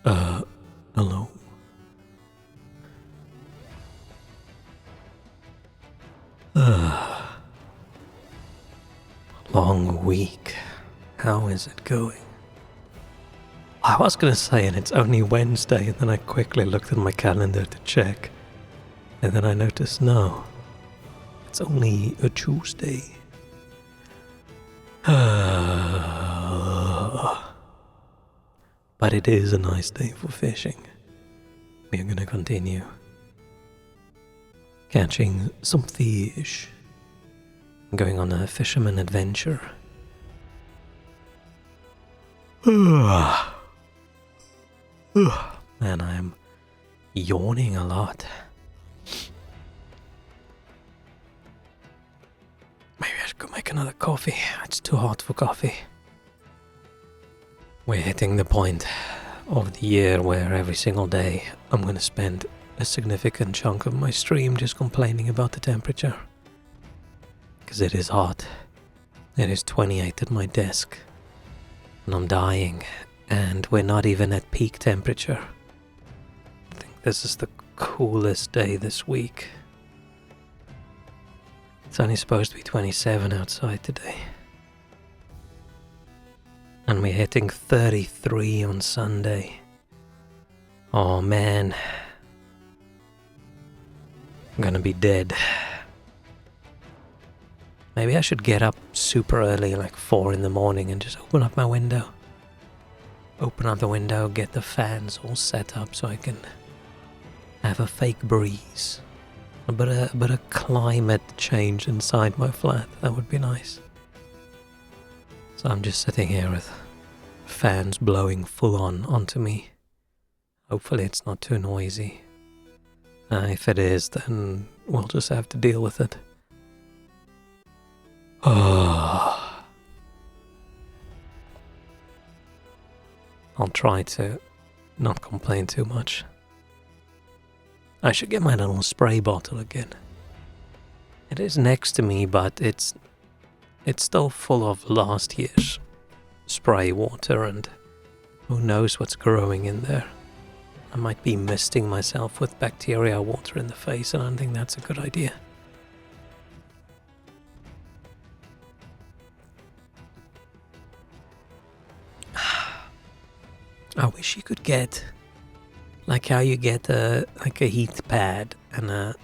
Hello? Long week. How is it going? I was gonna say, and it's only Wednesday, and then I quickly looked at my calendar to check. And then I noticed, no, it's only a Tuesday. But it is a nice day for fishing. We are gonna continue catching some fish, going on a fisherman adventure. And I'm yawning a lot. Maybe I should go make another coffee. It's too hot for coffee. We're hitting the point of the year where every single day I'm going to spend a significant chunk of my stream just complaining about the temperature. Because it is hot. It is 28 at my desk. And I'm dying. And we're not even at peak temperature. I think this is the coolest day this week. It's only supposed to be 27 outside today. And we're hitting 33 on Sunday. Oh man. I'm gonna be dead. Maybe I should get up super early, like 4 in the morning, and just open up my window. Open up the window, get the fans all set up so I can have a fake breeze. A bit of climate change inside my flat. That would be nice. So I'm just sitting here with fans blowing full on onto me. Hopefully it's not too noisy. If it is, then we'll just have to deal with it. I'll try to not complain too much. I should get my little spray bottle again. It is next to me, but it's still full of last year's spray water, and who knows what's growing in there. I might be misting myself with bacteria water in the face, and I don't think that's a good idea. I wish you could get, like how you get a heat pad and a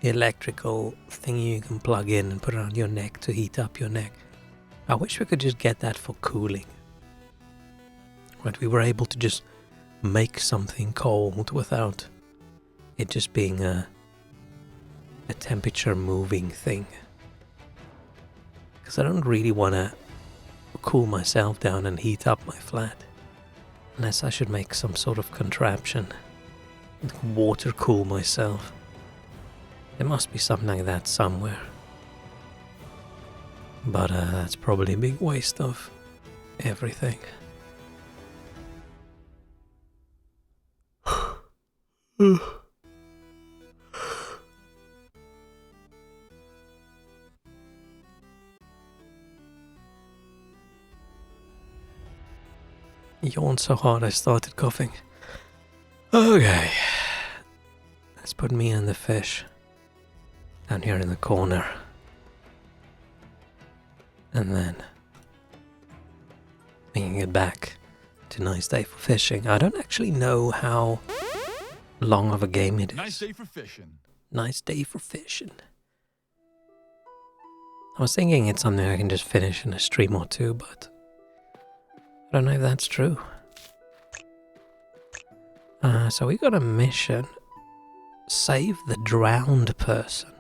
electrical thing you can plug in and put around your neck to heat up your neck. I wish we could just get that for cooling. Right, we were able to just make something cold without it just being a temperature moving thing. Because I don't really want to cool myself down and heat up my flat. Unless I should make some sort of contraption. Water cool myself. There must be something like that somewhere. But that's probably a big waste of everything. Yawned so hard I started coughing. Okay. Let's put me and the fish down here in the corner. And then we can get back to Nice Day for Fishing. I don't actually know how long of a game it is. Nice day for fishing. Nice day for fishing. I was thinking it's something I can just finish in a stream or two, but I don't know if that's true. So we got a mission. Save the drowned person.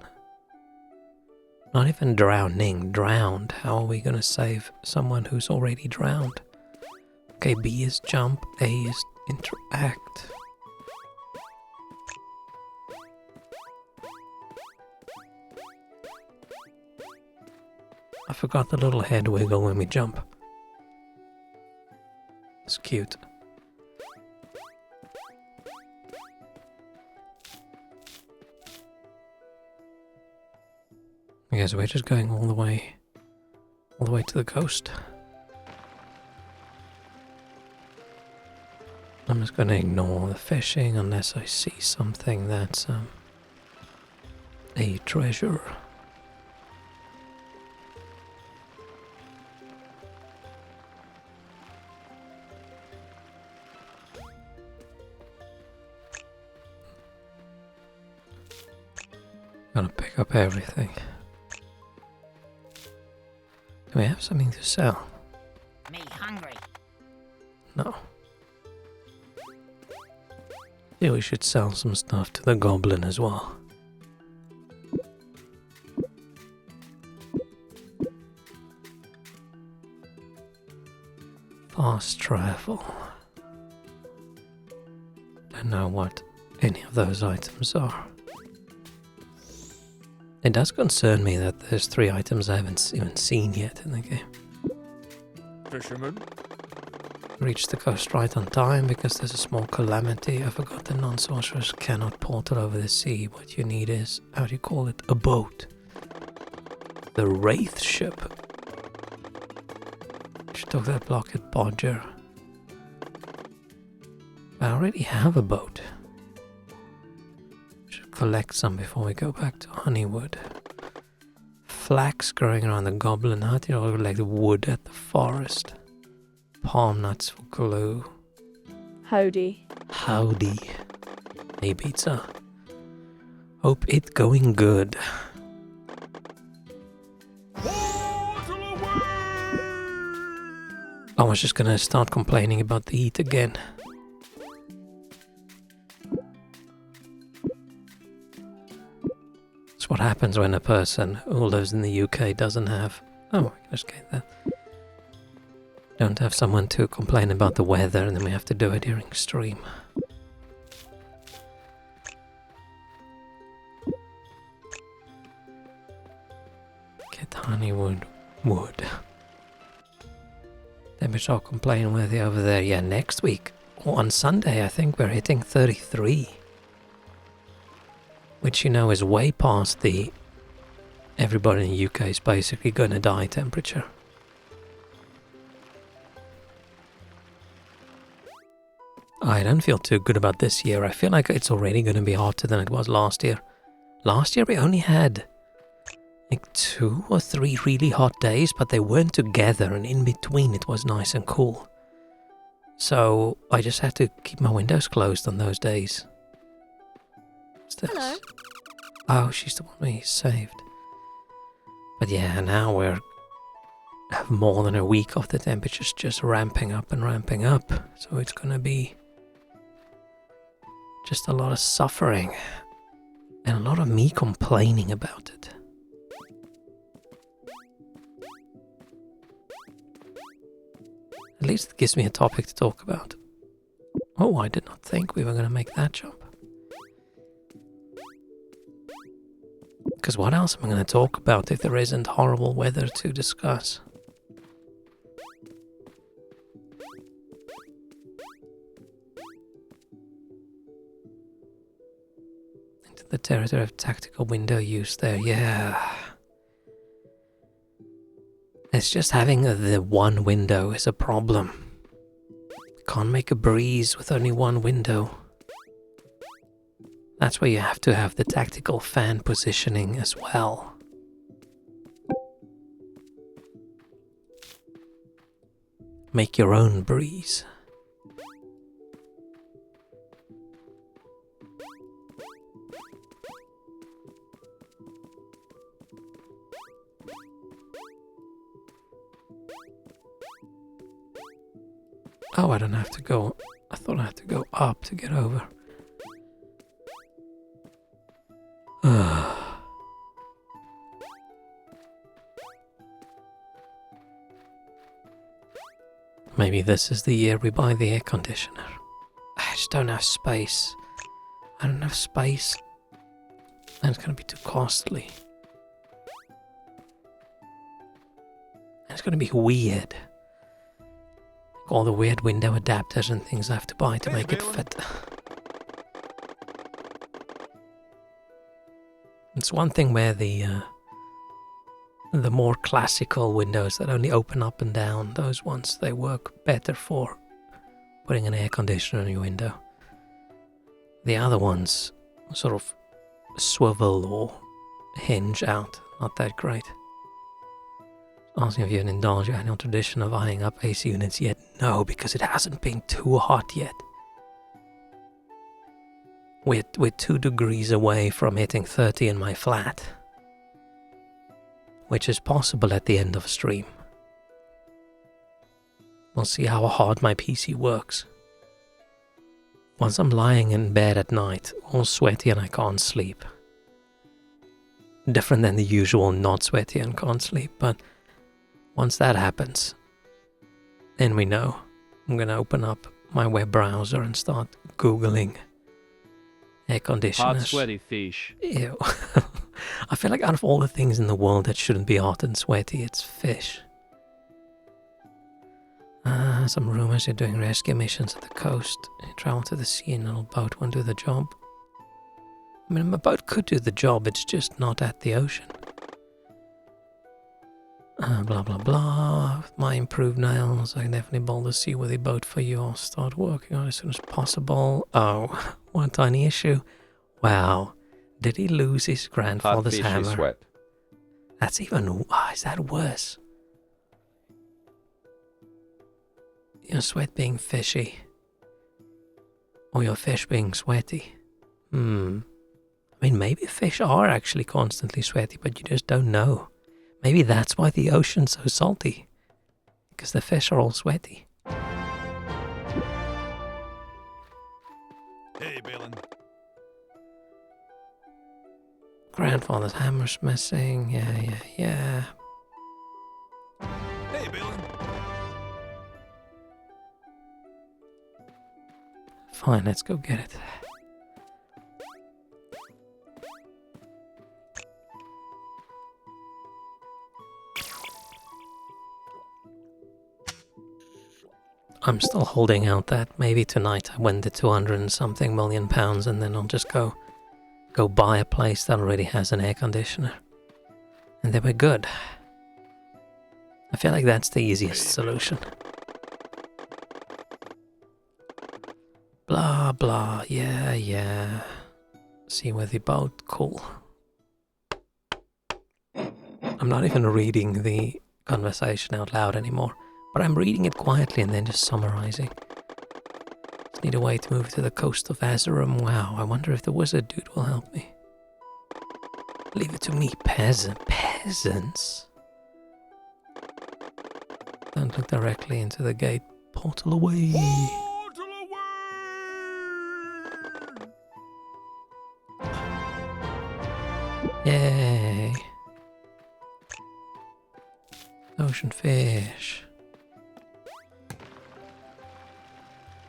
Not even drowning, drowned. How are we gonna save someone who's already drowned? Okay, B is jump, A is interact. I forgot the little head wiggle when we jump. It's cute. I guess we're just going all the way to the coast. I'm just going to ignore the fishing unless I see something that's a treasure. Gotta pick up everything. Do we have something to sell? Me hungry. No. Yeah, we should sell some stuff to the goblin as well. Fast travel. Don't know what any of those items are. It does concern me that there's 3 items I haven't even seen yet in the game. Fisherman? Reached the coast right on time because there's a small calamity. I forgot that non-sorcerers cannot portal over the sea. What you need is, how do you call it? A boat. The Wraith ship. Should talk to that blockhead Bodger. I already have a boat. Should collect some before we go back to Honeywood. Flax growing around the goblin hut. You know, like the wood at the forest. Palm nuts for glue. Howdy. Howdy. Hey pizza. Hope it going good. I was just gonna start complaining about the heat again. It's what happens when a person who lives in the UK doesn't have... Oh, I can just get that. Don't have someone to complain about the weather and then we have to do it during stream. Get Honeywood wood. Then we shall complain worthy over there. Yeah, next week. Or on Sunday, I think we're hitting 33. Which, you know, is way past the everybody in the UK is basically gonna die temperature. I don't feel too good about this year. I feel like it's already going to be hotter than it was last year. Last year we only had like 2 or 3 really hot days, but they weren't together, and in between it was nice and cool. So I just had to keep my windows closed on those days. What's this? Hello. Oh, she's the one we saved. But yeah, now we're have more than a week of the temperatures just ramping up and ramping up. So it's going to be just a lot of suffering and a lot of me complaining about it. At least it gives me a topic to talk about. Oh, I did not think we were going to make that jump. Because what else am I going to talk about if there isn't horrible weather to discuss? Into the territory of tactical window use there, yeah. It's just having the one window is a problem. Can't make a breeze with only one window. That's where you have to have the tactical fan positioning as well. Make your own breeze. Oh, I don't have to go... I thought I had to go up to get over. Maybe this is the year we buy the air conditioner. I just don't have space. I don't have space. And it's going to be too costly. And it's going to be weird. All the weird window adapters and things I have to buy to make it fit. It's one thing where the more classical windows that only open up and down, those ones, they work better for putting an air conditioner in your window. The other ones sort of swivel or hinge out. Not that great. Asking if you indulge your annual tradition of eyeing up AC units yet. No, because it hasn't been too hot yet. We're 2 degrees away from hitting 30 in my flat, which is possible at the end of stream. We'll see how hard my PC works. Once I'm lying in bed at night, all sweaty and I can't sleep. Different than the usual not sweaty and can't sleep, but once that happens, then we know. I'm gonna open up my web browser and start Googling air conditioners. Hot, sweaty fish. Ew. I feel like out of all the things in the world that shouldn't be hot and sweaty, it's fish. Some rumors you're doing rescue missions at the coast. You travel to the sea in a little boat, won't do the job. I mean, my boat could do the job, it's just not at the ocean. Blah blah blah. With my improved nails, I can definitely build a seaworthy boat for you. I'll start working on it as soon as possible. Oh, one tiny issue. Wow. Did he lose his grandfather's Hot fishy hammer? sweat. That's even... is that worse? Your sweat being fishy. Or your fish being sweaty. I mean, maybe fish are actually constantly sweaty, but you just don't know. Maybe that's why the ocean's so salty. Because the fish are all sweaty. Hey, Balin. Grandfather's hammer's missing. Yeah. Hey, Balin. Fine, let's go get it. I'm still holding out that maybe tonight I win the 200 and something million pounds and then I'll just go buy a place that already has an air conditioner. And then we're good. I feel like that's the easiest solution. Blah blah, yeah. Seaworthy boat, cool. I'm not even reading the conversation out loud anymore. But I'm reading it quietly and then just summarizing. Just need a way to move to the coast of Azerum. Wow, I wonder if the wizard dude will help me. Leave it to me, peasants. Don't look directly into the gate. Portal away. Portal away! Yay. Ocean fish.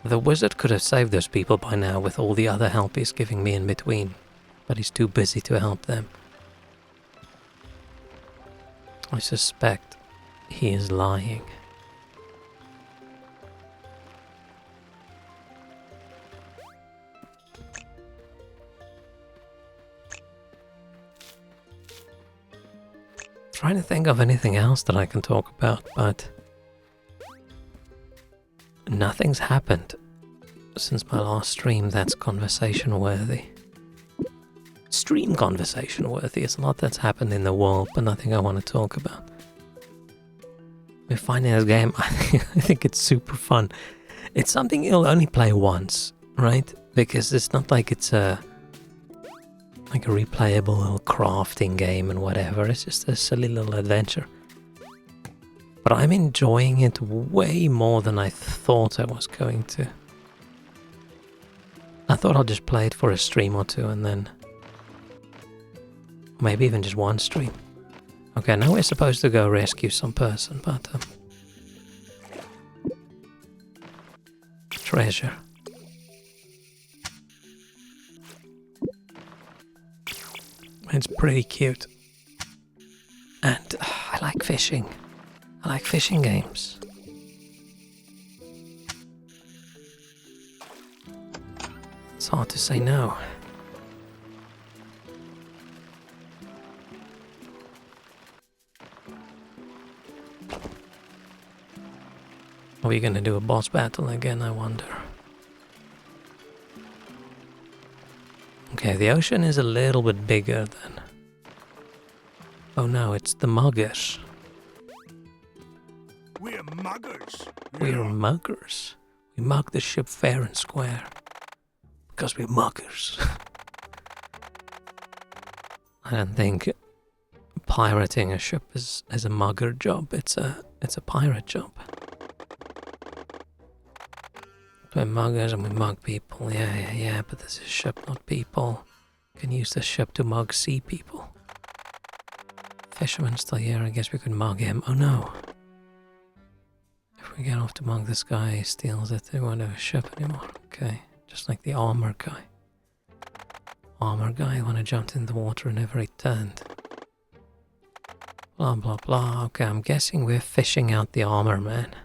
The wizard could have saved those people by now with all the other help he's giving me in between, but he's too busy to help them. I suspect he is lying. Trying to think of anything else that I can talk about, but nothing's happened since my last stream that's conversation worthy. Stream conversation worthy. It's a lot that's happened in the world, but nothing I want to talk about. We're finding this game, I think it's super fun. It's something you'll only play once, right? Because it's not like it's a replayable little crafting game and whatever. It's just a silly little adventure. But I'm enjoying it way more than I thought I was going to. I thought I'll just play it for a stream or two and then... maybe even just one stream. Okay, now we're supposed to go rescue some person, but... treasure. It's pretty cute. And I like fishing. I like fishing games. It's hard to say no. Are we gonna do a boss battle again, I wonder? Okay, the ocean is a little bit bigger than... Oh no, it's the muggers. We're muggers. We're muggers. We mug the ship fair and square. Because we're muggers. I don't think pirating a ship is a mugger job. It's a pirate job. We're muggers and we mug people. Yeah. But this is a ship, not people. You can use the ship to mug sea people. Fisherman's still here. I guess we could mug him. Oh no. If we get off to mug this guy, he steals it. They won't have a ship anymore. Okay. Just like the armor guy. Armor guy, when I jumped in the water and never returned. Blah blah blah. Okay, I'm guessing we're fishing out the armor man.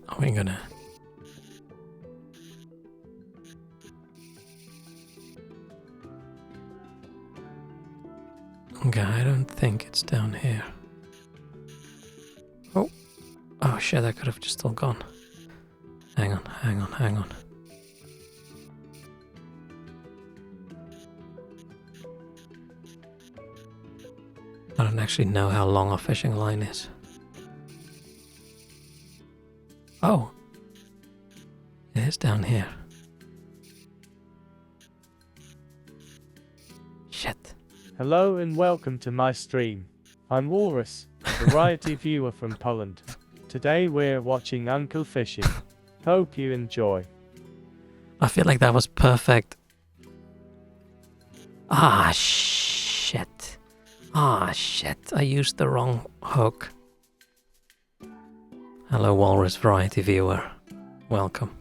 Are we gonna... Okay, I don't think it's down here. Oh. Oh shit, I could have just still gone. Hang on. I don't actually know how long our fishing line is. Oh. It is down here. Shit. Hello and welcome to my stream. I'm Walrus, variety viewer from Poland. Today we're watching Uncle Fishing. Hope you enjoy. I feel like that was perfect. Ah, shit. I used the wrong hook. Hello, Walrus variety viewer. Welcome.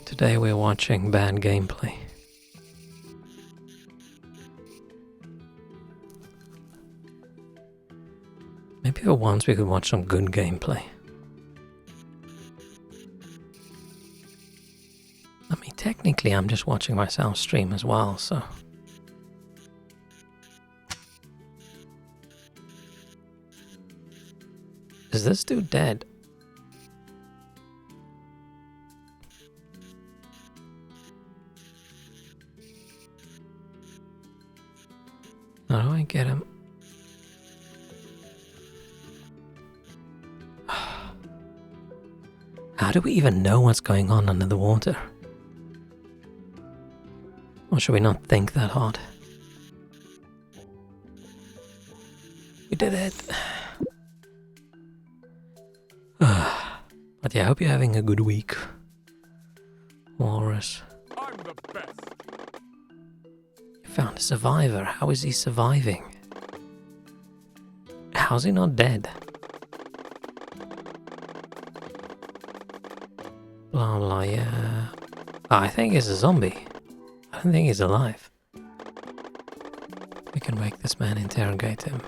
Today we're watching bad gameplay. Maybe for once we could watch some good gameplay. I mean, technically I'm just watching myself stream as well, so... Is this dude dead? How do I get him? How do we even know what's going on under the water? Or should we not think that hard? We did it! But yeah, I hope you're having a good week, Walrus. I'm the best. You found a survivor. How is he surviving? How's he not dead? Blah blah, yeah. Oh, I think he's a zombie. I don't think he's alive. We can make this man interrogate him.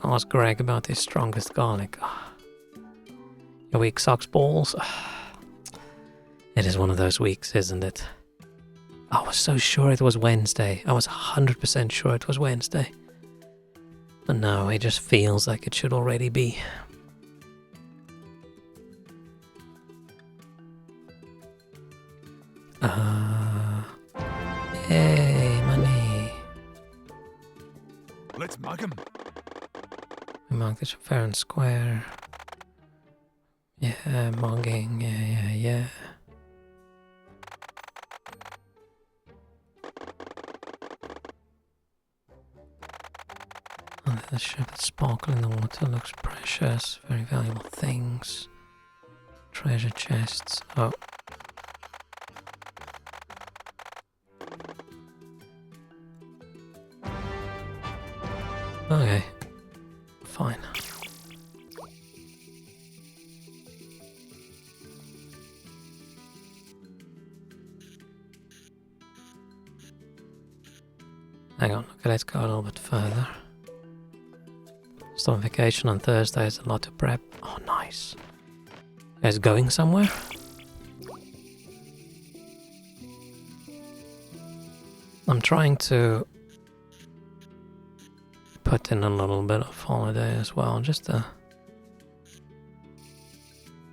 Ask Greg about his strongest garlic. Your week sucks balls. It is one of those weeks, isn't it? I was so sure it was Wednesday. I was 100% sure it was Wednesday. But no, it just feels like it should already be. Yay, money. Let's mug him. We mark this fair and square. Yeah, mugging, yeah. Oh, the ship that sparkle in the water looks precious. Very valuable things. Treasure chests. Oh. Okay. Fine. Hang on, okay, let's go a little bit further. Still on vacation on Thursday, there's a lot to prep. Oh, nice. You guys going somewhere? I'm trying to put in a little bit of holiday as well, just to...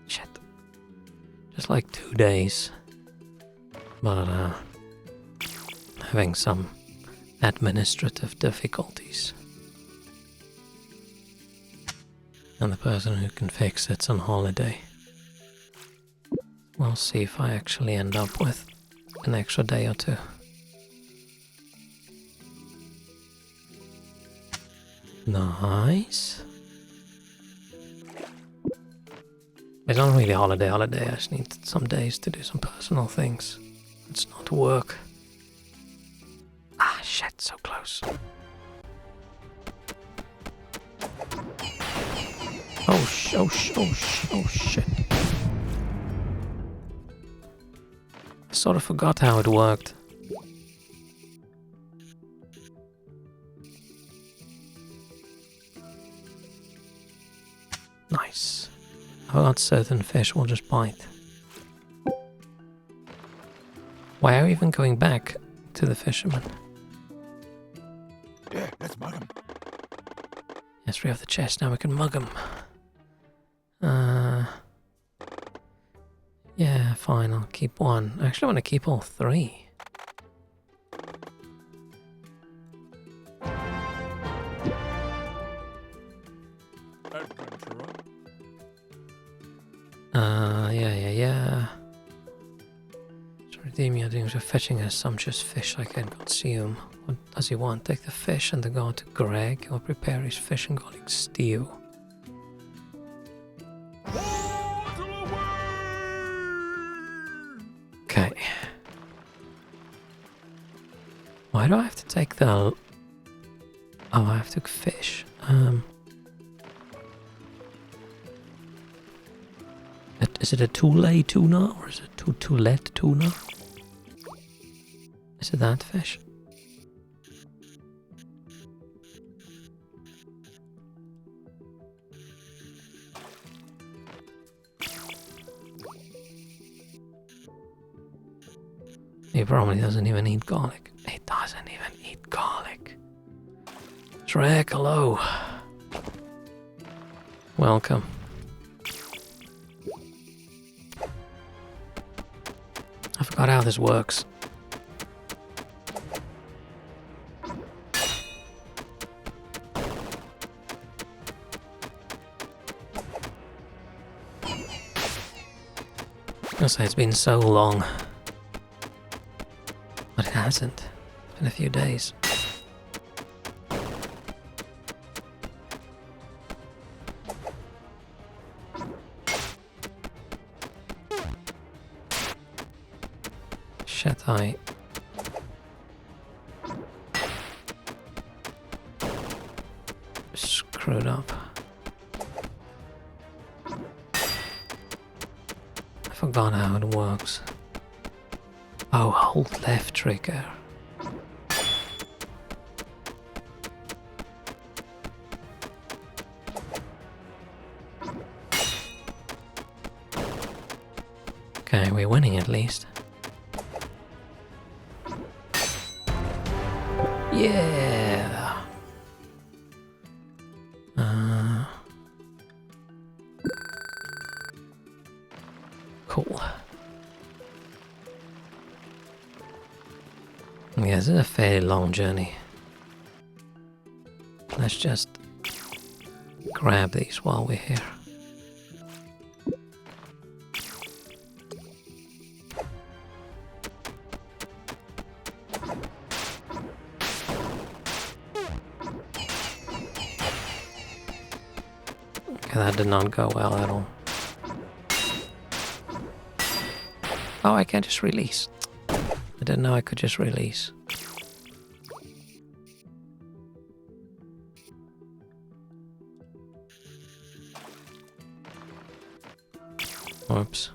Shit. Just like 2 days. But, having some administrative difficulties. And the person who can fix it's on holiday. We'll see if I actually end up with an extra day or two. Nice. It's not really holiday, I just need some days to do some personal things. It's not work. Ah, shit, so close. Oh shit. I sort of forgot how it worked. Nice. I thought certain fish will just bite. Why are we even going back to the fisherman? Yeah, let's mug him. Yes, we have the chest, now we can mug him. Yeah, fine, I'll keep one. I actually want to keep all 3. Adventurer. Yeah. To redeem your dreams of fetching a sumptuous fish I can consume. What does he want? Take the fish and go to Greg or prepare his fish and garlic stew. Okay. Why do I have to take the... Oh, I have to fish. Is it a Tule tuna or is it Tulette tuna? Is it that fish? He probably doesn't even eat garlic. He doesn't even eat garlic. Shrek, hello. Welcome. I forgot how this works. I say it's been so long. But it hasn't. It's been a few days. Shit, I screwed up. I forgot how it works. Oh, hold left trigger. Okay, we're winning at least. Yeah. Cool. Yeah, this is a fairly long journey. Let's just grab these while we're here. Okay, that did not go well at all. Oh, I can just release. I didn't know I could just release. Whoops.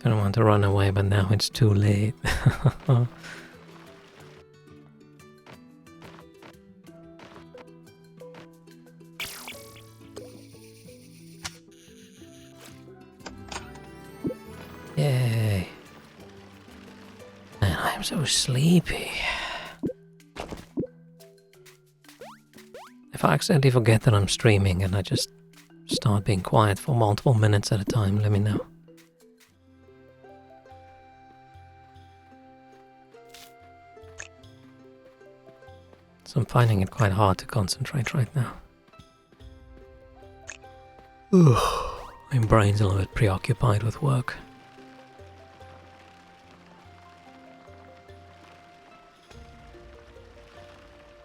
Didn't want to run away, but now it's too late. Yay. Man, I'm so sleepy. If I accidentally forget that I'm streaming and I just start being quiet for multiple minutes at a time, let me know. So I'm finding it quite hard to concentrate right now. Ugh. My brain's a little bit preoccupied with work.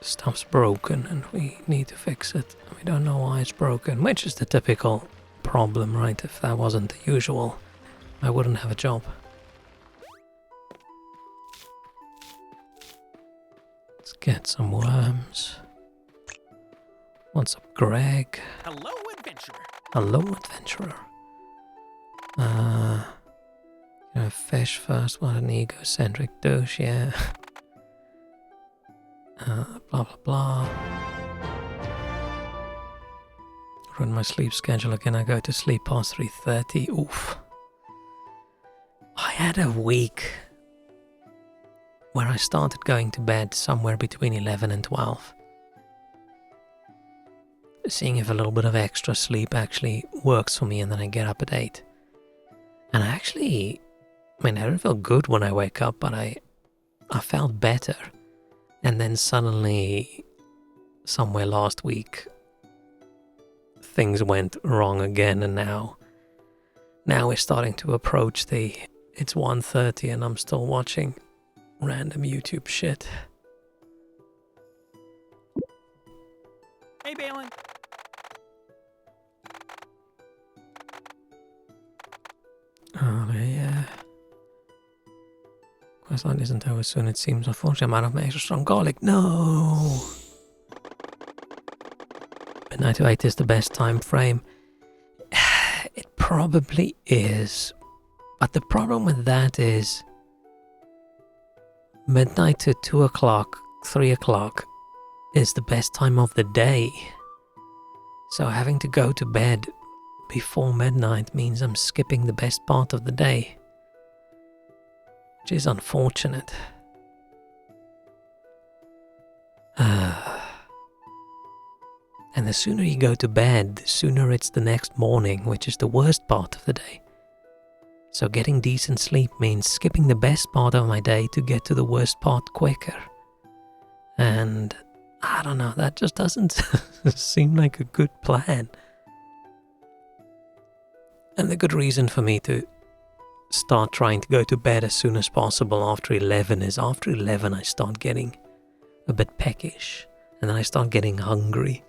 Stuff's broken and we need to fix it. We don't know why it's broken, which is the typical problem, right? If that wasn't the usual, I wouldn't have a job. Let's get some worms. What's up, Greg? Hello, adventurer. Hello, adventurer. Fish first, what an egocentric douche, yeah. Blah, blah, blah. Run my sleep schedule again. I go to sleep past 3:30. Oof. I had a week where I started going to bed somewhere between 11 and 12. Seeing if a little bit of extra sleep actually works for me, and then I get up at 8. And I don't feel good when I wake up, but I felt better. And then suddenly, somewhere last week, things went wrong again, and now we're starting to approach it's 1:30 and I'm still watching random YouTube shit. Hey, Balin. Oh, yeah. Questline isn't over soon, it seems. Unfortunately, I'm out of my extra strong garlic. No! Midnight to 8 is the best time frame. It probably is. But the problem with that is midnight to 2 o'clock, 3 o'clock is the best time of the day. So having to go to bed before midnight means I'm skipping the best part of the day, which is unfortunate. And the sooner you go to bed, the sooner it's the next morning, which is the worst part of the day. So getting decent sleep means skipping the best part of my day to get to the worst part quicker. And I don't know, that just doesn't seem like a good plan. And the good reason for me to start trying to go to bed as soon as possible after 11 is after 11 I start getting a bit peckish, and then I start getting hungry,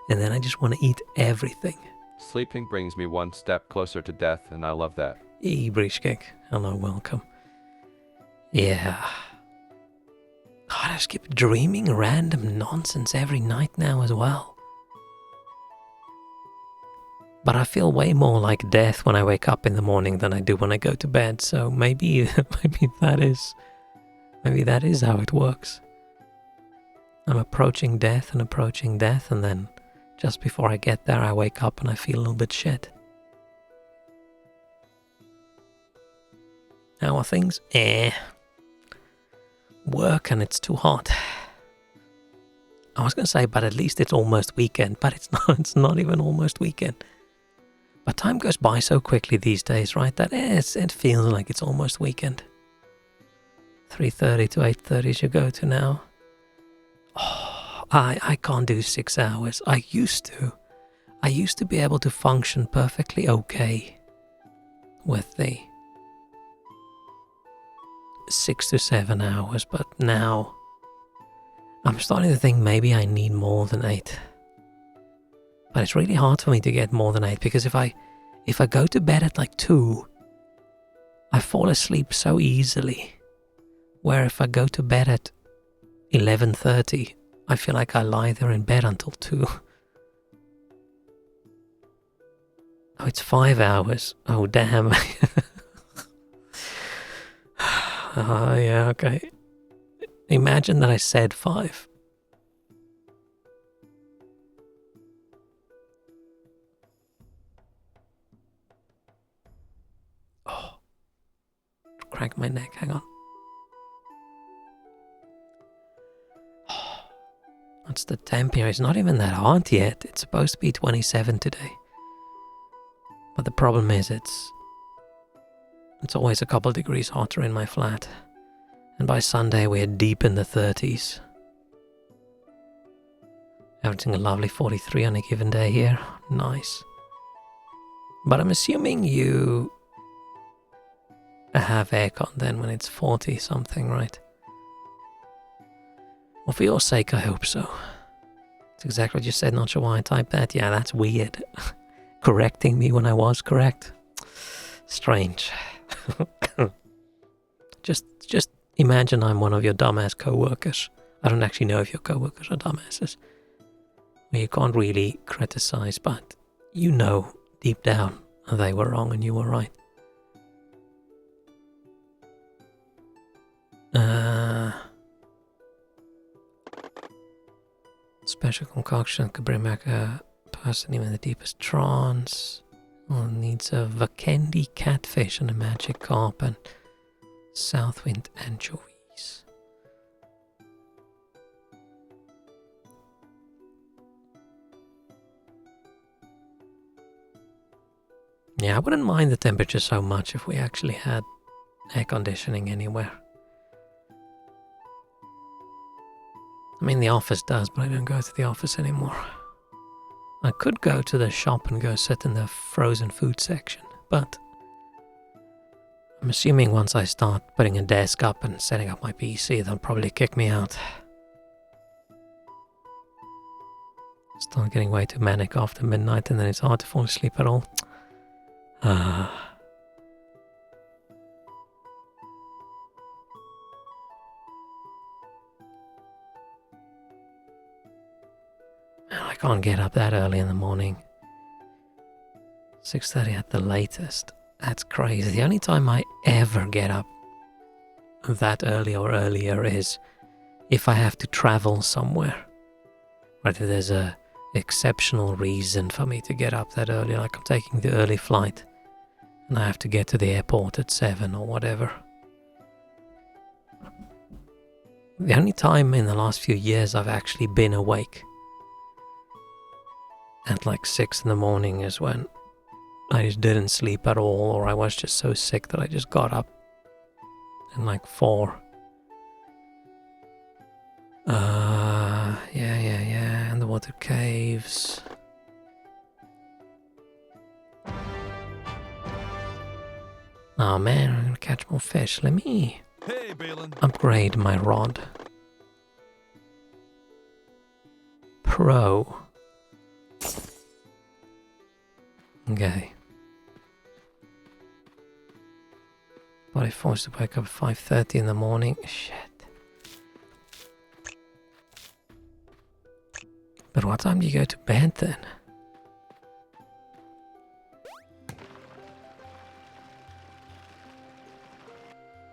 and then I just want to eat everything. Sleeping brings me one step closer to death, and I love that. Breachkick, hello, welcome. Yeah. God, I just keep dreaming random nonsense every night now as well. But I feel way more like death when I wake up in the morning than I do when I go to bed, so maybe that is how it works. I'm approaching death, and then just before I get there I wake up and I feel a little bit shit. How are things? Work and it's too hot. I was gonna say, but at least it's almost weekend, but it's not even almost weekend. But time goes by so quickly these days, right? That it feels like it's almost weekend. 3:30 to 8:30 should go to now. Oh, I can't do 6 hours. I used to be able to function perfectly okay with the 6 to 7 hours, but now I'm starting to think maybe I need more than 8. But it's really hard for me to get more than 8, because if I go to bed at like 2, I fall asleep so easily. Where if I go to bed at 11:30, I feel like I lie there in bed until 2. Oh, it's 5 hours. Oh, damn. Yeah, okay. Imagine that I said 5. Oh, crank my neck, hang on. What's the temp here? It's not even that hot yet. It's supposed to be 27 today. But the problem is it's always a couple degrees hotter in my flat. And by Sunday we're deep in the 30s. Averaging a lovely 43 on a given day here. Nice. But I'm assuming you have aircon then when it's 40 something, right? Well, for your sake, I hope so. It's exactly what you said, not sure why I typed that. Yeah, that's weird. Correcting me when I was correct. Strange. Just imagine I'm one of your dumbass co-workers. I don't actually know if your co-workers are dumbasses. Well, you can't really criticize, but you know deep down they were wrong and you were right. Special concoction could bring back a person even in the deepest trance. Well, needs a Vakendi catfish and a magic carp and Southwind anchovies. Yeah, I wouldn't mind the temperature so much if we actually had air conditioning anywhere. I mean, the office does, but I don't go to the office anymore. I could go to the shop and go sit in the frozen food section, but I'm assuming once I start putting a desk up and setting up my PC, they'll probably kick me out. Start getting way too manic after midnight and then it's hard to fall asleep at all. I can't get up that early in the morning. 6:30 at the latest. That's crazy. The only time I ever get up that early or earlier is if I have to travel somewhere. Right, if there's a exceptional reason for me to get up that early, like I'm taking the early flight and I have to get to the airport at 7 or whatever. The only time in the last few years I've actually been awake at like 6 in the morning is when I just didn't sleep at all, or I was just so sick that I just got up in like 4. Yeah, and the water caves. Oh man, I'm gonna catch more fish. Let me upgrade my rod. Pro. Okay. Body forced to wake up at 5:30 in the morning. Shit. But what time do you go to bed then?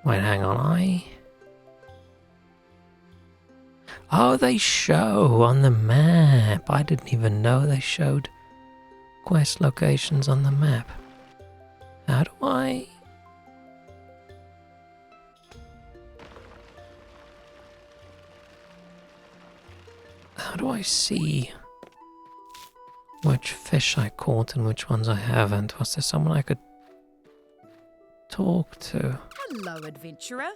Wait, hang on, Oh, they show on the map. I didn't even know they showed quest locations on the map. How do I... How do I see which fish I caught and which ones I haven't? Was there someone I could talk to? Hello, adventurer.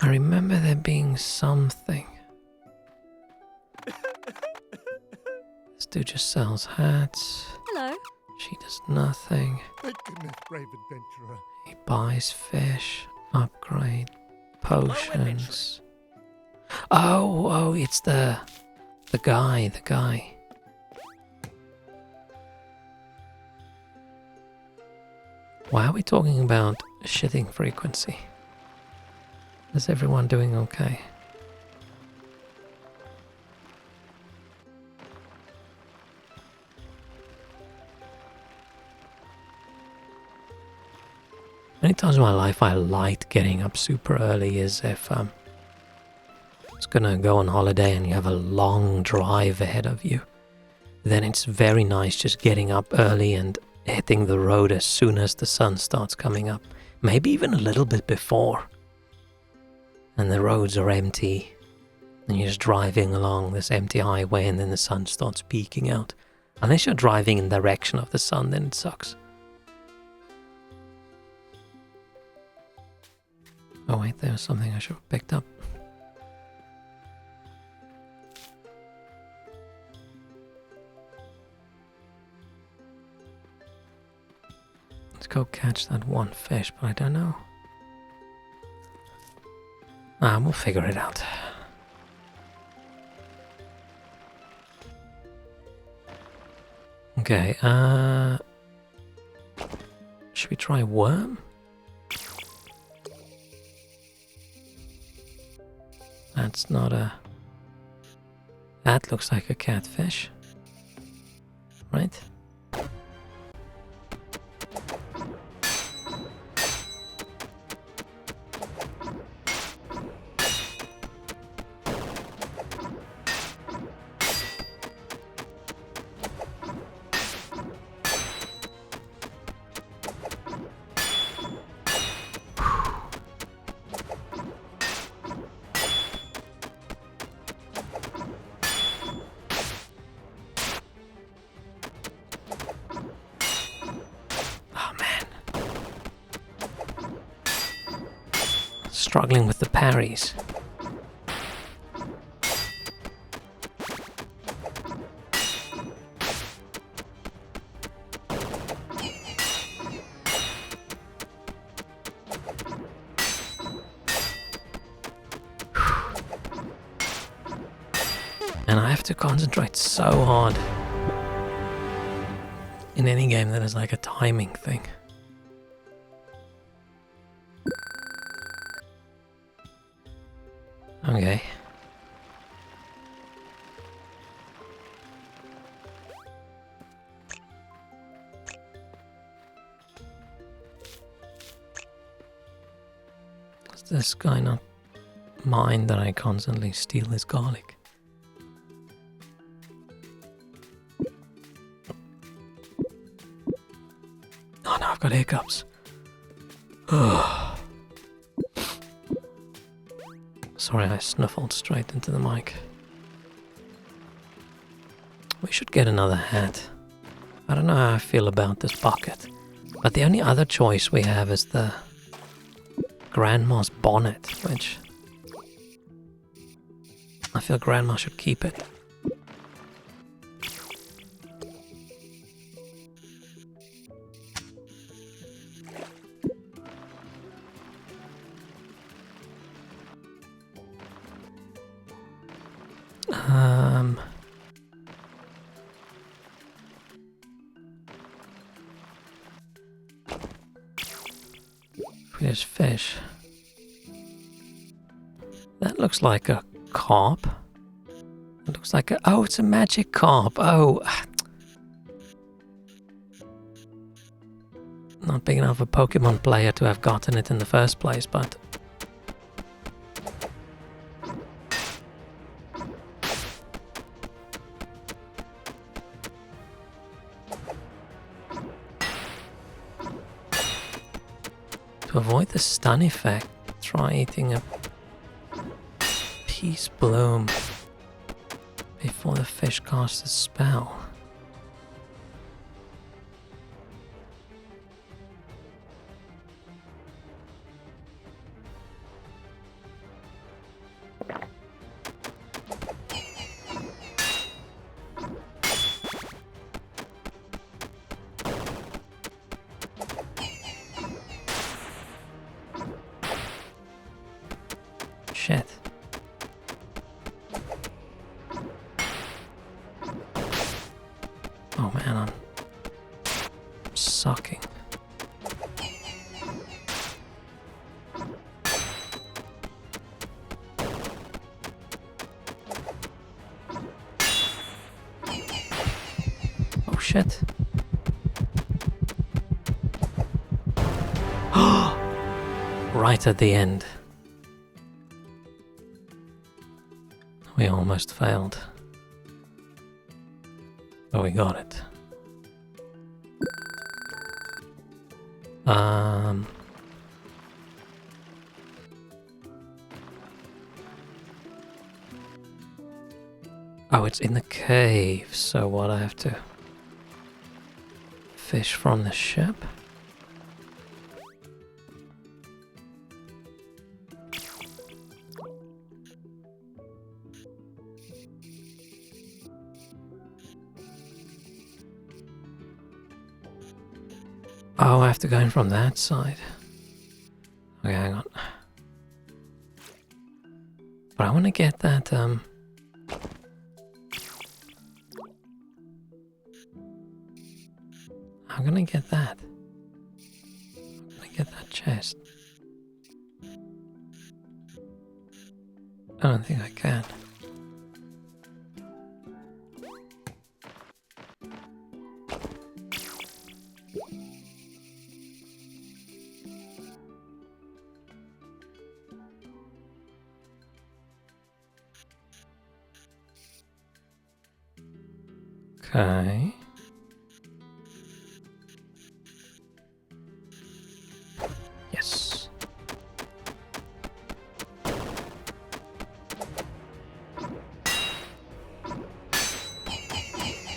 I remember there being something. This dude just sells hats. Hello. She does nothing. Thank goodness, brave adventurer. He buys fish, upgrade, potions. Oh, it's the guy. Why are we talking about shitting frequency? Is everyone doing okay? Many times in my life I liked getting up super early is if it's gonna go on holiday and you have a long drive ahead of you. Then it's very nice just getting up early and hitting the road as soon as the sun starts coming up. Maybe even a little bit before. And the roads are empty. And you're just driving along this empty highway and then the sun starts peeking out. Unless you're driving in the direction of the sun, then it sucks. Oh wait, there was something I should have picked up. Let's go catch that one fish, but I don't know. We'll figure it out. Okay, should we try worm? That's not a... That looks like a catfish. Right? Struggling with the parries. And I have to concentrate so hard in any game that is like a timing thing. Okay. Does this guy not mind that I constantly steal his garlic? Oh no, I've got hiccups. Ugh. Sorry, I snuffled straight into the mic. We should get another hat. I don't know how I feel about this bucket, but the only other choice we have is the Grandma's bonnet, which I feel Grandma should keep it. There's fish. That looks like a carp. It looks like a... Oh, it's a magic carp. Oh. Not big enough a Pokemon player to have gotten it in the first place, but... To avoid the stun effect, try eating a peace bloom before the fish casts a spell. Shit. Oh man, I'm sucking. Oh shit. right at the end. We almost failed. But we got it. Oh, it's in the cave, so what, I have to fish from the ship? Oh, I have to go in from that side. Okay, hang on. But I want to get that, I'm gonna get that. I'm gonna get that chest. I don't think I can. Okay. Yes.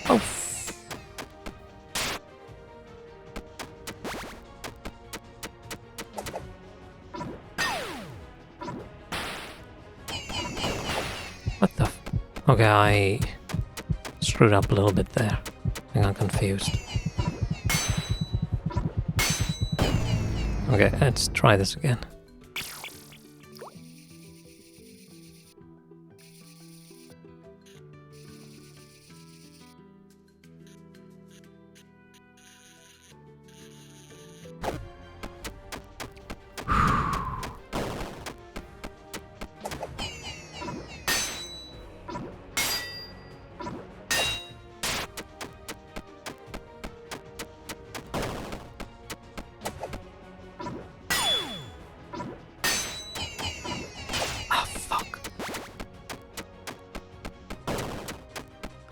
Oh. What the Okay, I screwed up a little bit there. I got confused. Okay, let's try this again.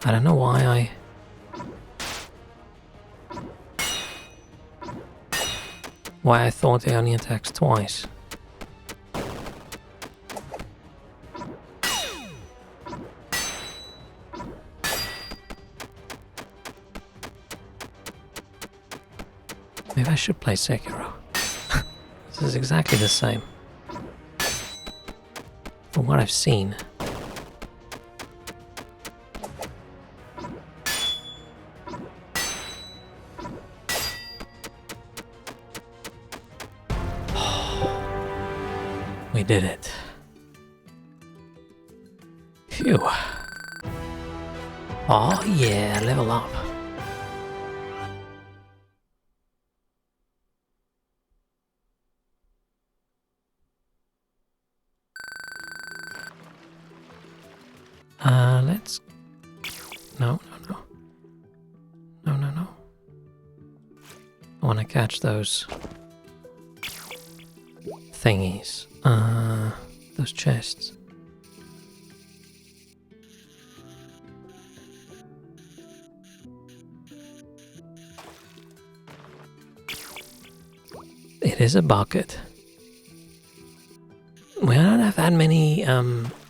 I don't know why I thought he only attacks twice. Maybe I should play Sekiro. This is exactly the same. From what I've seen. We did it. Phew. Oh yeah, level up. Let's... No. I want to catch those thingies. Those chests. It is a bucket. We don't have that many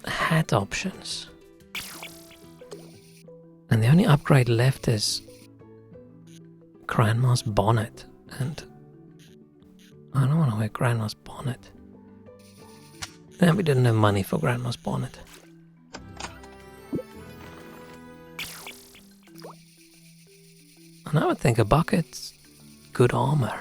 hat options. And the only upgrade left is Grandma's bonnet. And I don't want to wear Grandma's bonnet. And we didn't have money for Grandma's bonnet. And I would think a bucket's good armor.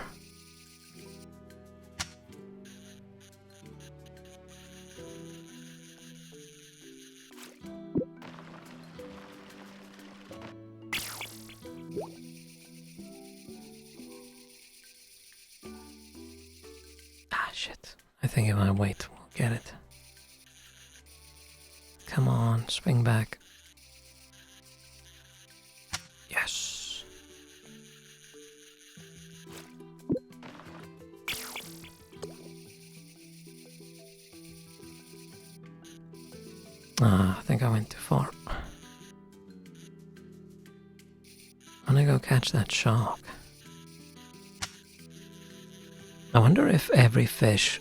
Ah, shit. I think if I wait, we'll get it. Come on, swing back. Yes. think I went too far. I'm gonna go catch that shark. I wonder if every fish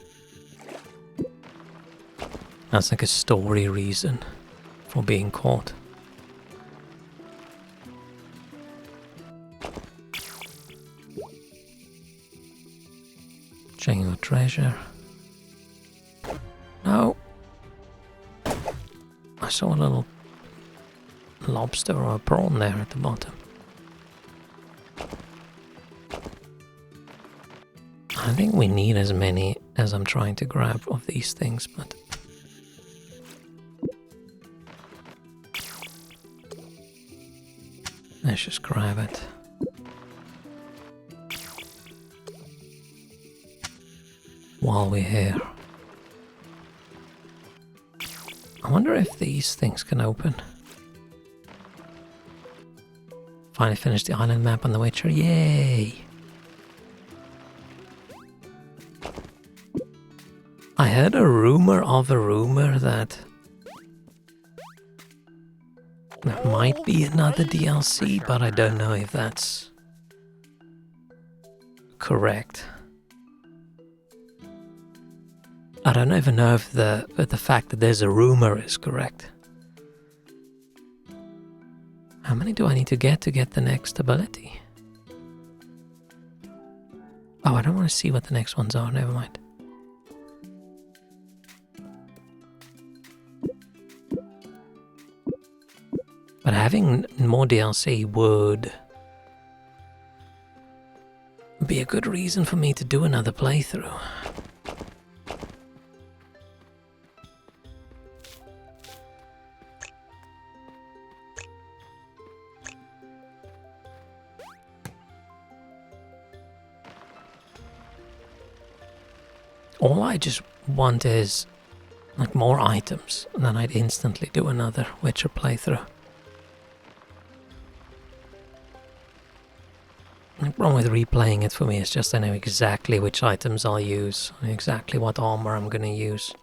has like a story reason for being caught. Checking for treasure. No. I saw a little lobster or a prawn there at the bottom. I think we need as many as I'm trying to grab of these things, but let's just grab it. While we're here. I wonder if these things can open. Finally finished the island map on The Witcher. Yay! I heard a rumor of a rumor that there might be another DLC, but I don't know if that's correct. I don't even know if the fact that there's a rumor is correct. How many do I need to get the next ability? Oh, I don't want to see what the next ones are, never mind. But having more DLC would be a good reason for me to do another playthrough. All I just want is like more items, and then I'd instantly do another Witcher playthrough. The problem with replaying it for me is just I know exactly which items I'll use, and exactly what armor I'm gonna use.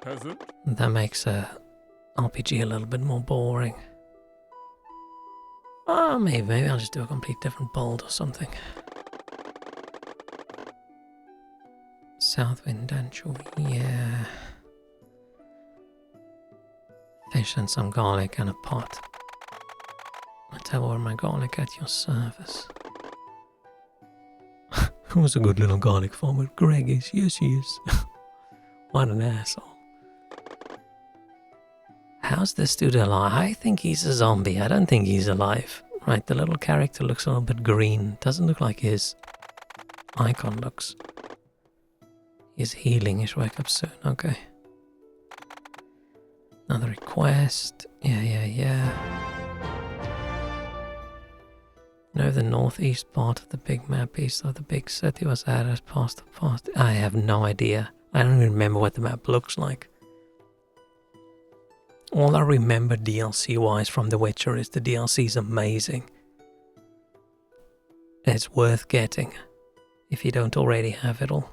Peasant? That makes a RPG a little bit more boring. Oh, maybe I'll just do a complete different build or something. Southwind anchovy, yeah. Fish and some garlic and a pot. I tell her my garlic at your service. Who's a good little garlic farmer? Greg is. Yes, he is. What an asshole. How's this dude alive? I think he's a zombie. I don't think he's alive. Right, the little character looks a little bit green. Doesn't look like his icon looks. He's healing. He should wake up soon. Okay. Another request. Yeah. You know, the northeast part of the big map, east of the big city, was added past the past. I have no idea. I don't even remember what the map looks like. All I remember DLC-wise from The Witcher is the DLC is amazing. It's worth getting if you don't already have it all.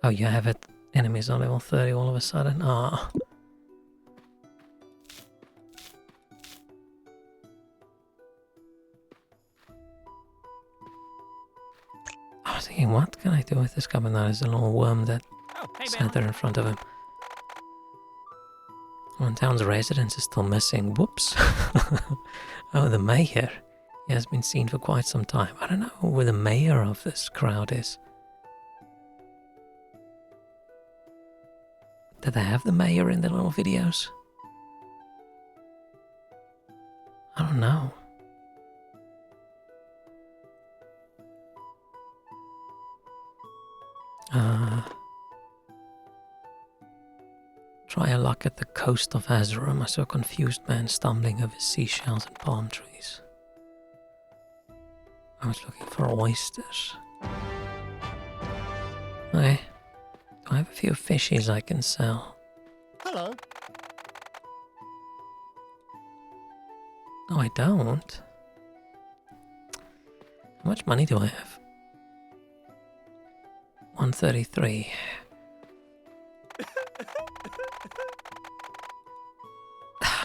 Oh, you have it. Enemies on level 30 all of a sudden. Ah. I was thinking, what can I do with this guy? But there's a little worm that Oh, hey, sat there in front of him. One town's residence is still missing. Whoops. Oh, the mayor. He has been seen for quite some time. I don't know who the mayor of this crowd is. Do they have the mayor in the little videos? I don't know. Try a luck at the coast of Azerum. I saw a confused man stumbling over seashells and palm trees. I was looking for oysters. Okay. I have a few fishies I can sell. Hello. No, I don't. How much money do I have? 133.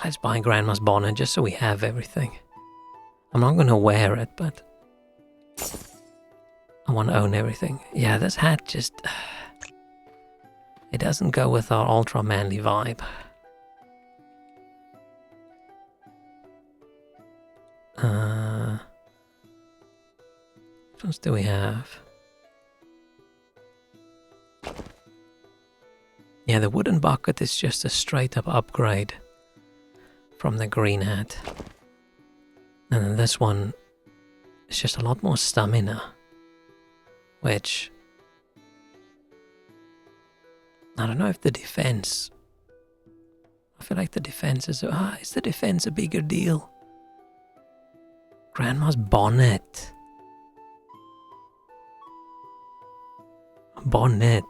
Let's buy Grandma's bonnet just so we have everything. I'm not gonna wear it, but I want to own everything. Yeah, this hat just... it doesn't go with our ultra manly vibe. What else do we have? Yeah, the wooden bucket is just a straight up upgrade from the green hat. And then this one is just a lot more stamina. Which... I don't know if the defense... I feel like the defense is... is the defense a bigger deal? Grandma's bonnet. Bonnet.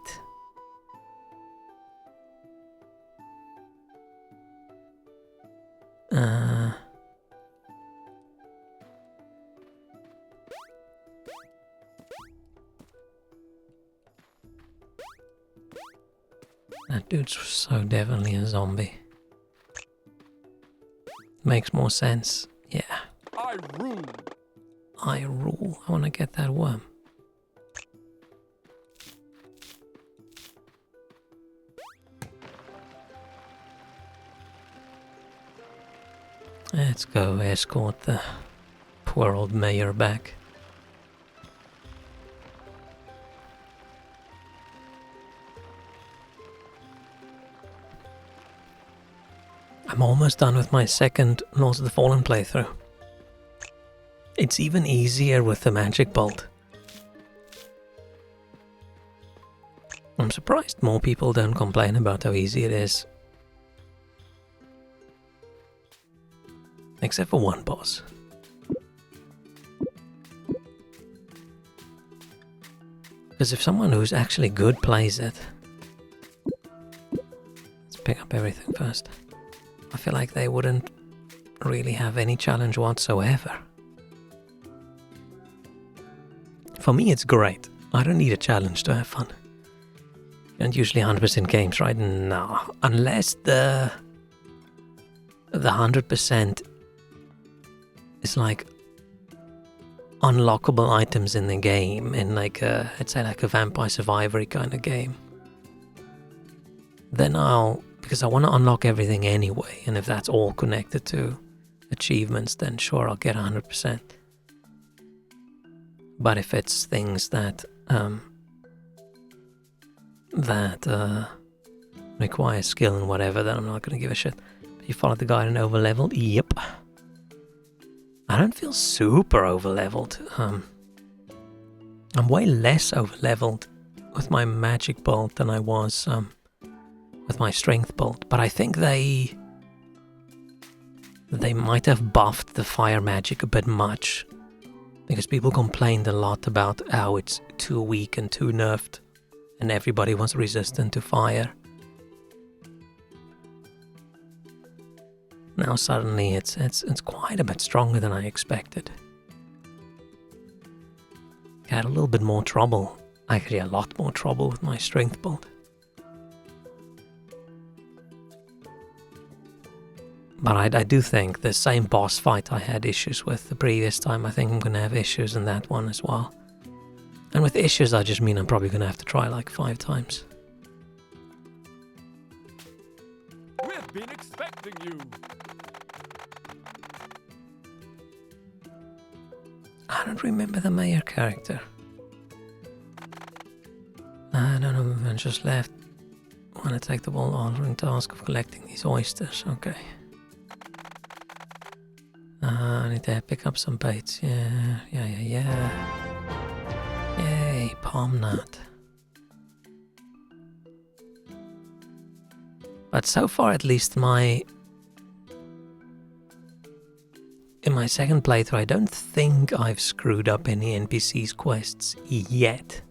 That dude's so definitely a zombie. Makes more sense. Yeah. I rule. I rule. I want to get that worm. Let's go escort the poor old mayor back. I'm almost done with my second Lords of the Fallen playthrough. It's even easier with the magic bolt. I'm surprised more people don't complain about how easy it is. Except for one boss. Because if someone who's actually good plays it... Let's pick up everything first. I feel like they wouldn't really have any challenge whatsoever. For me it's great. I don't need a challenge to have fun. You don't usually 100% games, right? No. Unless the 100% is like unlockable items in the game in like a, let's say like a Vampire Survivor kind of game. Then because I want to unlock everything anyway, and if that's all connected to achievements, then sure, I'll get 100%. But if it's things that require skill and whatever, then I'm not going to give a shit. You followed the guide and over-leveled? Yep. I don't feel super over-leveled. I'm way less over-leveled with my magic bolt than I was with my strength bolt. But I think they might have buffed the fire magic a bit much. Because people complained a lot about how it's too weak and too nerfed. And everybody was resistant to fire. Now suddenly it's quite a bit stronger than I expected. I had a little bit more trouble, actually a lot more trouble with my strength bolt. But I do think the same boss fight I had issues with the previous time, I think I'm going to have issues in that one as well. And with issues I just mean I'm probably going to have to try like 5 times. We've been expecting you. I don't remember the mayor character. I don't know, I just left. I want to take the ball altering task of collecting these oysters, okay. I need to pick up some baits, yeah. Yay, palm nut. But so far at least in my second playthrough, I don't think I've screwed up any NPC's quests yet.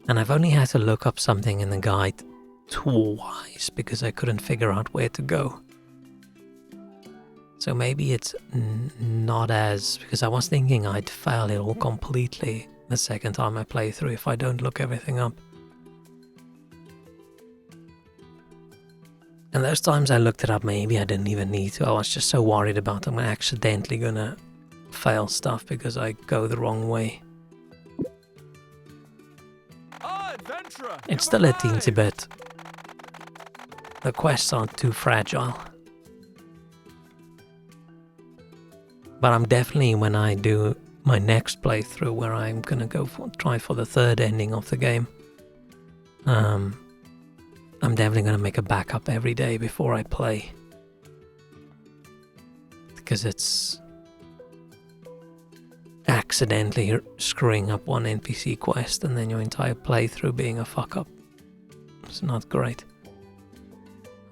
And I've only had to look up something in the guide twice because I couldn't figure out where to go. So maybe it's not as... because I was thinking I'd fail it all completely the second time I play through if I don't look everything up. And those times I looked it up, maybe I didn't even need to. I was just so worried about I'm accidentally gonna fail stuff because I go the wrong way. Ah, adventurer! It's you've still a arrived! teensy bit. The quests aren't too fragile. But I'm definitely, when I do my next playthrough, where I'm gonna try for the third ending of the game, I'm definitely gonna make a backup every day before I play. Because it's accidentally screwing up one NPC quest and then your entire playthrough being a fuck up. It's not great.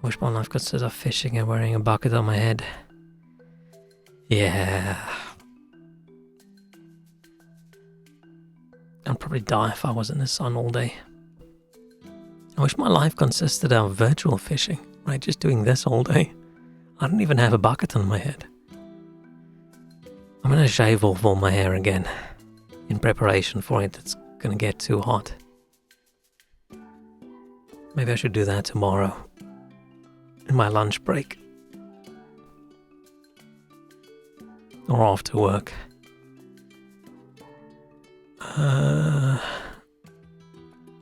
I wish my life consisted of fishing and wearing a bucket on my head. Yeah. I'd probably die if I was in the sun all day. I wish my life consisted of virtual fishing, right? Just doing this all day. I don't even have a bucket on my head. I'm gonna shave off all my hair again in preparation for it. It's gonna get too hot. Maybe I should do that tomorrow in my lunch break. Or after work.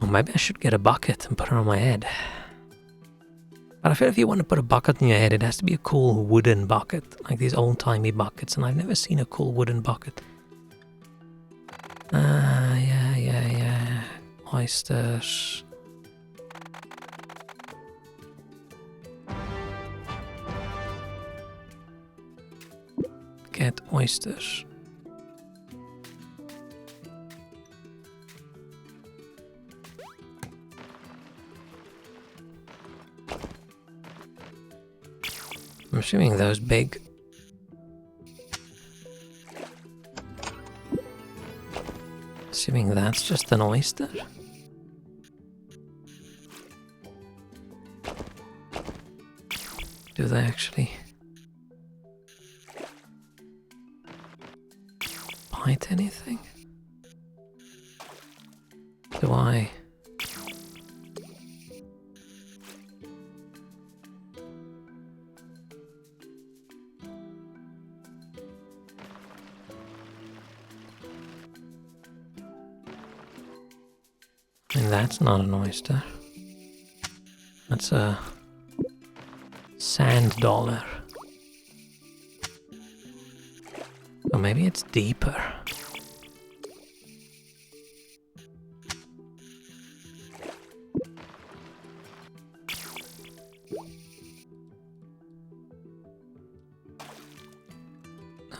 Or maybe I should get a bucket and put it on my head. But I feel if you want to put a bucket on your head, it has to be a cool wooden bucket. Like these old-timey buckets, and I've never seen a cool wooden bucket. Yeah. Oysters. Get oysters. I'm assuming those big. Assuming that's just an oyster. Do they actually bite anything? Do I? I mean, that's not an oyster. That's a sand dollar. Or maybe it's deeper.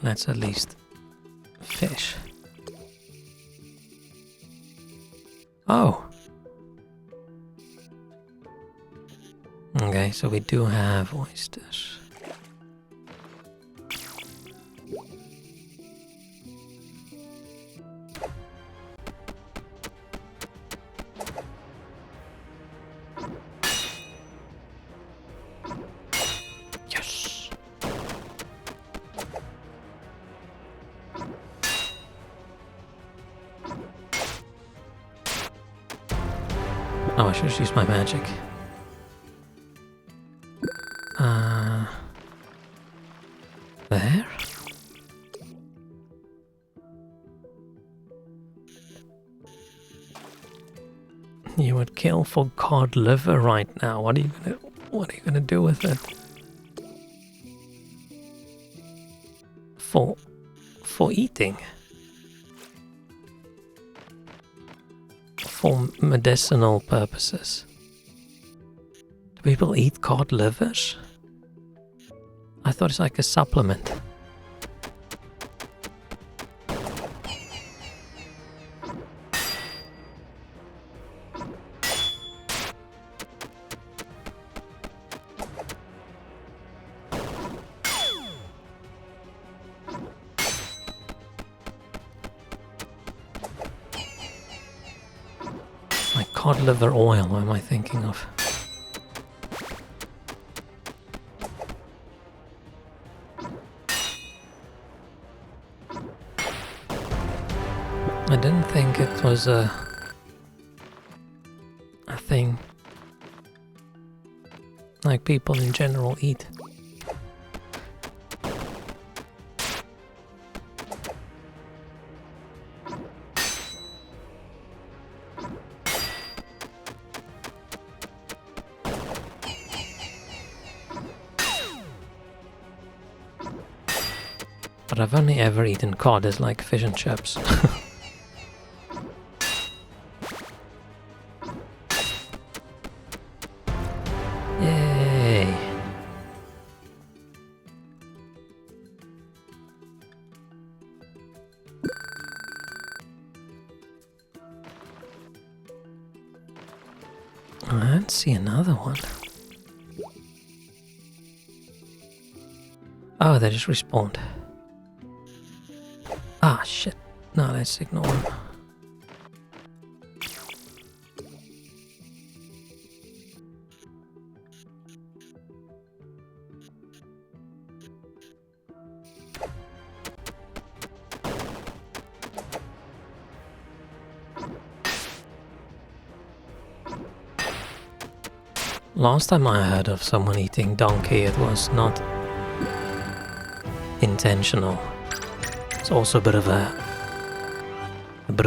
That's at least fish. Oh. Okay, so we do have oysters. Yes. Oh, I should just use my magic. There? You would kill for cod liver right now. What are you gonna do with it? For eating? For medicinal purposes? Do people eat cod livers? I thought it's like a supplement. Like cod liver oil, what am I thinking of? I didn't think it was a thing. like people in general eat. But I've only ever eaten cod as like fish and chips. Yay! I don't see another one. Oh, they just respawned. Ah, shit. No, let's ignore them. Last time I heard of someone eating donkey, it was not intentional. It's also a bit of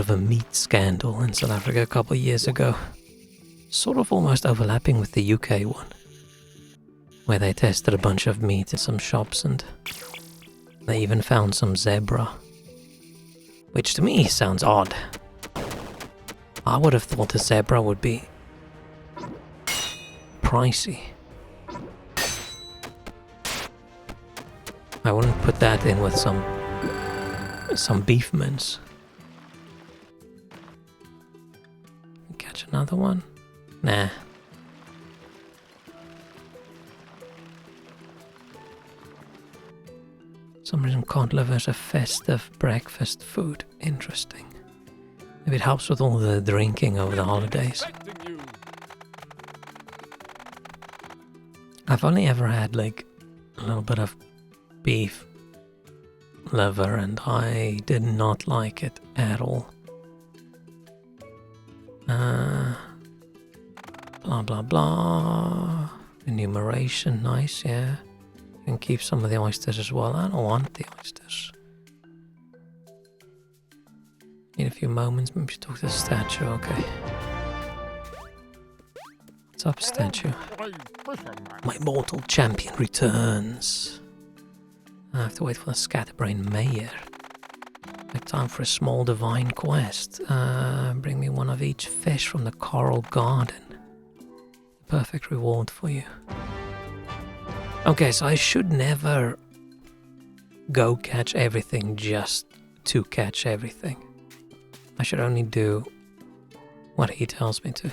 a meat scandal in South Africa a couple of years ago. Sort of almost overlapping with the UK one, where they tested a bunch of meat in some shops and they even found some zebra, which to me sounds odd. I would have thought a zebra would be pricey. I wouldn't put that in with some beef mince. Catch another one? Nah. For some reason cod liver is a festive breakfast food. Interesting. Maybe it helps with all the drinking over the holidays. Expecting you. I've only ever had like a little bit of beef liver and I did not like it at all. Blah blah blah. Enumeration, nice, yeah. You can keep some of the oysters as well. I don't want the oysters. Need a few moments, maybe talk to the statue, okay. What's up, statue? My mortal champion returns. I have to wait for the scatterbrain mayor. Like time for a small divine quest. Bring me one of each fish from the coral garden. Perfect reward for you. Okay, so I should never go catch everything just to catch everything. I should only do what he tells me to.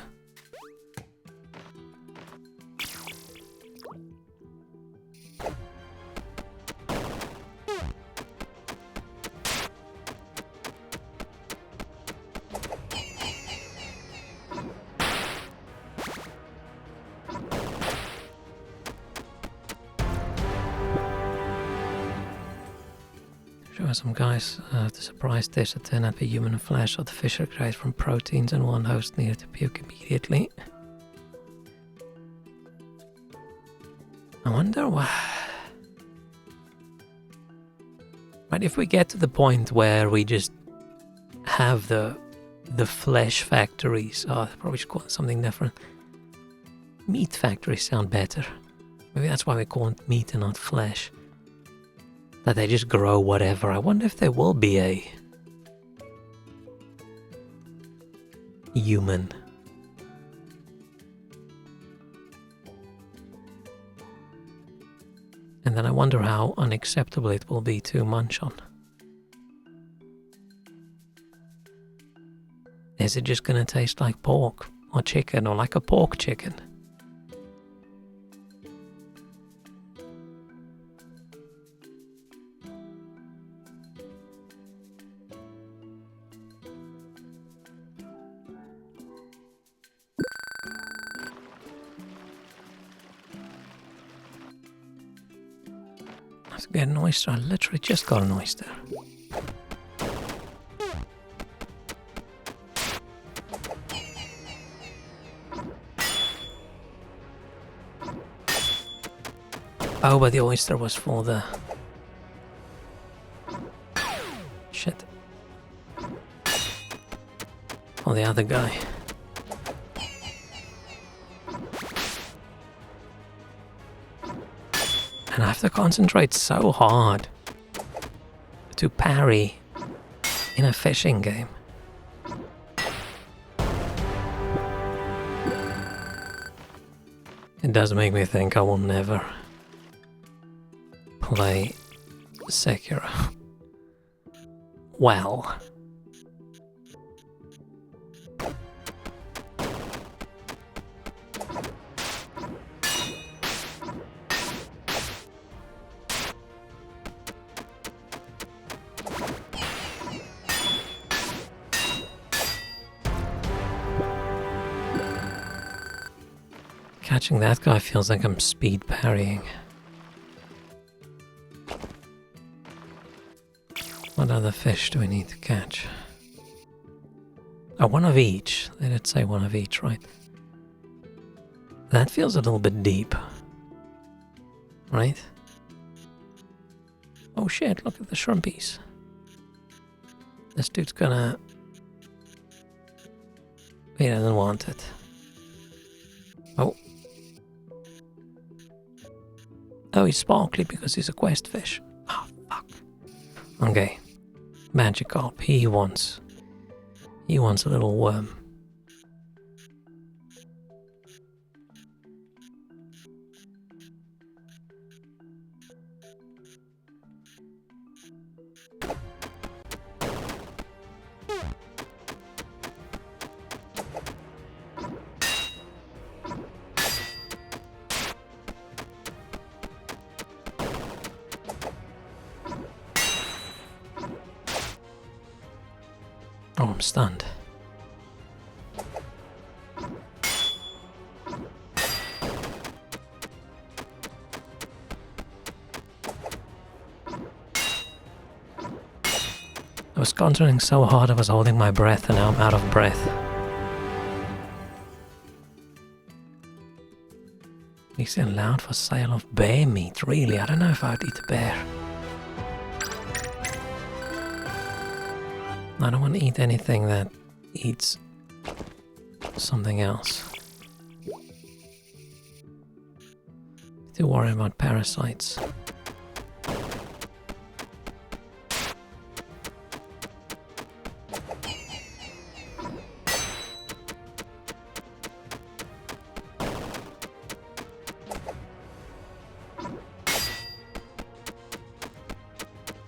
Some guys the surprise dish that turned out to be human flesh or the fish are created from proteins and one host needed to puke immediately. I wonder why. But if we get to the point where we just have the flesh factories, I probably should call it something different. Meat factories sound better. Maybe that's why we call it meat and not flesh. That they just grow whatever. I wonder if there will be a human. And then I wonder how unacceptable it will be to munch on. Is it just gonna taste like pork or chicken or like a pork chicken? To get an oyster, I literally just got an oyster. Oh, but the oyster was for the... Shit. For the other guy. And I have to concentrate so hard to parry in a fishing game. It does make me think I will never play Sekiro well. Catching that guy feels like I'm speed parrying. What other fish do we need to catch? Oh, one of each. They did say one of each, right? That feels a little bit deep. Right? Oh shit, look at the shrimpies. This dude's gonna... He doesn't want it. Oh. Oh, he's sparkly because he's a quest fish. Oh, fuck. Okay. Magikarp, he wants a little worm. Oh, I'm stunned. I was concentrating so hard I was holding my breath and now I'm out of breath. He's allowed for sale of bear meat, really? I don't know if I'd eat a bear. I don't want to eat anything that eats something else. Too worried about parasites.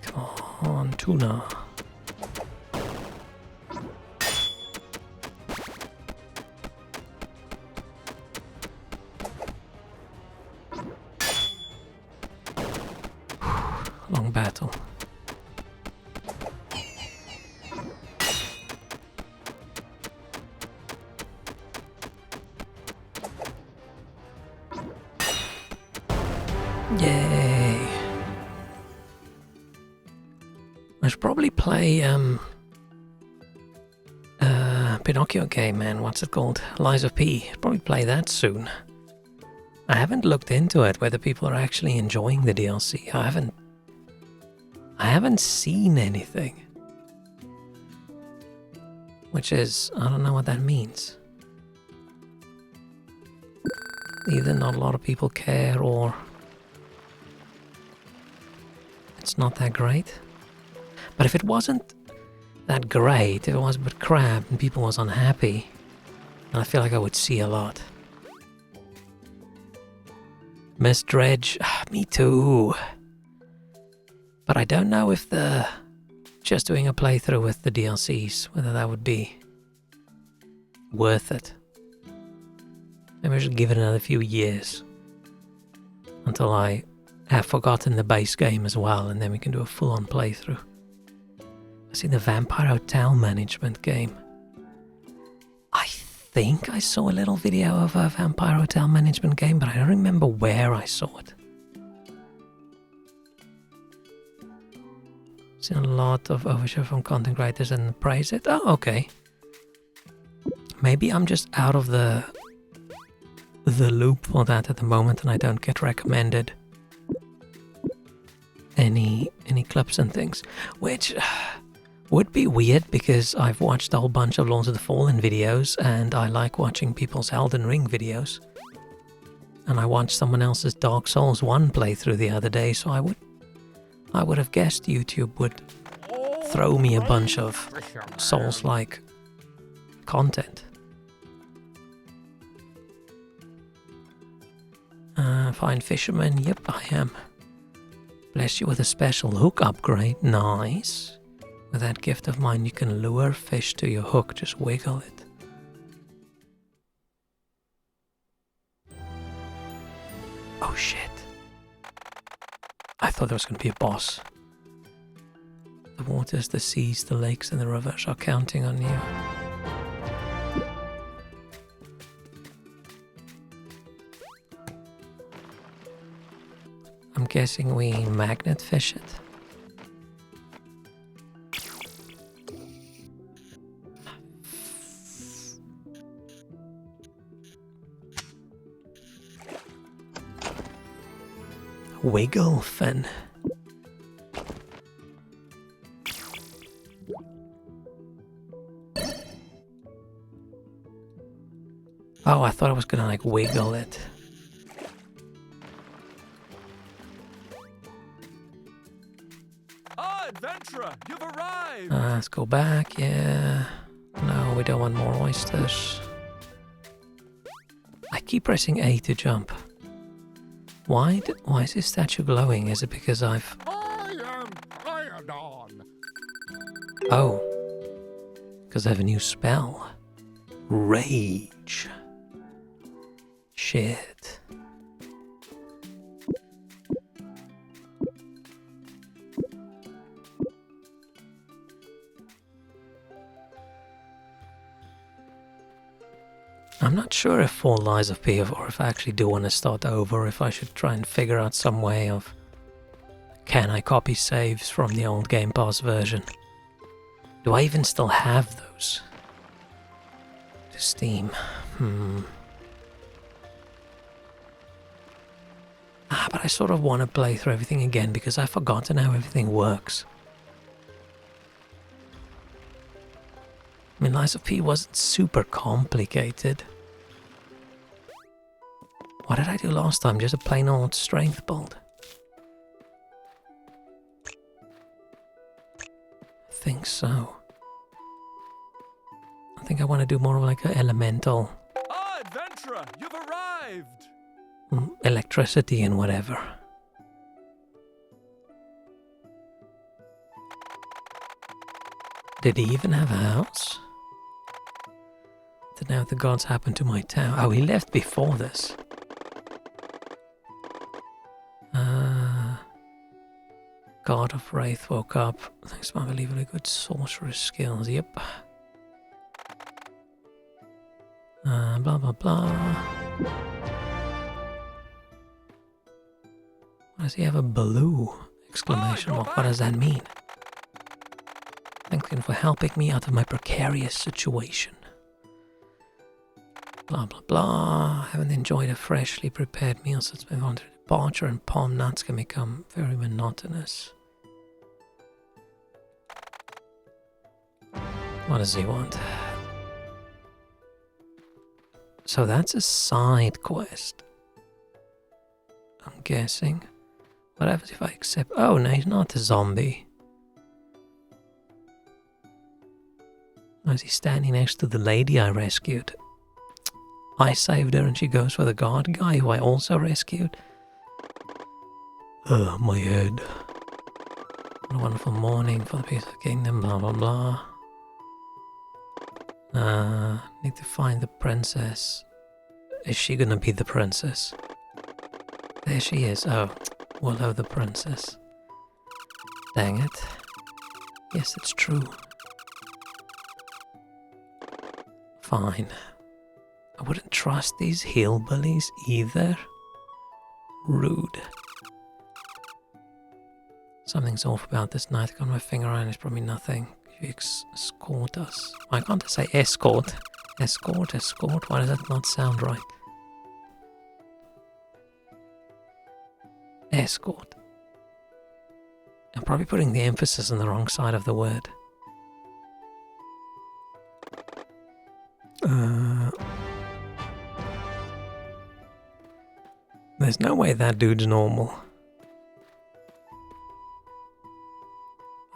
Come on, tuna. Long battle. Yay! I should probably play Pinocchio game, man. What's it called? Lies of P. Probably play that soon. I haven't looked into it, whether people are actually enjoying the DLC. I haven't seen anything. Which is, I don't know what that means. Either not a lot of people care or it's not that great. But if it wasn't that great, if it was a bit crap and people was unhappy, then I feel like I would see a lot. Miss Dredge, me too. But I don't know if just doing a playthrough with the DLCs, whether that would be worth it. Maybe I should give it another few years until I have forgotten the base game as well, and then we can do a full-on playthrough. I see the Vampire Hotel management game. I think I saw a little video of a Vampire Hotel management game, but I don't remember where I saw it. Seen a lot of overshare from content creators and praise it. Oh, okay. Maybe I'm just out of the loop for that at the moment and I don't get recommended any clips and things, which would be weird because I've watched a whole bunch of Lords of the Fallen videos and I like watching people's Elden Ring videos. And I watched someone else's Dark Souls 1 playthrough the other day, so I would have guessed YouTube would throw me a bunch of Souls-like content. Fine fisherman, yep, I am. Bless you with a special hook upgrade, nice. With that gift of mine, you can lure fish to your hook, just wiggle it. Oh shit. I thought there was going to be a boss. The waters, the seas, the lakes and the rivers are counting on you. I'm guessing we magnet fish it. Wiggle fin. Oh, I thought I was gonna like wiggle it. Ah, adventurer, you've arrived! Let's go back, yeah. No, we don't want more oysters. I keep pressing A to jump. Why is this statue glowing? Is it because I've... I am Iodon. Oh. Because I have a new spell. Rage. Shit. I'm not sure if Four Lies of P or if I actually do want to start over, if I should try and figure out some way of... Can I copy saves from the old Game Pass version? Do I even still have those? To Steam. But I sort of want to play through everything again because I've forgotten how everything works. I mean, Lies of P wasn't super complicated. What did I do last time? Just a plain old strength build. I think so. I think I want to do more of like an elemental... Ah, adventurer, you've arrived! electricity and whatever. Did he even have a house? Did now the gods happen to my town? Oh, he left before this. God of Wraith woke up. Thanks to my unbelievably good sorcerer's skills. Yep. Blah blah blah. Why does he have a blue exclamation mark? What does that mean? Thank you for helping me out of my precarious situation. Blah blah blah. Haven't enjoyed a freshly prepared meal since my voluntary departure, and palm nuts can become very monotonous. What does he want? So that's a side quest. I'm guessing. What happens if I accept... Oh, no, he's not a zombie. Why is he standing next to the lady I rescued? I saved her and she goes for the guard guy who I also rescued. Ugh, my head. What a wonderful morning for the peace of the kingdom, blah blah blah. Need to find the princess. Is she gonna be the princess? There she is. Oh, Willow the princess. Dang it. Yes, it's true. Fine. I wouldn't trust these hillbillies either. Rude. Something's off about this night. I got my finger on it. It's probably nothing. You escort us. Why can't I say escort? Escort, escort. Why does that not sound right? Escort. I'm probably putting the emphasis on the wrong side of the word. There's no way that dude's normal.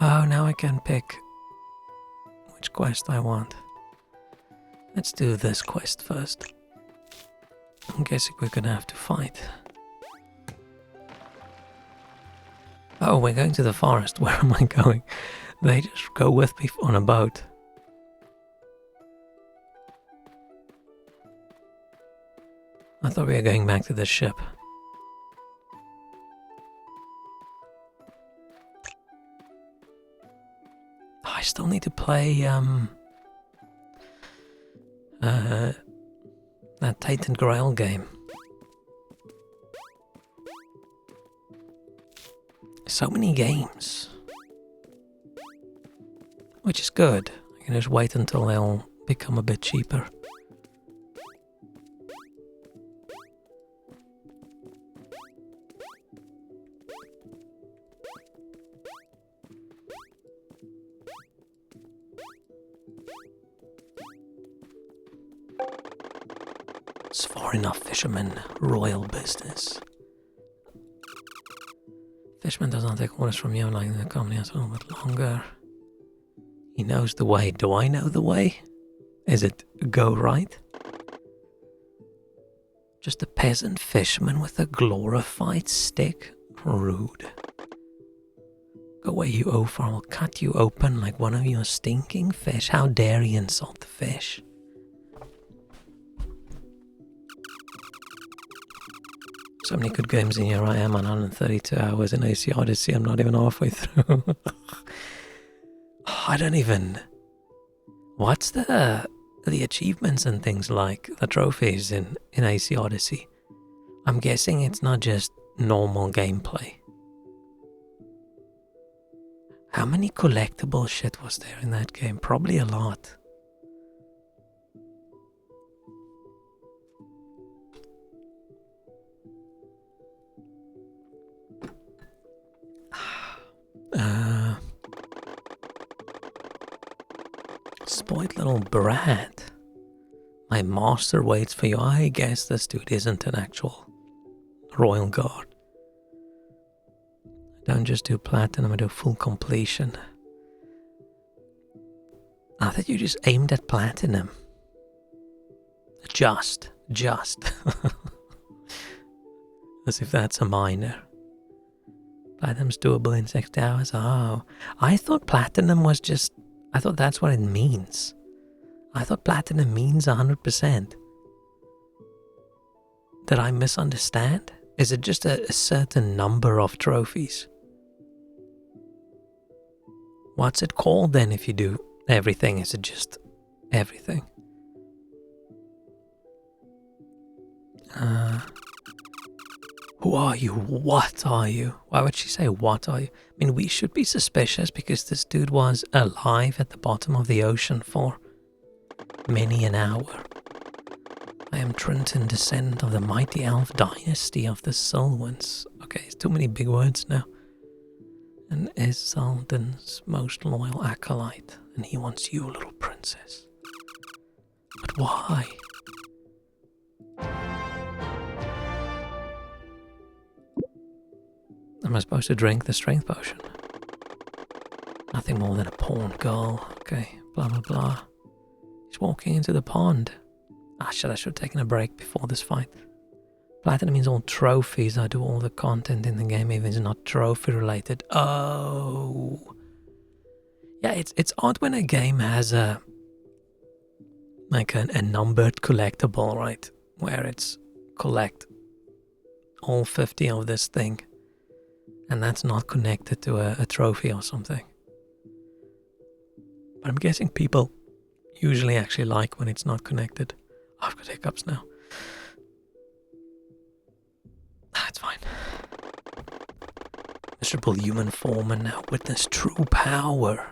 Oh, now I can pick which quest I want. Let's do this quest first. I'm guessing we're gonna have to fight. Oh, we're going to the forest. Where am I going? They just go with me on a boat. I thought we were going back to the ship. I still need to play that Titan Grail game. So many games. Which is good. I can just wait until they'll become a bit cheaper. It's far enough, fisherman. Royal business. Fishman does not take orders from you like the company has a little bit longer. He knows the way. Do I know the way? Is it go right? Just a peasant fisherman with a glorified stick? Rude. Go away, you oaf, or I will cut you open like one of your stinking fish. How dare you insult the fish? So many good games in here. I am on 132 hours in AC Odyssey. I'm not even halfway through. I don't even... What's the achievements and things like? The trophies in AC Odyssey? I'm guessing it's not just normal gameplay. How many collectible shit was there in that game? Probably a lot. Spoiled little brat. My master waits for you. I guess this dude isn't an actual royal guard. I don't just do platinum, I do full completion. I thought you just aimed at platinum. Just. As if that's a minor. Platinum's doable in 6 hours. Oh, I thought platinum was just... I thought that's what it means. I thought platinum means 100%. Did I misunderstand? Is it just a certain number of trophies? What's it called then if you do everything? Is it just everything? Who are you? What are you? Why would she say, what are you? I mean, we should be suspicious because this dude was alive at the bottom of the ocean for many an hour. I am Trenton, descendant of the mighty elf dynasty of the Selwyn's. Okay, it's too many big words now. And Isolde's most loyal acolyte, and he wants you, little princess. But why? Am I supposed to drink the strength potion? Nothing more than a pawn girl. Okay, blah blah blah. He's walking into the pond. I should have taken a break before this fight. Platinum means all trophies. I do all the content in the game, even if it's not trophy related. Oh. Yeah, it's odd when a game has a numbered collectible, right? Where it's collect all 50 of this thing. And that's not connected to a trophy or something. But I'm guessing people usually actually like when it's not connected. Oh, I've got hiccups now. It's fine. Miserable human form and now witness true power.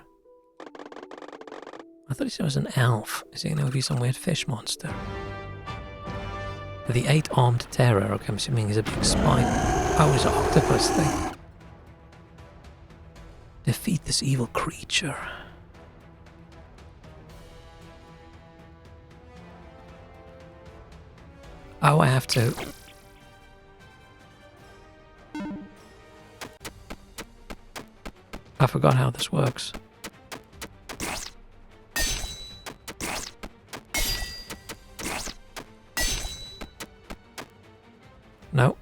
I thought he was an elf. Is he going to be some weird fish monster? The 8-armed terror, okay, I'm assuming he's a big spine. Oh, it's an octopus thing. Defeat this evil creature. Oh, I have to. I forgot how this works. No.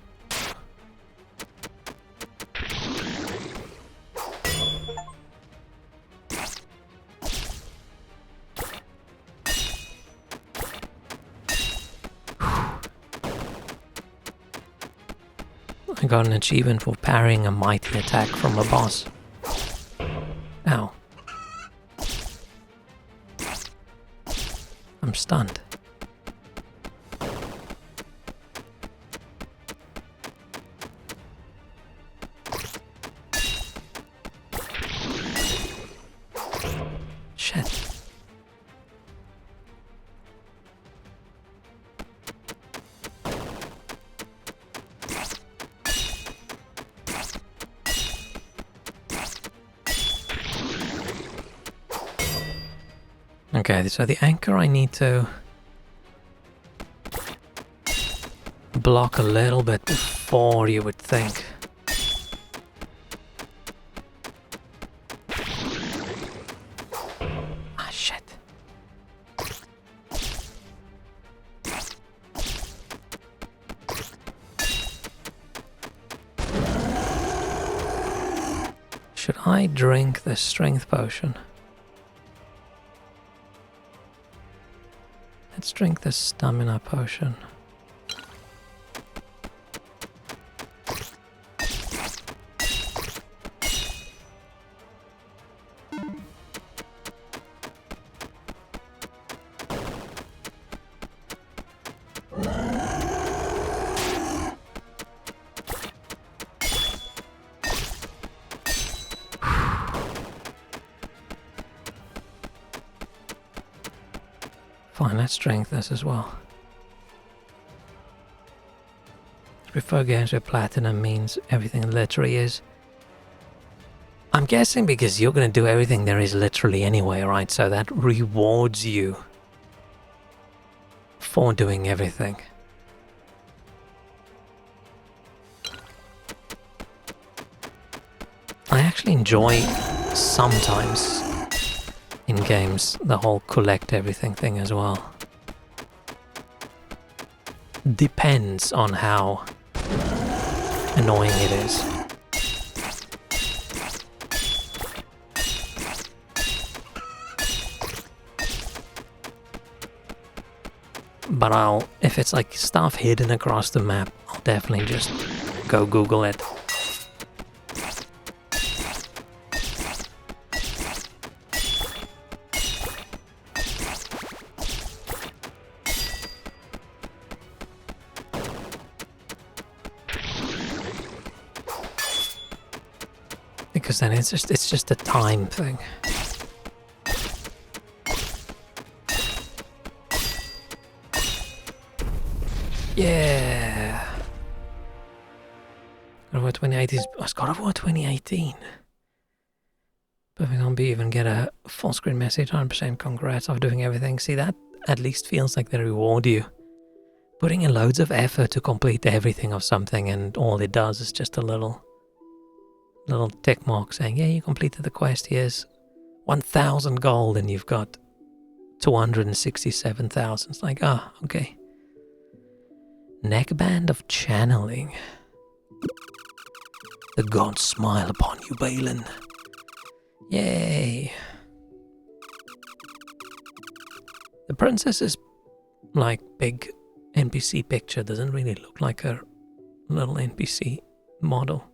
I got an achievement for parrying a mighty attack from a boss. Ow. I'm stunned. Shit. Okay, so the anchor I need to block a little bit before, you would think. Ah, shit. Should I drink the strength potion? Let's drink the stamina potion. Fine, let's drink this as well. Prefer games where platinum means everything literally is. I'm guessing because you're going to do everything there is literally anyway, right? So that rewards you for doing everything. I actually enjoy sometimes in games the whole collect everything thing as well. Depends on how annoying it is. But if it's like stuff hidden across the map, I'll definitely just go Google it. Because then it's just a time thing. Yeah. God of War 2018 is God of War 2018. Perfect on B, even get a full screen message, 100% congrats of doing everything. See, that at least feels like they reward you. Putting in loads of effort to complete everything of something, and all it does is just a little tick mark saying, yeah, you completed the quest, here's 1,000 gold, and you've got 267,000. It's like, ah, okay. Neckband of channeling. The gods smile upon you, Balin. Yay. The princess's like big NPC picture doesn't really look like her little NPC model.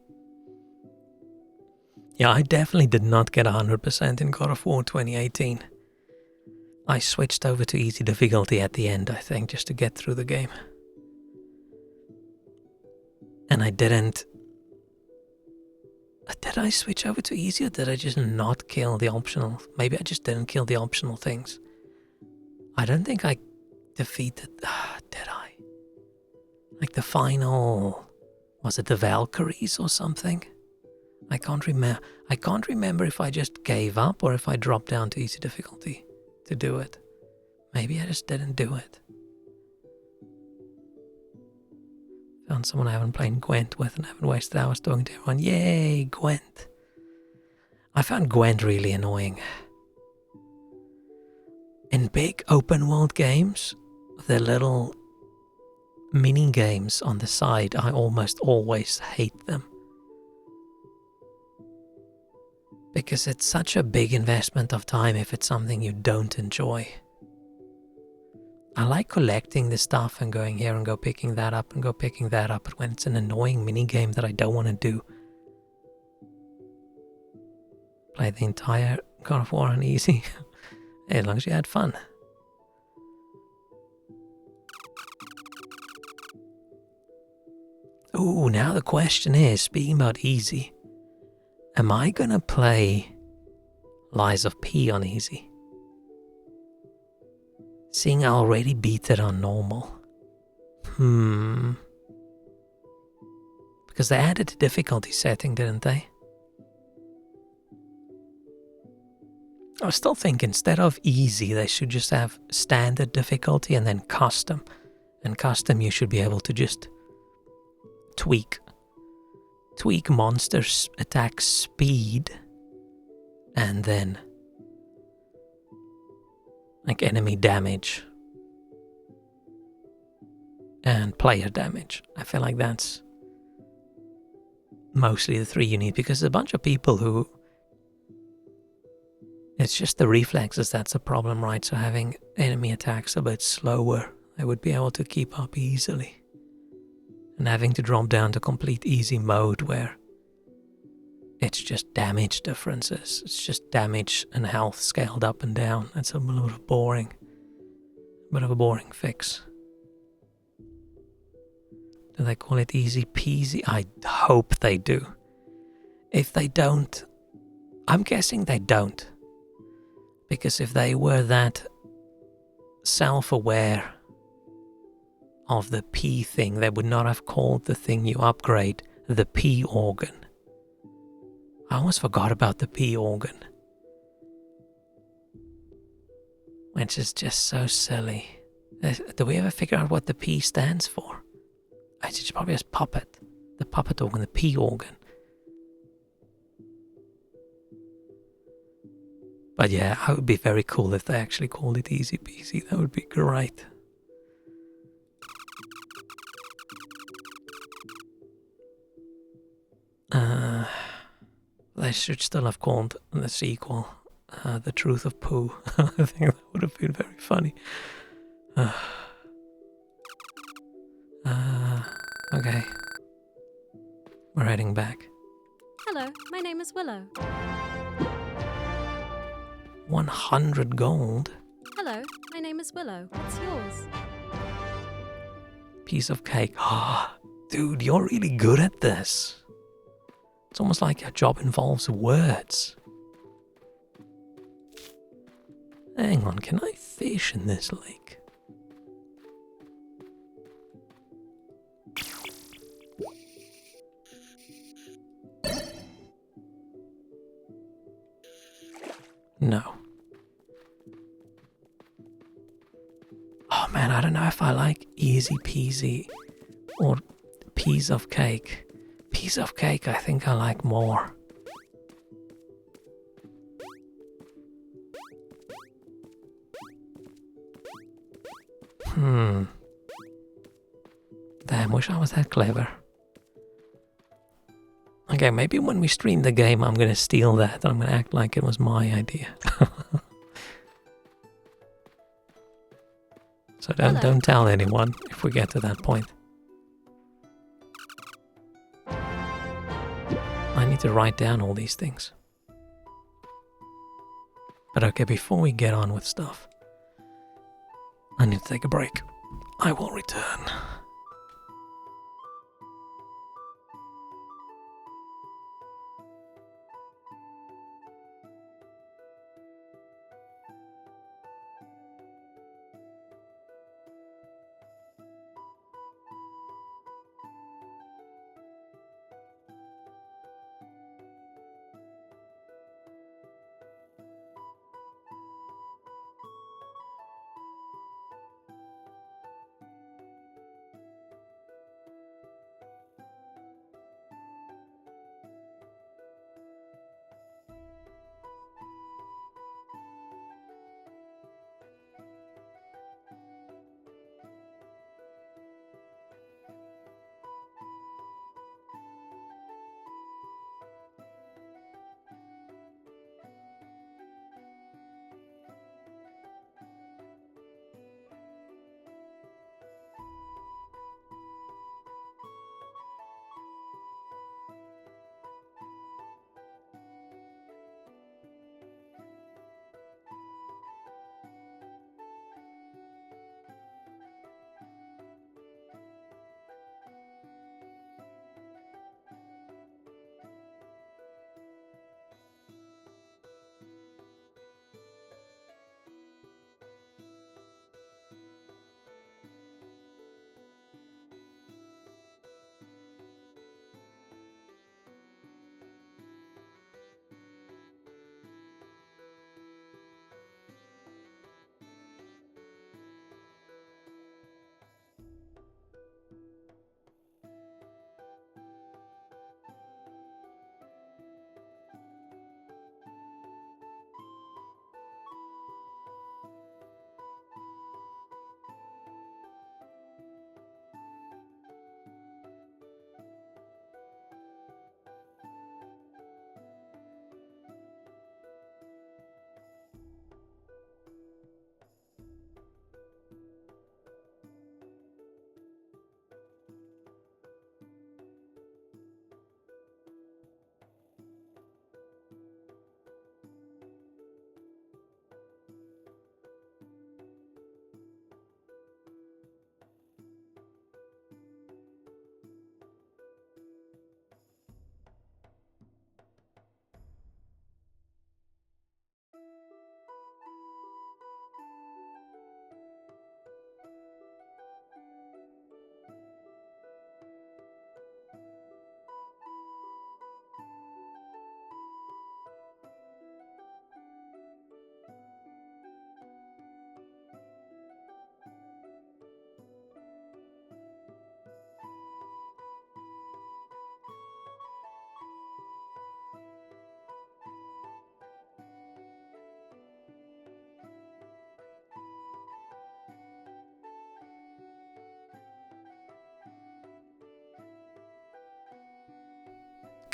Yeah, I definitely did not get 100% in God of War 2018. I switched over to easy difficulty at the end, I think, just to get through the game. And I didn't... Did I switch over to easy, or did I just not kill the optional? Maybe I just didn't kill the optional things. I don't think I defeated... did I? Like the final... Was it the Valkyries or something? I can't remember if I just gave up or if I dropped down to easy difficulty to do it. Maybe I just didn't do it. Found someone I haven't played Gwent with and haven't wasted hours talking to everyone. Yay, Gwent. I found Gwent really annoying. In big open world games, the little mini games on the side, I almost always hate them. Because it's such a big investment of time if it's something you don't enjoy. I like collecting the stuff and going here and go picking that up and go picking that up, but when it's an annoying mini game that I don't want to do, play the entire God of War on easy, as long as you had fun. Ooh, now the question is, speaking about easy, am I gonna play Lies of P on easy? Seeing I already beat it on normal. Because they added a difficulty setting, didn't they? I still think instead of easy, they should just have standard difficulty and then custom. And custom you should be able to just tweak monsters' attack speed and then like enemy damage and player damage. I feel like that's mostly the three you need, because there's a bunch of people who it's just the reflexes that's a problem, right? So having enemy attacks a bit slower, they would be able to keep up easily. And having to drop down to complete easy mode where it's just damage differences. It's just damage and health scaled up and down. That's a little bit boring. A bit of a boring fix. Do they call it easy peasy? I hope they do. If they don't, I'm guessing they don't. Because if they were that self-aware of the P thing, they would not have called the thing you upgrade the P organ. I almost forgot about the P organ. Which is just so silly. Do we ever figure out what the P stands for? I should probably just puppet. The puppet organ, the P organ. But yeah, it would be very cool if they actually called it easy peasy. That would be great. They should still have called the sequel The Truth of Pooh. I think that would have been very funny. Okay. We're heading back. Hello, my name is Willow. 100 gold? Hello, my name is Willow. What's yours? Piece of cake. Dude, you're really good at this. It's almost like your job involves words. Hang on, can I fish in this lake? No. Oh man, I don't know if I like easy peasy or piece of cake. Piece of cake I think I like more. Damn, wish I was that clever. Okay, maybe when we stream the game I'm gonna steal that and I'm gonna act like it was my idea. So don't tell anyone if we get to that point. I need to write down all these things. But okay, before we get on with stuff, I need to take a break. I will return.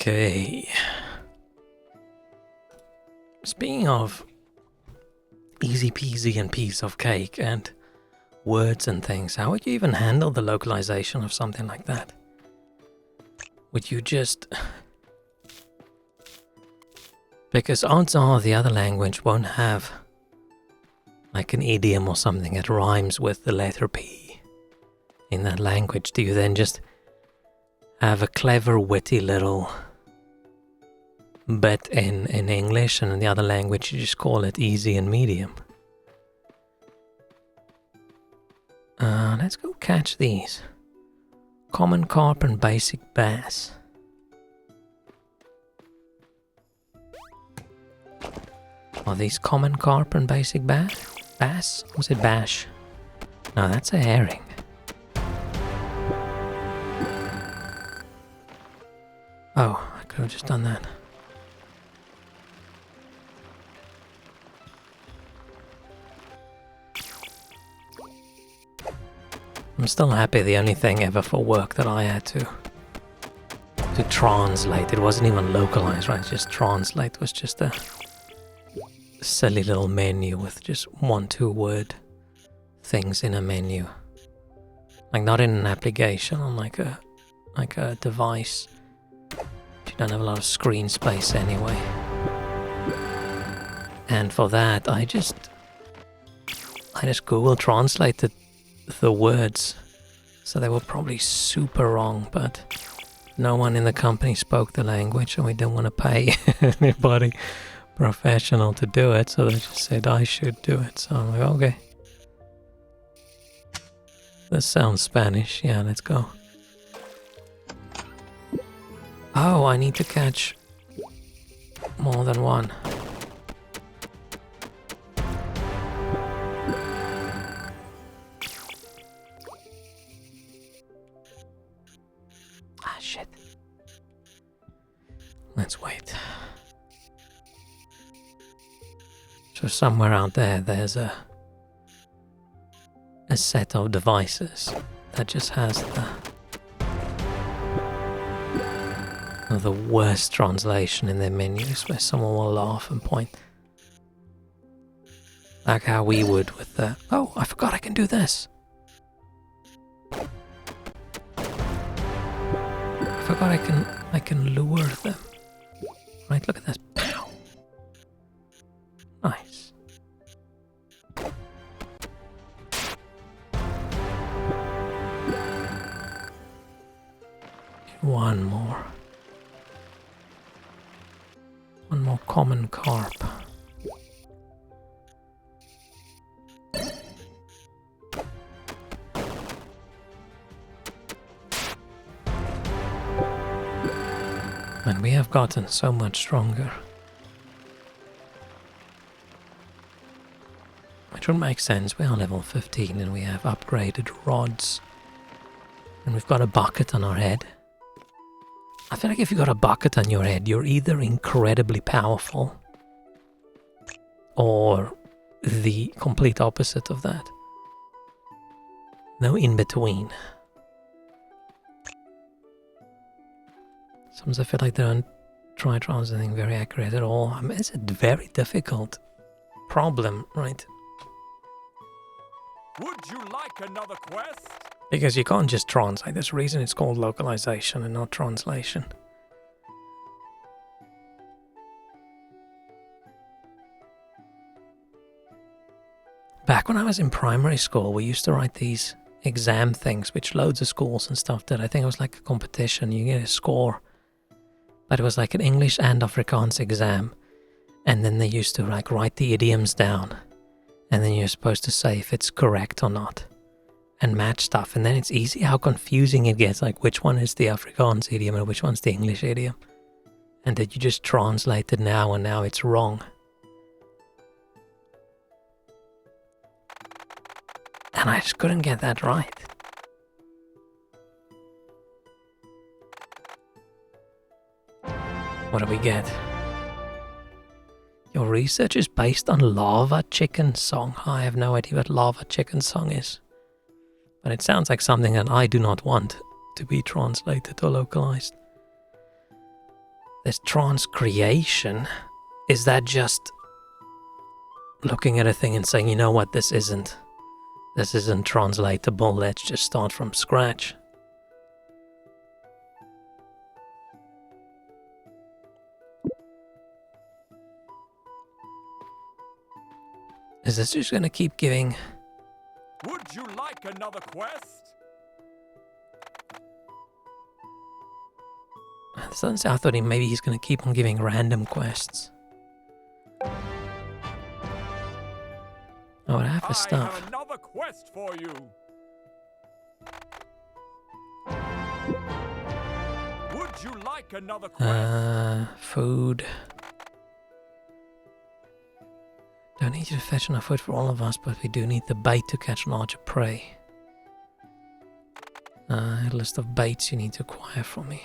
Okay. Speaking of easy peasy and piece of cake and words and things, how would you even handle the localization of something like that? Would you just... Because odds are the other language won't have like an idiom or something that rhymes with the letter P in that language. Do you then just have a clever, witty little bit in English, and in the other language you just call it easy and medium? Let's go catch these. Common carp and basic bass. Are these common carp and basic bass? Bass? Or was it bash? No, that's a herring. Oh, I could have just done that. I'm still happy the only thing ever for work that I had to translate, it wasn't even localized, right? Just translate was just a silly little menu with just 1-2 word things in a menu. Like not in an application, on like a device. You don't have a lot of screen space anyway. And for that I just Google translated the words. So they were probably super wrong, but no one in the company spoke the language and we didn't want to pay anybody professional to do it, so they just said I should do it. So I'm like, okay. This sounds Spanish. Yeah, let's go. Oh, I need to catch more than one. Ah, shit. Let's wait. So somewhere out there, there's a set of devices that just has the worst translation in their menus, where someone will laugh and point. Like how we would with the, oh, I forgot I can do this. I forgot I can lure them. Right, look at this. Pow. Nice. One more. One more common carp. And we have gotten so much stronger. Which would make sense. We are level 15 and we have upgraded rods. And we've got a bucket on our head. I feel like if you got a bucket on your head, you're either incredibly powerful or the complete opposite of that. No in between. Sometimes I feel like they don't try translating very accurate at all. I mean, it's a very difficult problem, right? Would you like another quest? Because you can't just translate. There's a reason it's called localization and not translation. Back when I was in primary school, we used to write these exam things, which loads of schools and stuff did. I think it was like a competition. You get a score. But it was like an English and Afrikaans exam. And then they used to like write the idioms down. And then you're supposed to say if it's correct or not. And match stuff. And then it's easy how confusing it gets. Like which one is the Afrikaans idiom and which one's the English idiom. And that you just translate it now and now it's wrong. And I just couldn't get that right. What do we get? Your research is based on Lava Chicken Song. I have no idea what Lava Chicken Song is. But it sounds like something that I do not want to be translated or localized. This transcreation, is that just looking at a thing and saying, you know what, this isn't translatable, let's just start from scratch? Is this just gonna keep giving? Would you like another quest? I thought maybe he's gonna keep on giving random quests. Oh, I have the I stuff. have another quest for you. Would you like another quest? Food. Don't need you to fetch enough food for all of us, but we do need the bait to catch larger prey. A list of baits you need to acquire for me.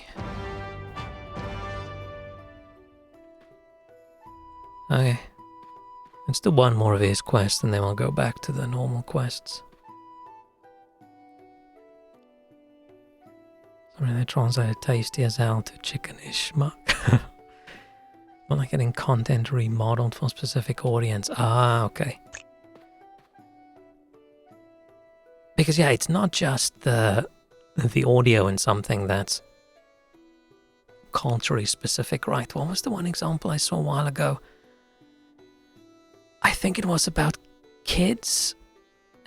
Okay. Let's do one more of his quests and then we'll go back to the normal quests. Sorry, they translated tasty as hell to chickenish schmuck. More like getting content remodeled for a specific audience. Ah, okay. Because yeah, it's not just the audio in something that's culturally specific, right? What was the one example I saw a while ago? I think it was about kids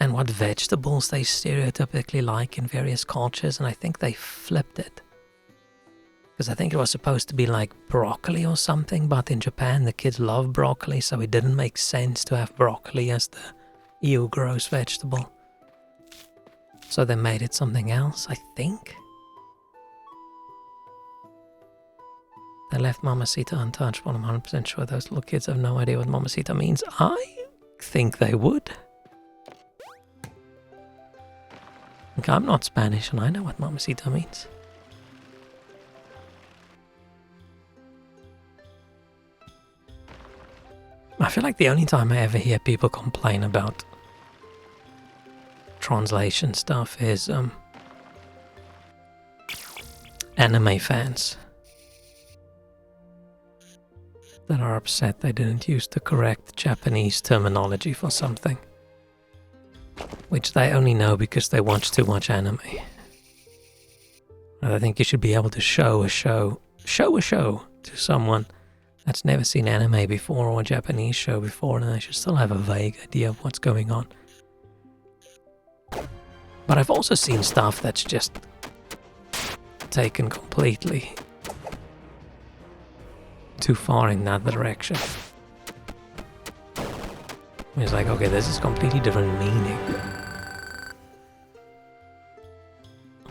and what vegetables they stereotypically like in various cultures, and I think they flipped it. Because I think it was supposed to be like broccoli or something, but in Japan the kids love broccoli, so it didn't make sense to have broccoli as the ew gross vegetable. So they made it something else, I think. They left Mamacita untouched, but I'm 100% sure those little kids have no idea what Mamacita means. I think they would. Look, I'm not Spanish and I know what Mamacita means. I feel like the only time I ever hear people complain about translation stuff is anime fans that are upset they didn't use the correct Japanese terminology for something, which they only know because they watch too much anime. And I think you should be able to show a show to someone that's never seen anime before or a Japanese show before, and they should still have a vague idea of what's going on. But I've also seen stuff that's just taken completely too far in that direction. It's like, okay, this is completely different meaning.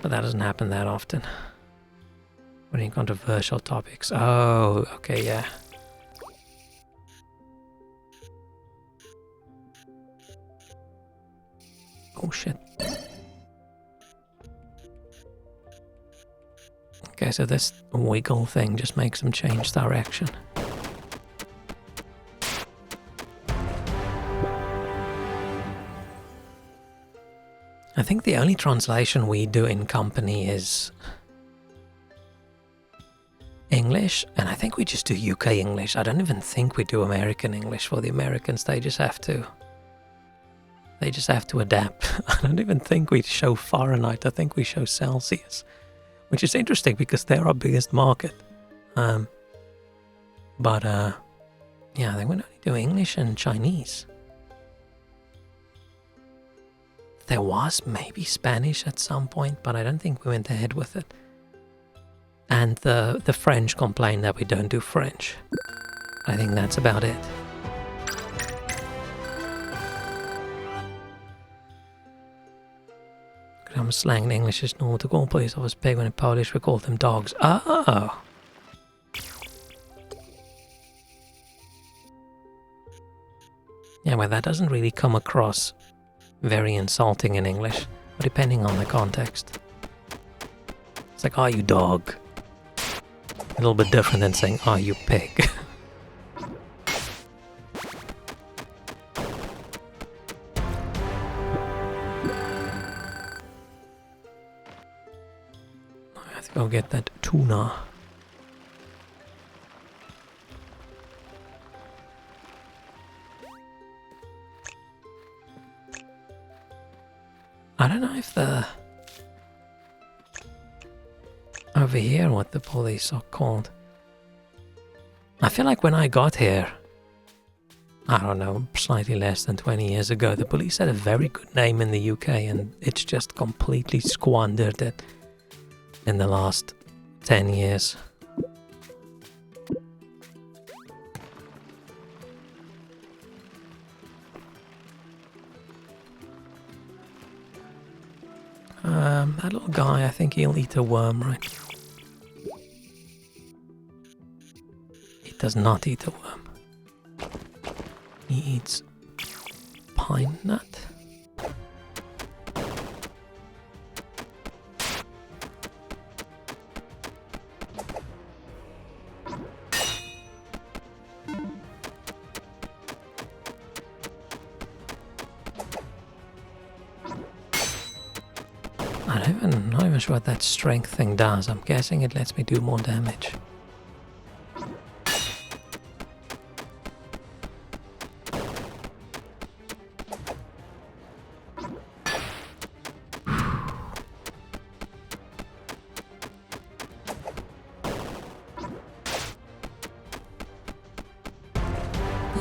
But that doesn't happen that often. What are controversial topics? Oh, okay, yeah. Oh shit. Okay, so this wiggle thing just makes them change direction. I think the only translation we do in company is English, and I think we just do UK English. I don't even think we do American English for the Americans. They just have to adapt. I don't even think we show Fahrenheit. I think we show Celsius, which is interesting because they're our biggest market. Yeah, I think we only do English and Chinese. There was maybe Spanish at some point, but I don't think we went ahead with it. And the French complain that we don't do French. I think that's about it. I'm slang in English is normal to call police officers pig, when in Polish we call them dogs. Oh! Yeah, well, that doesn't really come across very insulting in English, but depending on the context. It's like, are you dog? A little bit different than saying, are you pig? I have to go get that tuna. I don't know if the... Over here, what the police are called. I feel like when I got here, I don't know, slightly less than 20 years ago, the police had a very good name in the UK, and it's just completely squandered it in the last 10 years. That little guy, I think he'll eat a worm, right? He does not eat a worm. He eats pine nut. I'm not even sure what that strength thing does. I'm guessing it lets me do more damage.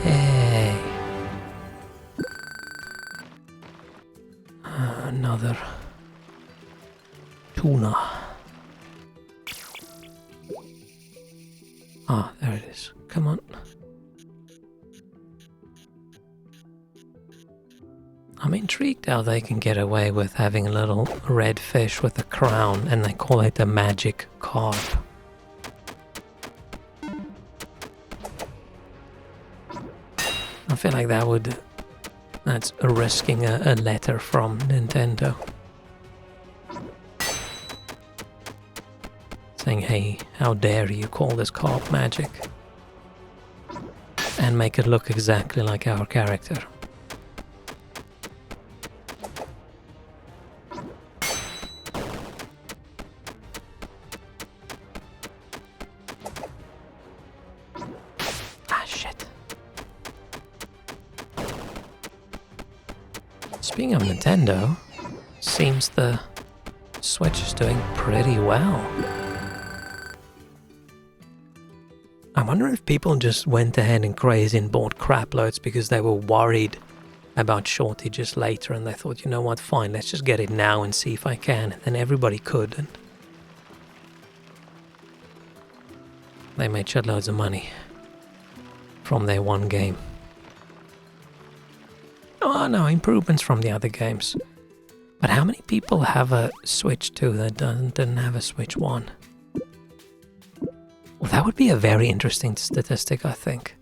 Yay. Another tuna. Ah, there it is. Come on. I'm intrigued how they can get away with having a little red fish with a crown and they call it a magic carp. I feel like that's risking a letter from Nintendo. Saying, hey, how dare you call this carp magic? And make it look exactly like our character. Ah, shit. Speaking of Nintendo, seems the Switch is doing pretty well. I wonder if people just went ahead and crazy and bought crap loads because they were worried about shortages later and they thought, you know what, fine, let's just get it now and see if I can. And then everybody could. And they made shitloads of money from their one game. Oh no, improvements from the other games. But how many people have a Switch 2 that didn't have a Switch 1? Well, that would be a very interesting statistic, I think.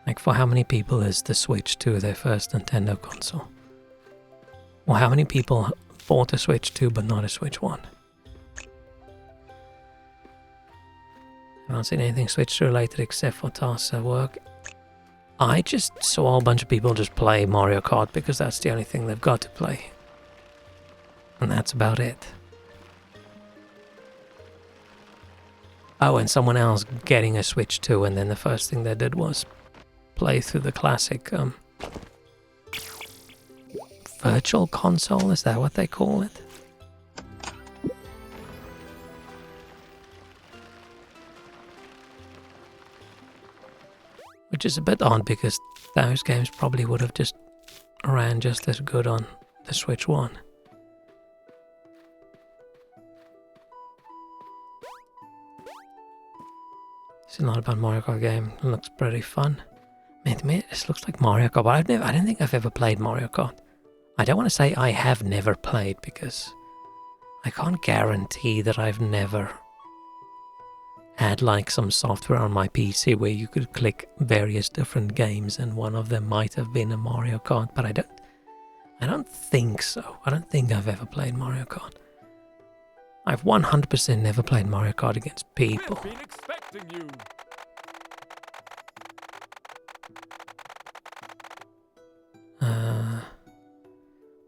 Like, for how many people is the Switch 2 their first Nintendo console? Or how many people bought a Switch 2 but not a Switch 1? I don't see anything Switch 2 related except for tasks at work. I just saw a bunch of people just play Mario Kart because that's the only thing they've got to play. And that's about it. Oh, and someone else getting a Switch 2 and then the first thing they did was play through the classic Virtual Console, is that what they call it? Which is a bit odd because those games probably would have just ran just as good on the Switch 1. It's not about Mario Kart game. It looks pretty fun. Man, to me, this looks like Mario Kart, but I don't think I've ever played Mario Kart. I don't want to say I have never played because I can't guarantee that I've never had like some software on my PC where you could click various different games and one of them might have been a Mario Kart, but I don't think so. I don't think I've ever played Mario Kart. I've 100% never played Mario Kart against people. We've been expecting you.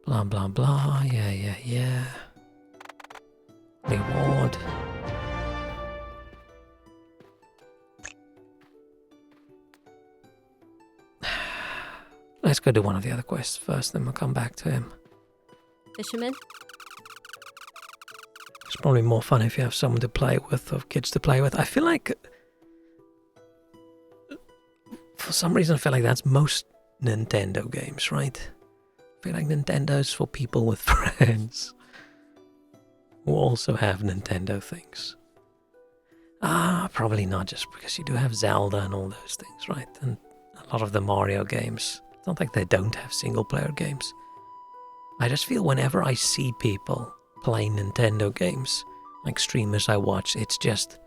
Blah blah blah, yeah. Reward. Let's go do one of the other quests first, then we'll come back to him. Fisherman. It's probably more fun if you have someone to play with or kids to play with. I feel like, for some reason, I feel like that's most Nintendo games, right? I feel like Nintendo's for people with friends who also have Nintendo things. Probably not, just because you do have Zelda and all those things, right? And a lot of the Mario games. It's not like they don't have single-player games. I just feel whenever I see people playing Nintendo games, like streamers I watch, it's just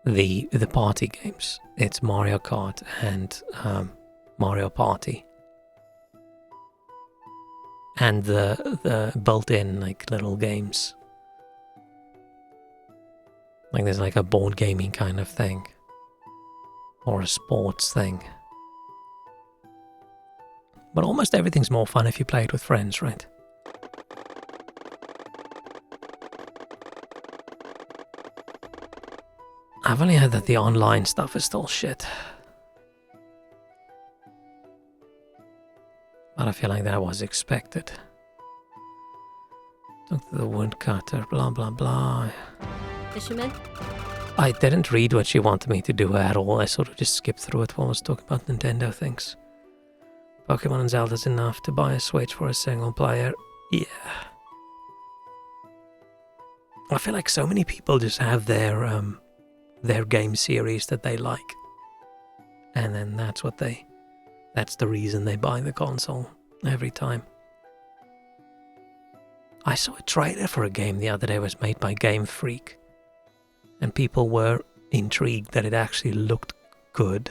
the party games. It's Mario Kart and Mario Party. And the built-in like little games. Like there's like a board gaming kind of thing. Or a sports thing. But almost everything's more fun if you play it with friends, right? I've only heard that the online stuff is still shit. But I feel like that was expected. Talk to the woodcutter, blah blah blah. Fisherman. I didn't read what she wanted me to do at all. I sort of just skipped through it while I was talking about Nintendo things. Pokemon and Zelda's enough to buy a Switch for a single player. Yeah. I feel like so many people just have their game series that they like. And then that's the reason they buy the console every time. I saw a trailer for a game the other day. It was made by Game Freak. And people were intrigued that it actually looked good.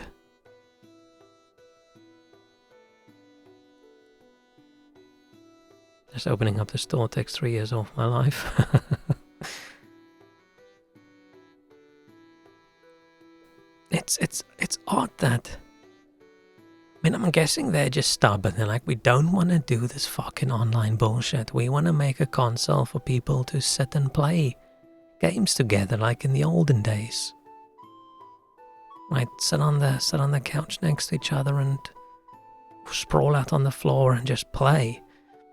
Just opening up the store takes 3 years off my life. It's odd that... I mean, I'm guessing they're just stubborn. They're like, we don't want to do this fucking online bullshit. We want to make a console for people to sit and play games together like in the olden days. Right, sit on the couch next to each other and sprawl out on the floor and just play.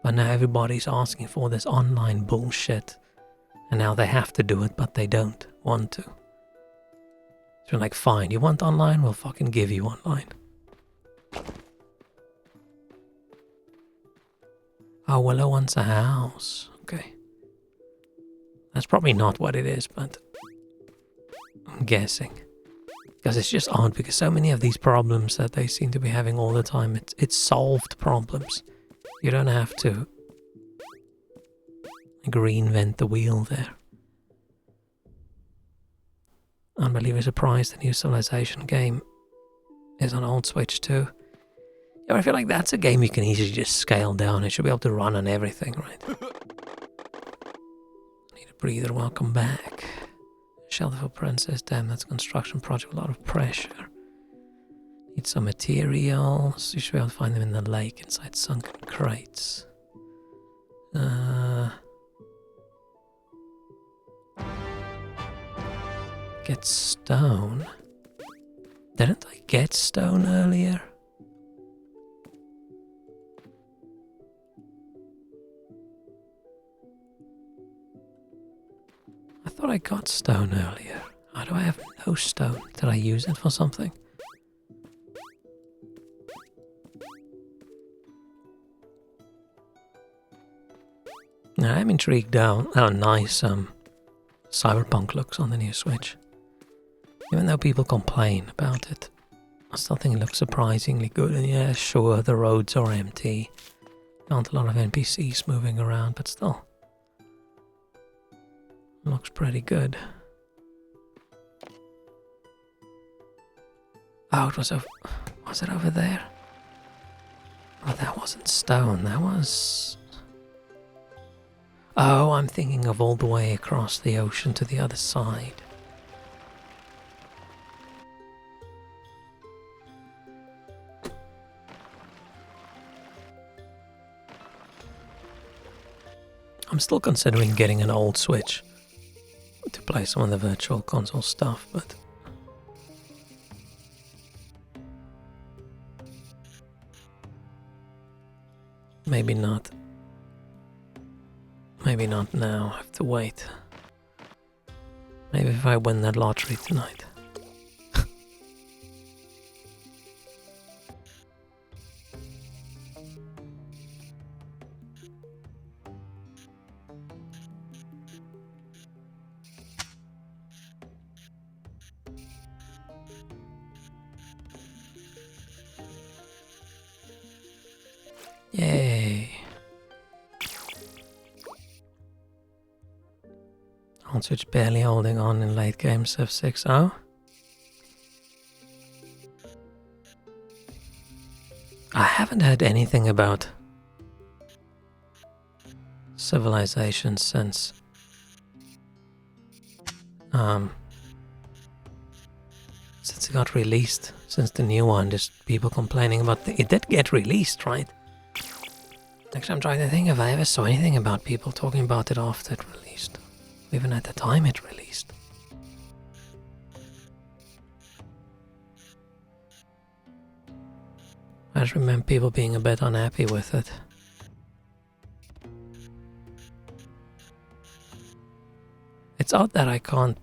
But now everybody's asking for this online bullshit. And now they have to do it, but they don't want to. So we're like, fine, you want online? We'll fucking give you online. Oh, Willow wants a house. Okay. That's probably not what it is, but I'm guessing. Because it's just odd, because so many of these problems that they seem to be having all the time, it's solved problems. You don't have to like, reinvent the wheel there. Unbelievably surprised the new Civilization game is on old Switch too. Yeah, I feel like that's a game you can easily just scale down. It should be able to run on everything, right? Need a breather, welcome back. Shelter for Princess, damn, that's a construction project, a lot of pressure. Need some materials. You should be able to find them in the lake inside sunken crates. Get stone. Didn't I get stone earlier? I thought I got stone earlier. How do I have no stone? Did I use it for something? Now, I'm intrigued how nice Cyberpunk looks on the new Switch. Even though people complain about it, I still think it looks surprisingly good. And yeah, sure, the roads are empty. Not a lot of NPCs moving around, but still. Looks pretty good. Oh, was it over there? Oh, that wasn't stone, that was... Oh, I'm thinking of all the way across the ocean to the other side. I'm still considering getting an old Switch to play some of the Virtual Console stuff, but... Maybe not. Maybe not now. I have to wait. Maybe if I win that lottery tonight. Yay. Switch barely holding on in late game Civ 6-0. I haven't heard anything about Civilization since it got released, since the new one. Just people complaining about it did get released, right? Actually, I'm trying to think if I ever saw anything about people talking about it after it released. Even at the time it released. I just remember people being a bit unhappy with it. It's odd that I can't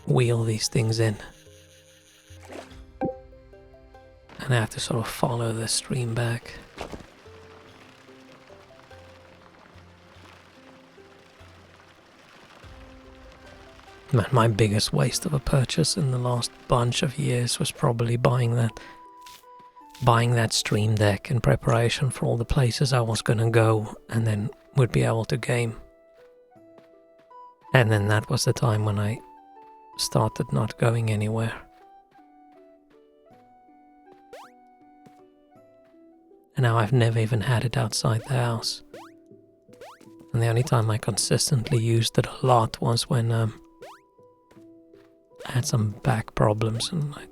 wheel these things in. And I have to sort of follow the stream back. Man, my biggest waste of a purchase in the last bunch of years was probably buying that Stream Deck in preparation for all the places I was gonna go and then would be able to game. And then that was the time when I started not going anywhere. And now I've never even had it outside the house. And the only time I consistently used it a lot was when I had some back problems and I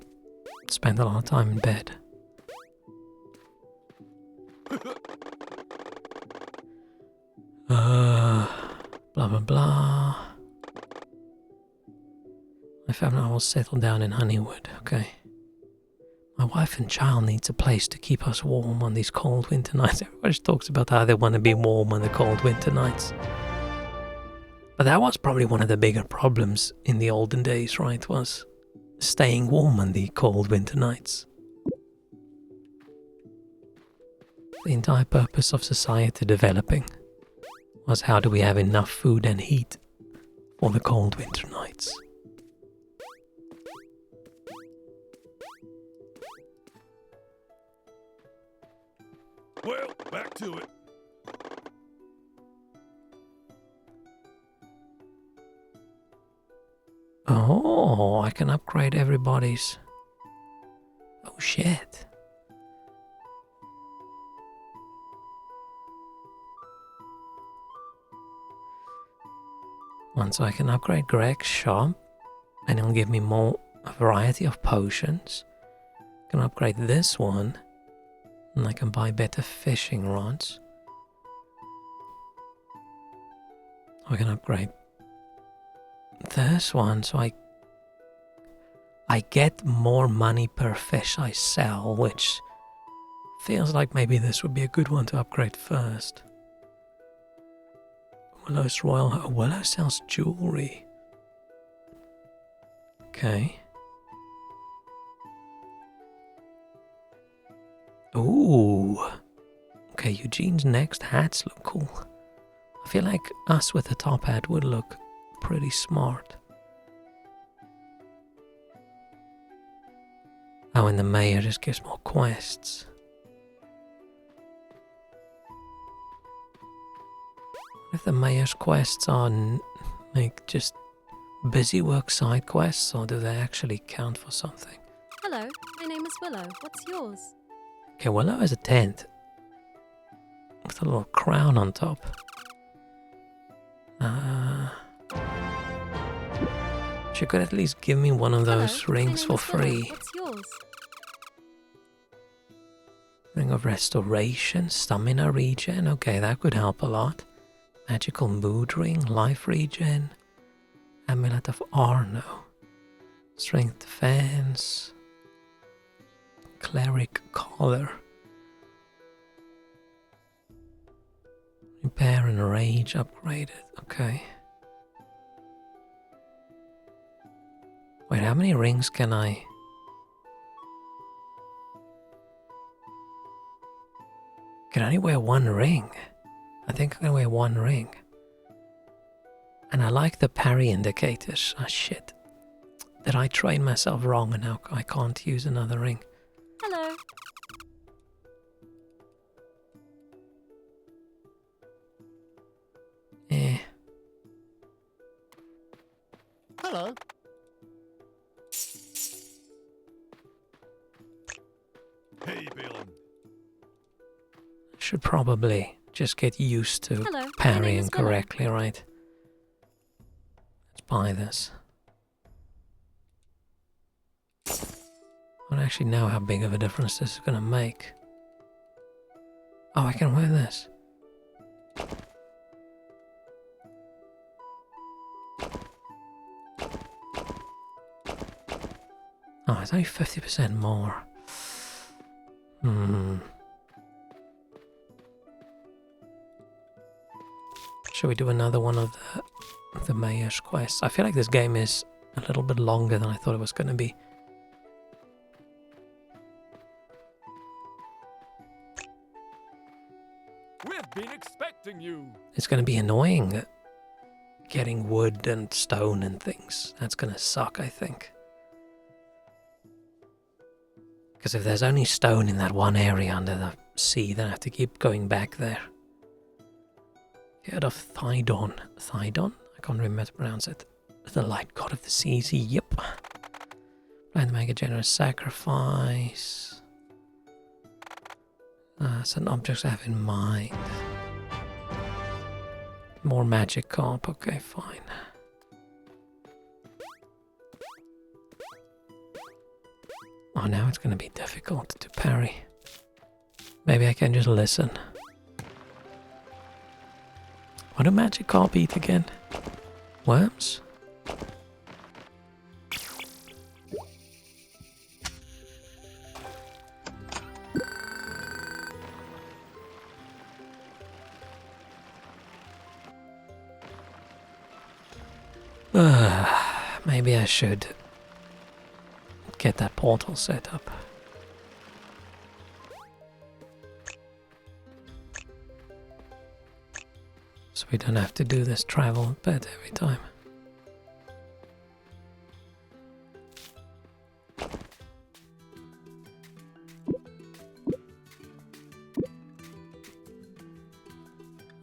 spent a lot of time in bed. Blah blah blah. My family will settle down in Honeywood, okay. My wife and child needs a place to keep us warm on these cold winter nights. Everybody talks about how they want to be warm on the cold winter nights. But that was probably one of the bigger problems in the olden days, right? Was staying warm on the cold winter nights. The entire purpose of society developing was how do we have enough food and heat for the cold winter nights. Well, back to it. Oh, I can upgrade everybody's. Oh shit. Once I can upgrade Greg's shop, and it'll give me more a variety of potions. I can upgrade this one, and I can buy better fishing rods. I can upgrade this one, so I get more money per fish I sell, which feels like maybe this would be a good one to upgrade first. Willow's Royal... Oh, Willow sells jewelry. Okay. Ooh. Okay, Eugene's next hats look cool. I feel like us with the top hat would look pretty smart. Oh, and the mayor just gives more quests. If the mayor's quests are like just busy work side quests, or do they actually count for something? Hello, my name is Willow. What's yours? Okay, Willow has a tent with a little crown on top. She could at least give me one of those Hello, rings my name for is Willow. free. What's yours? Ring of Restoration, Stamina Regen. Okay, that could help a lot. Magical Mood Ring, Life Regen. Amulet of Arno. Strength Defense. Cleric Collar. Repair and rage upgraded. Okay. Wait, how many rings can I... Can I only wear one ring? I think I can wear one ring. And I like the parry indicators. Ah, shit. Did I train myself wrong and now I can't use another ring? Hello. Eh. Hello. Hey, Bill. Should probably just get used to Hello, my name parrying is Willow. correctly, right? Let's buy this. I don't actually know how big of a difference this is going to make. Oh, I can wear this. Oh, it's only 50% more. Should we do another one of the mayor's quests? I feel like this game is a little bit longer than I thought it was going to be. We've been expecting you. It's going to be annoying getting wood and stone and things. That's going to suck, I think. Because if there's only stone in that one area under the sea, then I have to keep going back there. Heard of Thydon? Thydon? I can't remember how to pronounce it. The light god of the seas, yep. Plan to make a generous sacrifice. Certain objects I have in mind. More magic carp, okay, fine. Oh, now it's going to be difficult to parry. Maybe I can just listen. What do magic carp eat again? Worms? Maybe I should get that portal set up. So we don't have to do this travel bit every time.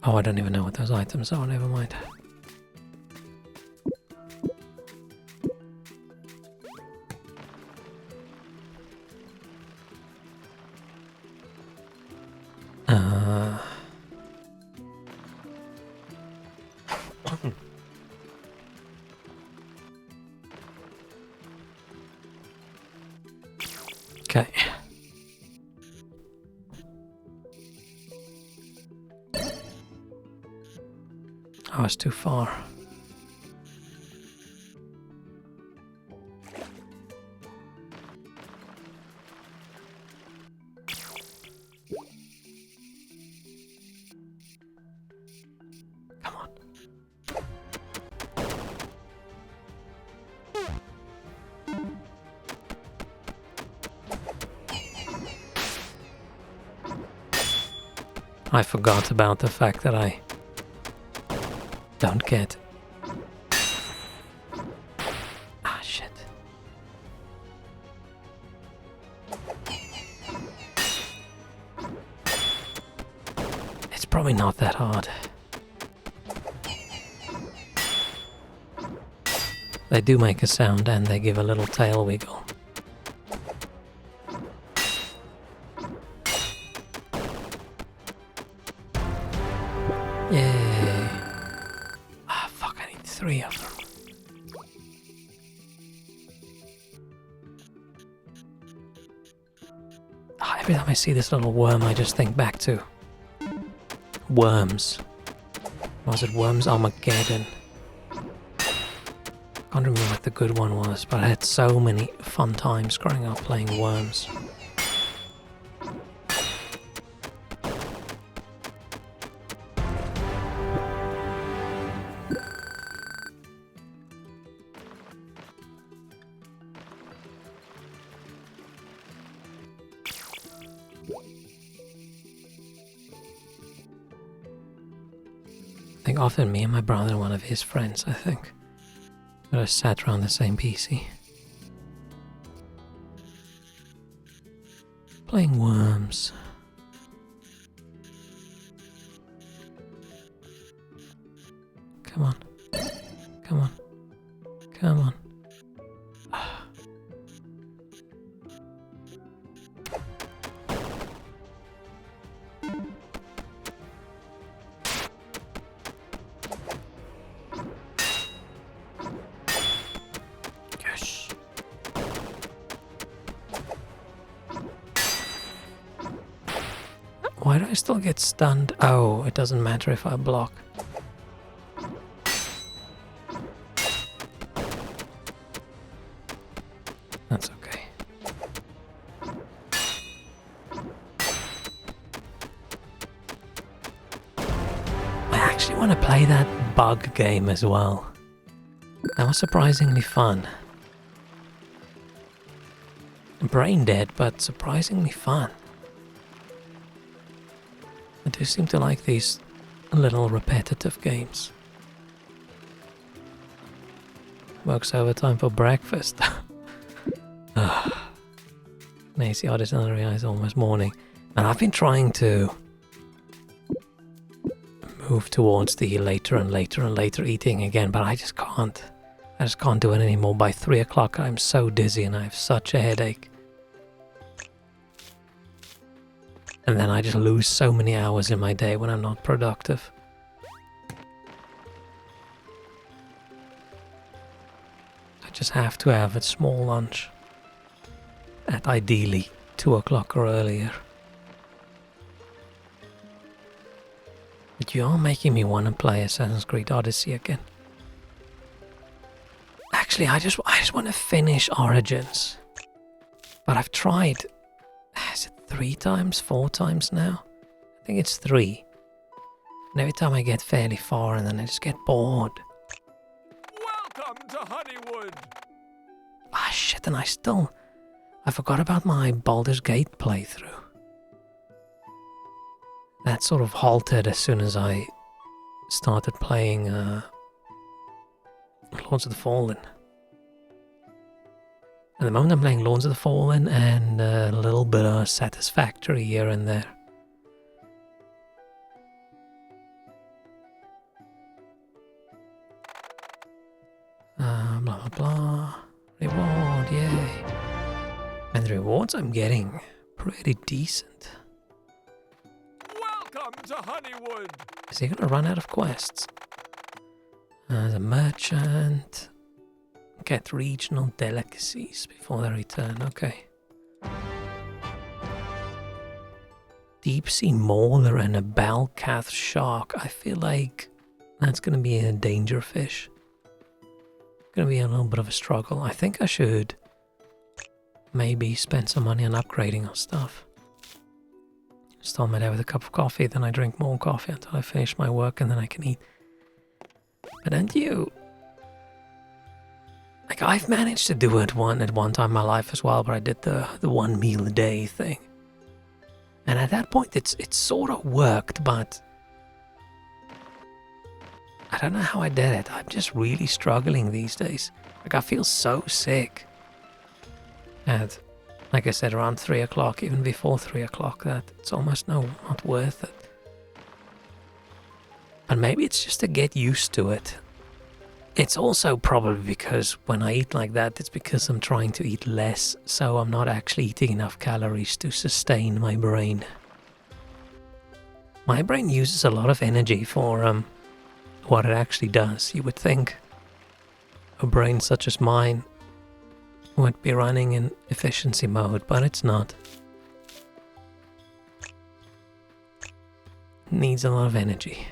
Oh, I don't even know what those items are, never mind. Okay. Oh, it's too far. Come on. I forgot about the fact that I don't get... Ah, shit. It's probably not that hard. They do make a sound and they give a little tail wiggle. Yay. Ah, fuck, I need 3 of them. Ah, every time I see this little worm, I just think back to Worms. Was it Worms Armageddon? Can't remember what the good one was, but I had so many fun times growing up playing Worms. Like often me and my brother and one of his friends, I think. We just sat around the same PC. Playing Worms. Come on. Come on. Come on. Yes. Why do I still get stunned? Oh, it doesn't matter if I block. That's okay. I actually want to play that bug game as well. That was surprisingly fun. Brain dead, but surprisingly fun. I do seem to like these little repetitive games. Works overtime for breakfast. Nacy Artisanal is almost morning. And I've been trying to move towards the later and later and later eating again, but I just can't. I just can't do it anymore. By 3 o'clock I'm so dizzy and I have such a headache. And then I just lose so many hours in my day when I'm not productive. I just have to have a small lunch. At ideally 2 o'clock or earlier. But you are making me want to play Assassin's Creed Odyssey again. Actually, I just want to finish Origins. But I've tried, is it 3 times, 4 times now? I think it's 3. And every time I get fairly far and then I just get bored. Welcome to Honeywood. Ah shit, and I forgot about my Baldur's Gate playthrough. That sort of halted as soon as I started playing Lords of the Fallen. At the moment I'm playing Lords of the Fallen and a little bit of Satisfactory here and there. Blah blah blah. Reward, yay. And the rewards I'm getting pretty decent. Welcome to Honeywood. Is he gonna run out of quests? The merchant. Get regional delicacies before they return. Okay. Deep sea mauler and a Balcath shark. I feel like that's gonna be a danger fish. Gonna be a little bit of a struggle. I think I should maybe spend some money on upgrading our stuff. Start my day with a cup of coffee, then I drink more coffee until I finish my work and then I can eat. But don't you? Like, I've managed to do it at one time in my life as well, but I did the 1 meal a day thing. And at that point it's sort of worked, but I don't know how I did it. I'm just really struggling these days. Like, I feel so sick. And like I said, around 3 o'clock, even before 3 o'clock, that it's almost not worth it. And maybe it's just to get used to it. It's also probably because when I eat like that, it's because I'm trying to eat less, so I'm not actually eating enough calories to sustain my brain. My brain uses a lot of energy for what it actually does. You would think a brain such as mine would be running in efficiency mode, but it's not. It needs a lot of energy.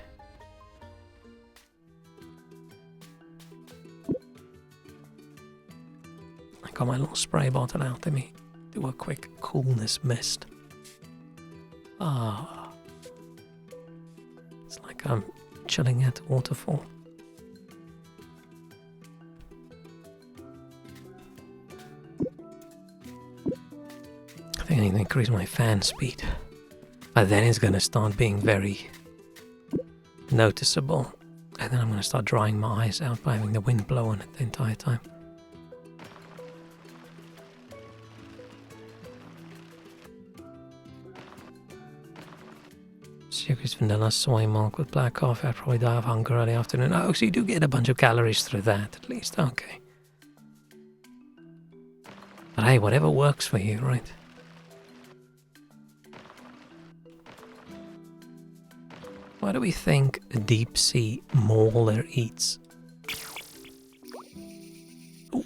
I got my little spray bottle out. Let me do a quick coolness mist. Ah. It's like I'm chilling at a waterfall. I think I need to increase my fan speed. But then it's gonna start being very noticeable And then I'm going to start drying my eyes out by having the wind blowing it the entire time. Sugars, vanilla, soy milk with black coffee. I'd probably die of hunger early afternoon. Oh, so you do get a bunch of calories through that, at least. Okay. But hey, whatever works for you, right? What do we think a deep sea mauler eats? Ooh.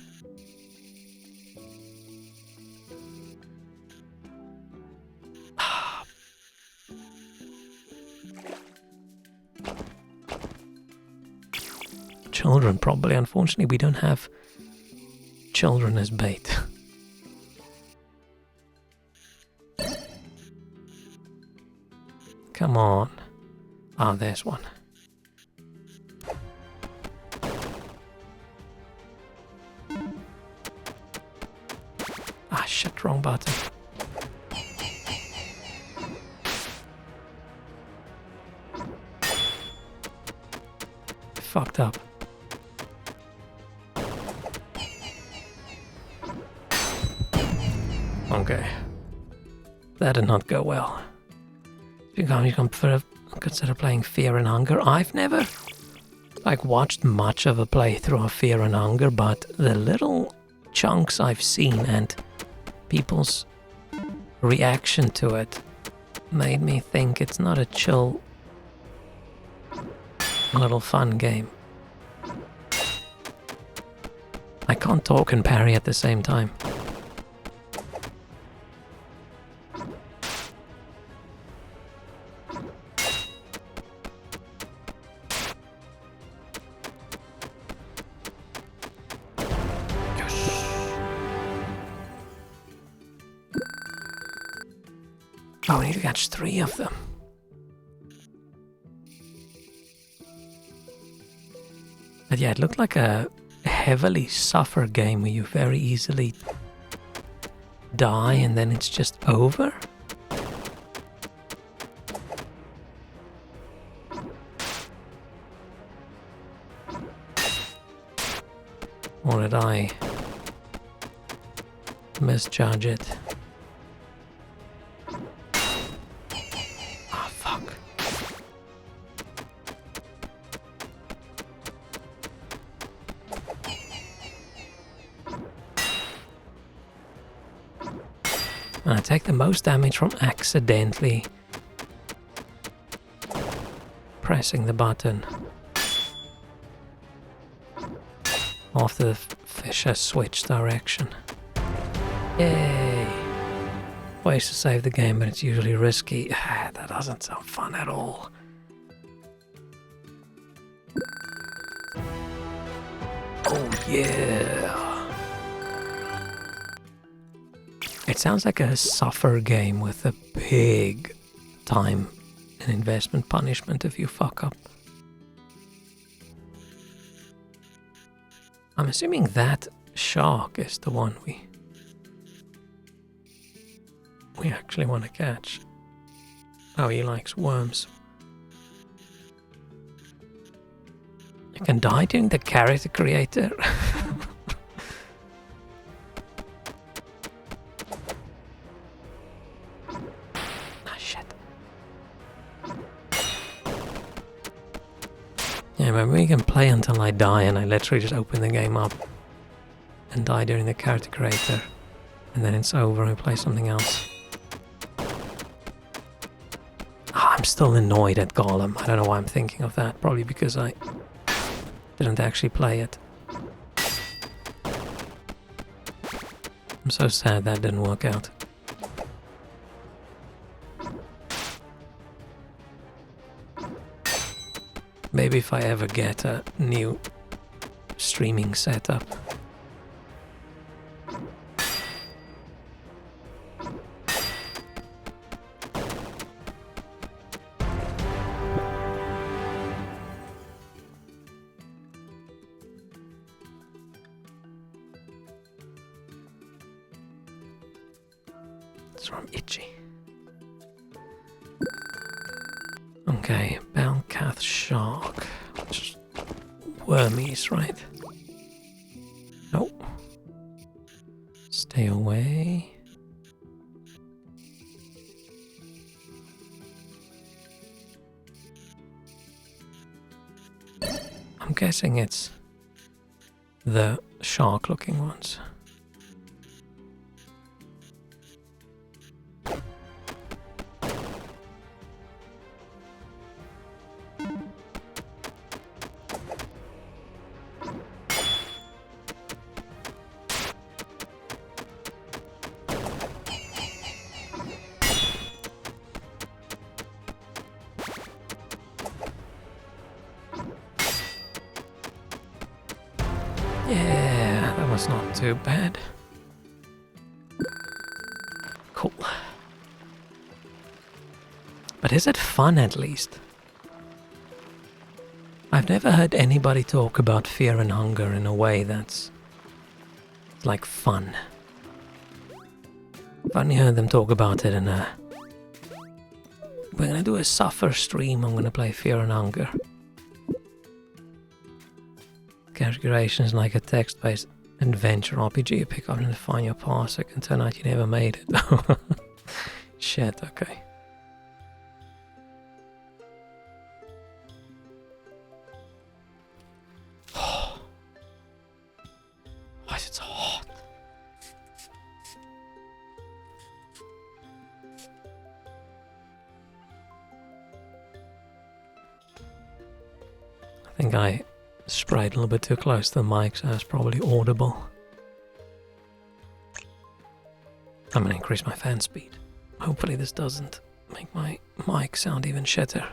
Children, probably. Unfortunately, we don't have children as bait. Come on. Ah, there's one. Ah, shit, wrong button. Fucked up. Okay. That did not go well. You can consider playing Fear and Hunger. I've never watched much of a playthrough of Fear and Hunger, but the little chunks I've seen and people's reaction to it made me think it's not a chill little fun game. I can't talk and parry at the same time. Oh, we need to catch 3 of them. But yeah, it looked like a heavily suffer game where you very easily die and then it's just over. Or did I misjudge it? And I take the most damage from accidentally pressing the button after the fish has switched direction. Yay! Ways to save the game, but it's usually risky. That doesn't sound fun at all. Oh yeah! It sounds like a suffer game with a big time and investment punishment if you fuck up. I'm assuming that shark is the one we actually want to catch. Oh, he likes worms. You can die during the character creator. Yeah, maybe we can play until I die and I literally just open the game up and die during the character creator. And then it's over and we play something else. I'm still annoyed at Golem. I don't know why I'm thinking of that. Probably because I didn't actually play it. I'm so sad that didn't work out. Maybe if I ever get a new streaming setup. It's from Itchy. Okay, Balcath Shark. Just wormies, right? No. Stay away. I'm guessing it's the shark-looking ones. Yeah, that was not too bad. Cool. But is it fun at least? I've never heard anybody talk about fear and hunger in a way that's like fun. I've only heard them talk about it in a... We're gonna do a suffer stream, I'm gonna play Fear and Hunger. Configuration is like a text-based adventure RPG. You pick up and define your past. It can turn out you never made it. Shit, okay. Why is it so hot? I think I sprayed a little bit too close to the mic, so it's probably audible. I'm gonna increase my fan speed. Hopefully this doesn't make my mic sound even shitter.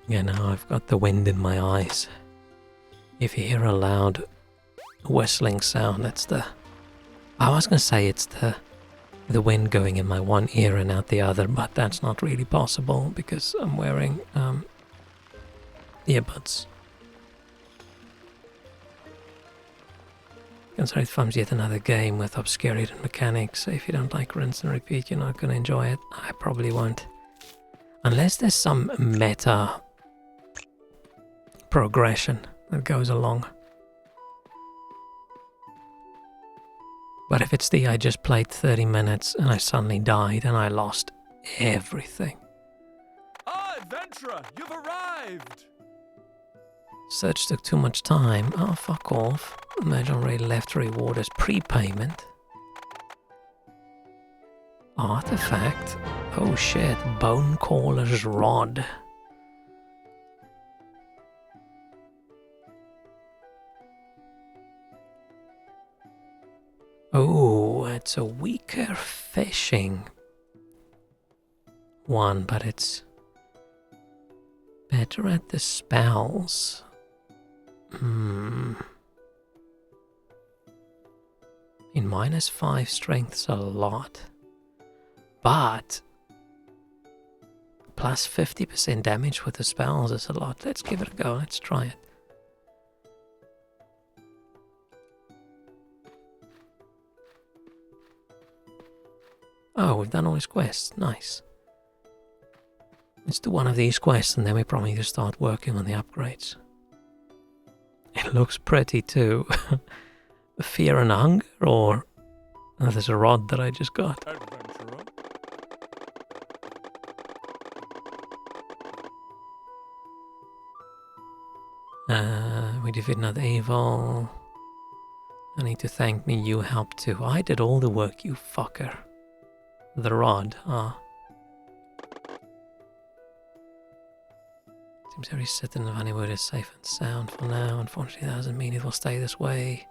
Yeah, now I've got the wind in my eyes. If you hear a loud whistling sound, that's the... I was gonna say it's the wind going in my one ear and out the other, but that's not really possible because I'm wearing earbuds. Consider Farms yet another game with obscurated mechanics. If you don't like rinse and repeat, you're not going to enjoy it. I probably won't. Unless there's some meta progression that goes along. But if it's I just played 30 minutes and I suddenly died and I lost everything. Ah, adventurer, you've arrived! Search took too much time. Oh, fuck off. Imagine already left reward as prepayment. Artifact. Oh shit, Bonecaller's Rod. Oh, it's a weaker fishing one, but it's better at the spells. In -5 strength's a lot, but plus 50% damage with the spells is a lot. Let's give it a go. Let's try it. Oh, we've done all these quests. Nice. Let's do one of these quests and then we probably need to start working on the upgrades. It looks pretty too. Fear and Hunger, or... Oh, there's a rod that I just got. Adventurer. We defeat another evil. I need to thank me, you helped too. I did all the work, you fucker. The rod, Seems every citizen of Honeywood is safe and sound for now. Unfortunately, that doesn't mean it will stay this way.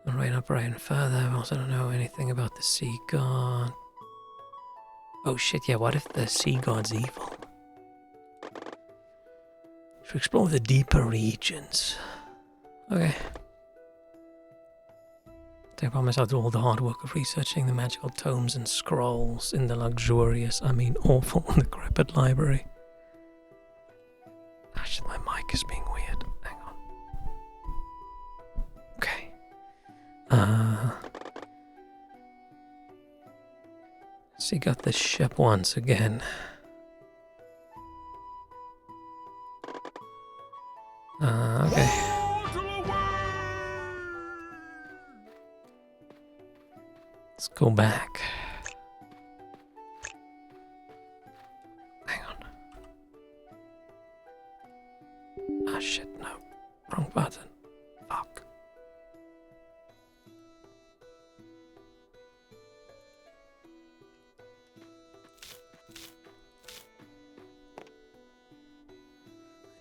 I'm right operating further. I also don't know anything about the Sea God. Oh shit, yeah, what if the Sea God's evil? Should explore the deeper regions. Okay. I promise I'll do all the hard work of researching the magical tomes and scrolls in the luxurious, I mean awful, decrepit library. Ah shit, my mic is being weird. Hang on. Okay. She got the ship once again. Okay. Let's go back. Hang on. Ah, shit, no. Wrong button. Fuck.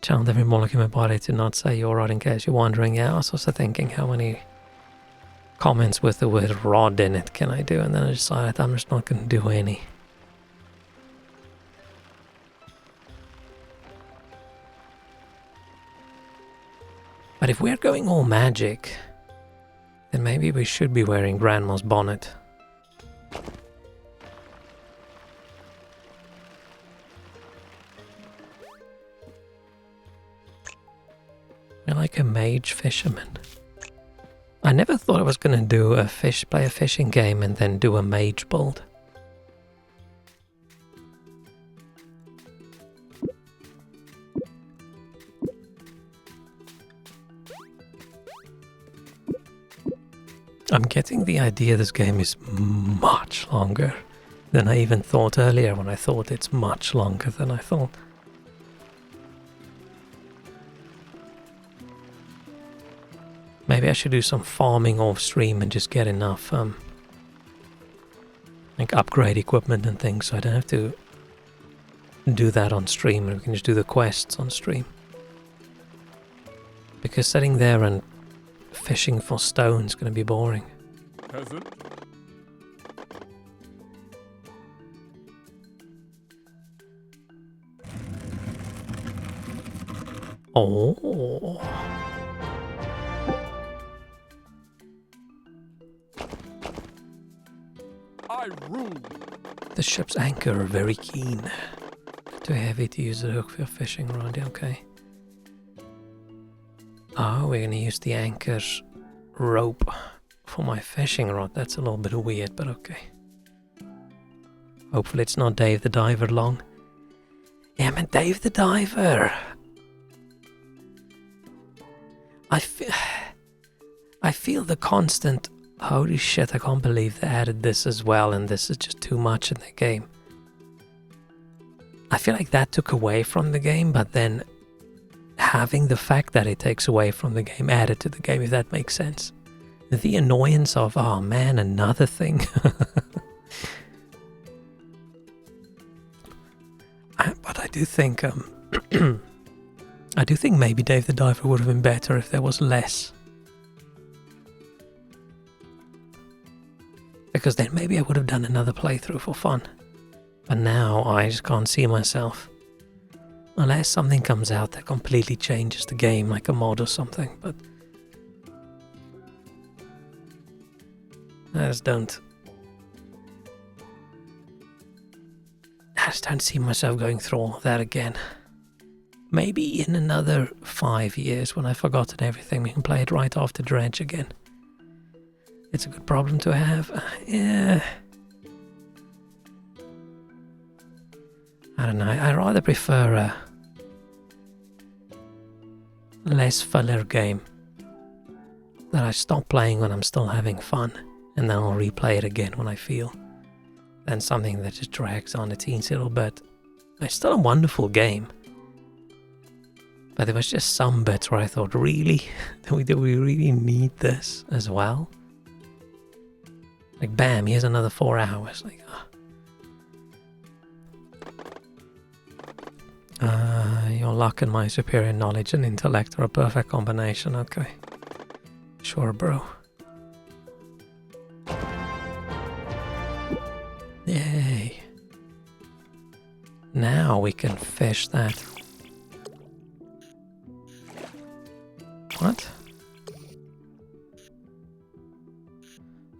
Channeled every molecule in my body to not say you're right in case you're wondering. Yeah, I was also thinking how many comments with the word rod in it can I do, and then I decided I'm just not going to do any. But if we're going all magic, then maybe we should be wearing Grandma's bonnet. We're like a mage fisherman. I never thought I was going to do play a fishing game and then do a mage build. I'm getting the idea this game is much longer than I even thought earlier when I thought it's much longer than I thought. Maybe I should do some farming off stream and just get enough like upgrade equipment and things so I don't have to do that on stream, and we can just do the quests on stream. Because sitting there and fishing for stone is going to be boring. Peasant. Oh. I rule. The ship's anchor are very keen. Too heavy to use the hook for your fishing rod, okay. Oh, we're gonna use the anchor's rope for my fishing rod. That's a little bit weird, but okay. Hopefully it's not Dave the Diver long. Yeah, man, Dave the Diver. I feel the constant, holy shit, I can't believe they added this as well, and this is just too much in the game. I feel like that took away from the game, but then having the fact that it takes away from the game added to the game, if that makes sense. The annoyance of, oh man, another thing. But I do think, I do think maybe Dave the Diver would have been better if there was less. Because then maybe I would have done another playthrough for fun. But now I just can't see myself. Unless something comes out that completely changes the game, like a mod or something, but I just don't see myself going through all of that again. Maybe in another 5 years when I've forgotten everything, we can play it right after Dredge again. It's a good problem to have. Yeah. I don't know, I rather prefer a less filler game that I stop playing when I'm still having fun, and then I'll replay it again when I feel, than something that just drags on a teensy little bit. It's still a wonderful game, but there was just some bits where I thought, really? Do we really need this as well? Like, bam, here's another 4 hours. Like, your luck and my superior knowledge and intellect are a perfect combination. Okay. Sure, bro. Yay. Now we can fish that. What?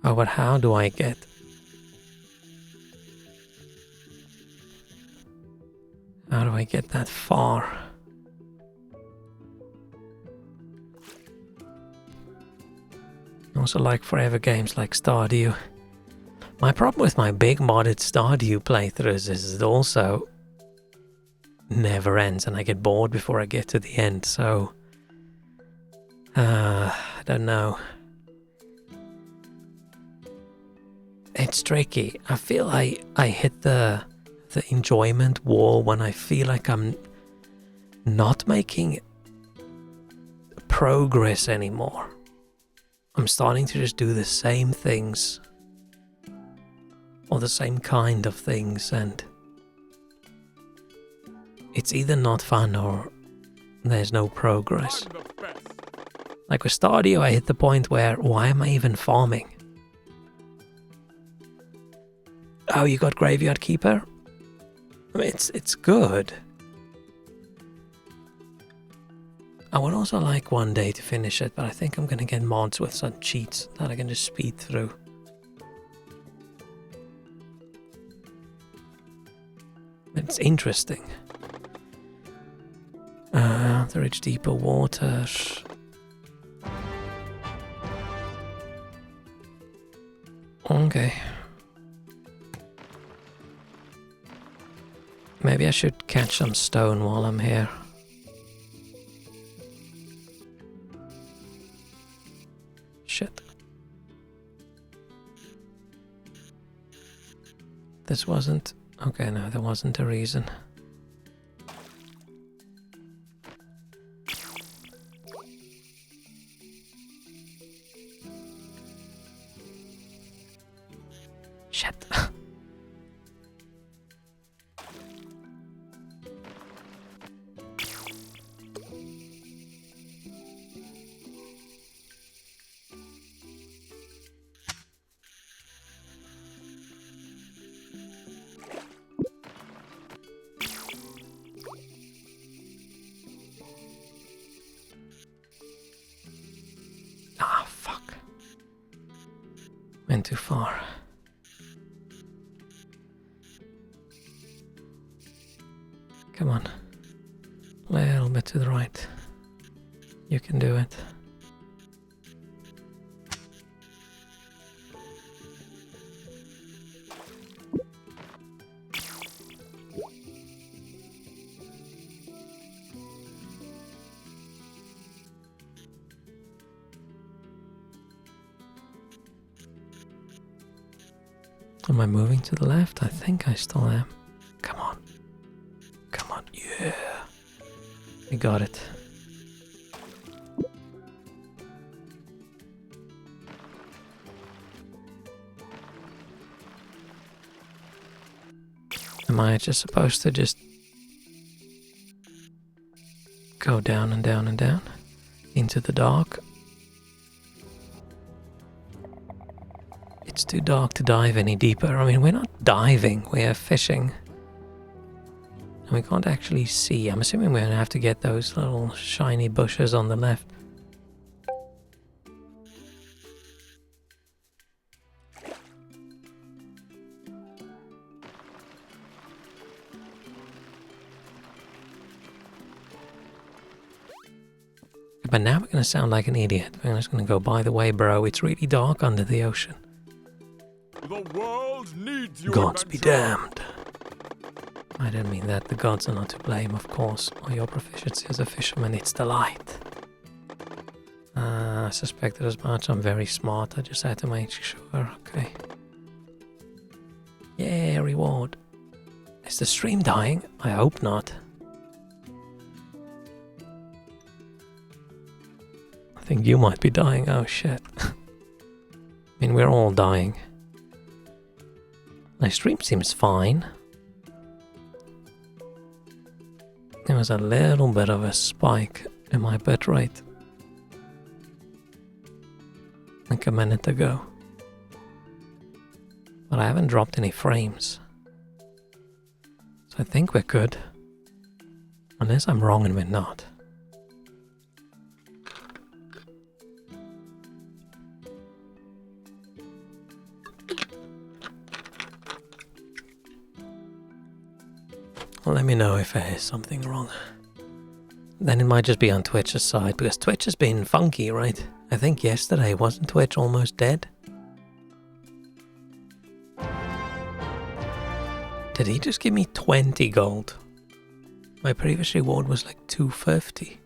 Oh, but how do I get... How do I get that far? Also, like forever games like Stardew, My problem with my big modded Stardew playthroughs is it also never ends and I get bored before I get to the end, so I don't know. It's tricky. I feel I hit the enjoyment wall when I feel like I'm not making progress anymore. I'm starting to just do the same things or the same kind of things, and it's either not fun or there's no progress. I'm the best. Like with Stardew, I hit the point where, why am I even farming? Oh, you got Graveyard Keeper? I mean, it's good. I would also like one day to finish it, but I think I'm gonna get mods with some cheats that I can just speed through. It's interesting. The rich deeper waters. Okay. Maybe I should catch some stone while I'm here. Shit. This wasn't... Okay, no, there wasn't a reason. Shit. Ah, fuck. Went too far. Come on. A little bit to the right. You can do it. Am I moving to the left? I think I still am. Come on. Come on. Yeah. We got it. Am I just supposed to just go down and down and down into the dark? It's too dark to dive any deeper. I mean, we're not diving, we're fishing. And we can't actually see. I'm assuming we're going to have to get those little shiny bushes on the left. But now we're going to sound like an idiot. We're just going to go, by the way, bro, it's really dark under the ocean. The world needs you. Gods be adventurer. damned. I don't mean that. The gods are not to blame, of course. Or your proficiency as a fisherman, it's the light. I suspected as much. I'm very smart. I just had to make sure. Okay. Yeah, reward. Is the stream dying? I hope not. I think you might be dying. Oh shit. I mean, we're all dying. My stream seems fine. There was a little bit of a spike in my bitrate like a minute ago. But I haven't dropped any frames. So I think we're good. Unless I'm wrong and we're not. Well, let me know if there is something wrong. Then it might just be on Twitch's side, because Twitch has been funky, right? I think yesterday, wasn't Twitch almost dead? Did he just give me 20 gold? My previous reward was like 250.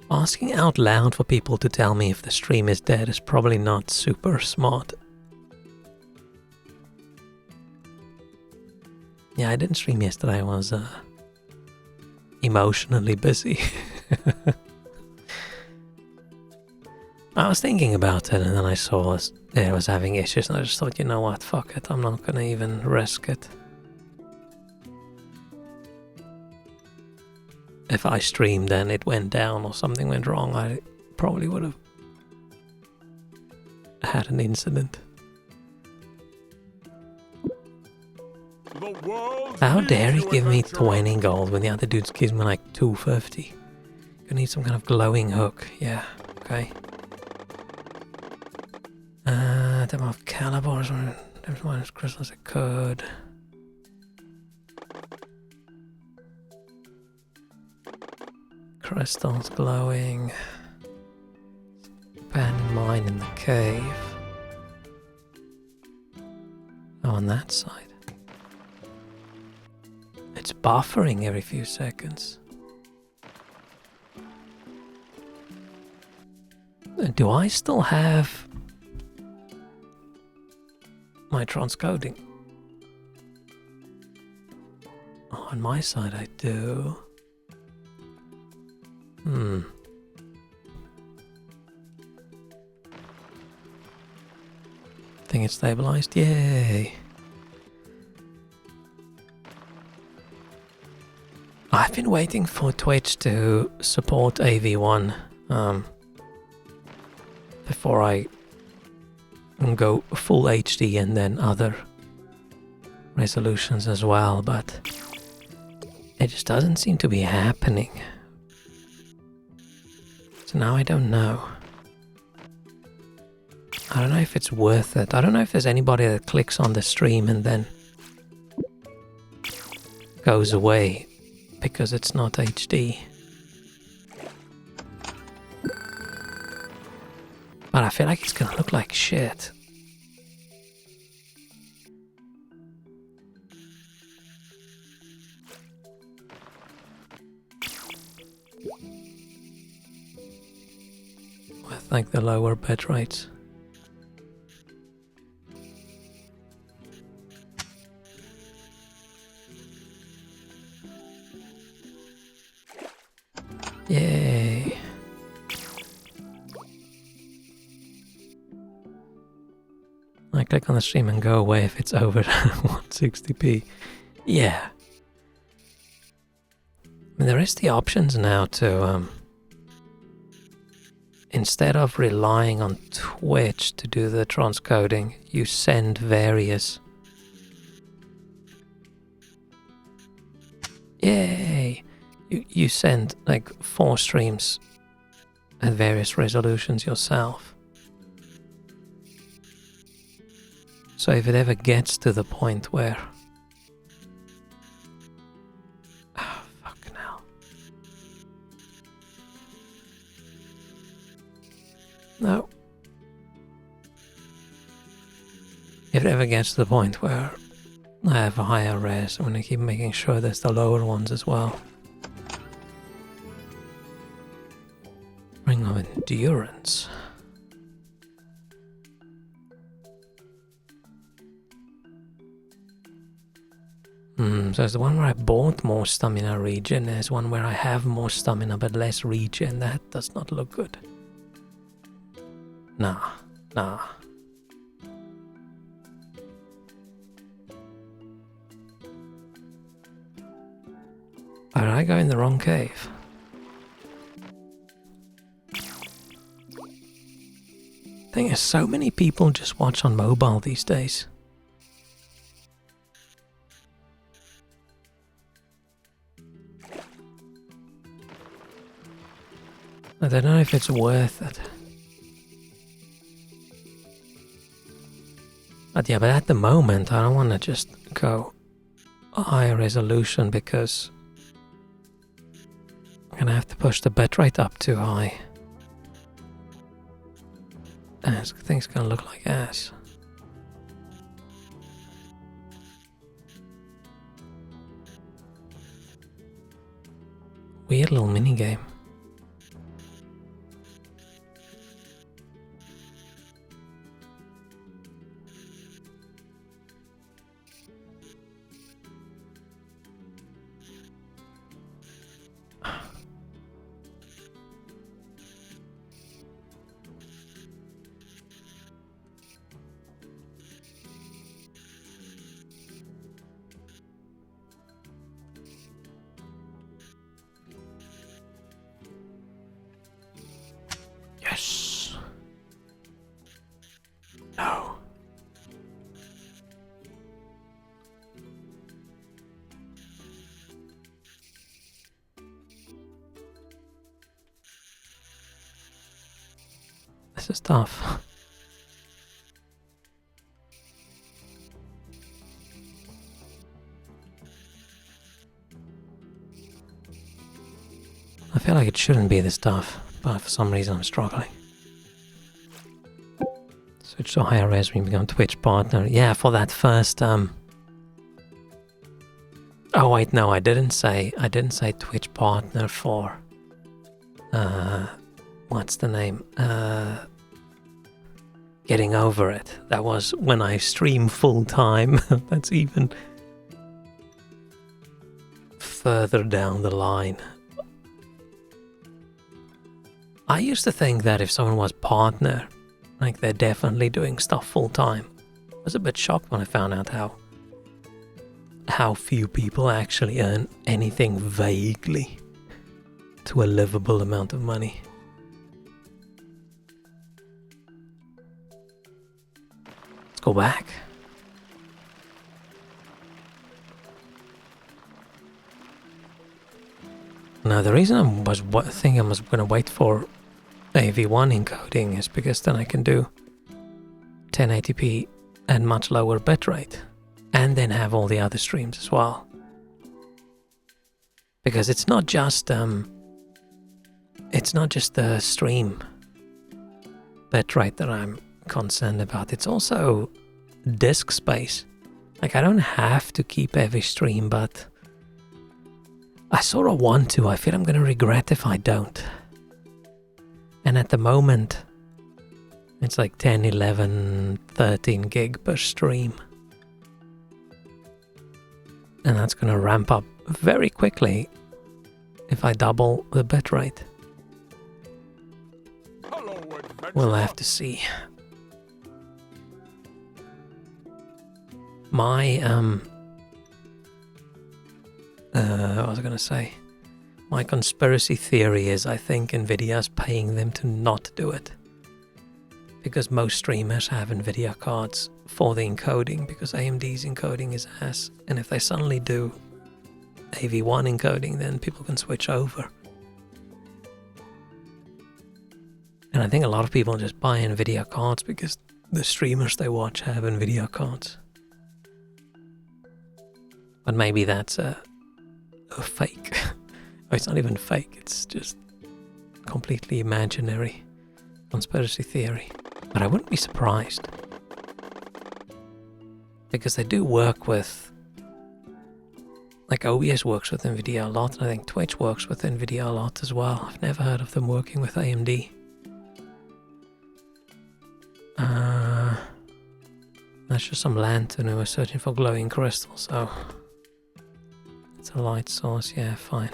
Asking out loud for people to tell me if the stream is dead is probably not super smart. Yeah, I didn't stream yesterday. I was emotionally busy. I was thinking about it and then I saw it was having issues and I just thought, you know what, fuck it, I'm not gonna even risk it. If I streamed and it went down or something went wrong, I probably would have had an incident. How dare he give me 20 gold when the other dudes gives me like 250? Gonna need some kind of glowing hook. Yeah, okay. Demo of Calibars, there's minus crystals it could. Crystals glowing. Abandoned mine in the cave. Oh, on that side. It's buffering every few seconds. Do I still have my transcoding? Oh, on my side I do. Think it's stabilized? Yay! I've been waiting for Twitch to support AV1 before I go full HD and then other resolutions as well, but it just doesn't seem to be happening. So now I don't know. I don't know if it's worth it. I don't know if there's anybody that clicks on the stream and then goes away because it's not HD. But I feel like it's gonna look like shit. With like the lower bit rates. Yay. I click on the stream and go away if it's over 160p. Yeah. I mean, there is the options now to, instead of relying on Twitch to do the transcoding, you send various... Yay! You send like 4 streams at various resolutions yourself. So if it ever gets to the point where... Oh, fucking hell. No. If it ever gets to the point where I have a higher res, I'm gonna keep making sure there's the lower ones as well. Ring of Endurance. So there's the one where I bought more stamina regen, there's one where I have more stamina but less regen. That does not look good. Nah. Did I go in the wrong cave? Thing is, so many people just watch on mobile these days. I don't know if it's worth it. But yeah, but at the moment I don't want to just go high resolution because I'm gonna have to push the bitrate up too high. And I think it's gonna look like ass. weird little mini game. Yes. No. This is tough. I feel like it shouldn't be this tough, but for some reason I'm struggling. Switch to higher res when you become Twitch partner. Yeah, for that first Oh wait, no, I didn't say Twitch partner for what's the name? Getting over it. That was when I stream full time. That's even further down the line. I used to think that if someone was partner, like they're definitely doing stuff full time. I was a bit shocked when I found out how few people actually earn anything vaguely to a livable amount of money. Let's go back. Now the reason I thinking I was going to wait for AV1 encoding is because then I can do 1080p and much lower bitrate, and then have all the other streams as well. Because it's not just the stream bitrate that I'm concerned about. It's also disk space. Like, I don't have to keep every stream, but I sort of want to. I feel I'm going to regret if I don't. And at the moment, it's like 10, 11, 13 gig per stream. And that's going to ramp up very quickly if I double the bitrate. We'll have to see. My, what was I going to say? My conspiracy theory is I think Nvidia's paying them to not do it. Because most streamers have Nvidia cards for the encoding, because AMD's encoding is ass. And if they suddenly do AV1 encoding, then people can switch over. And I think a lot of people just buy Nvidia cards because the streamers they watch have Nvidia cards. But maybe that's a fake. It's not even fake, it's just completely imaginary conspiracy theory. But I wouldn't be surprised. Because they do work with... Like OBS works with Nvidia a lot, and I think Twitch works with Nvidia a lot as well. I've never heard of them working with AMD. That's just some lantern who was searching for glowing crystals, so... It's a light source, yeah, fine.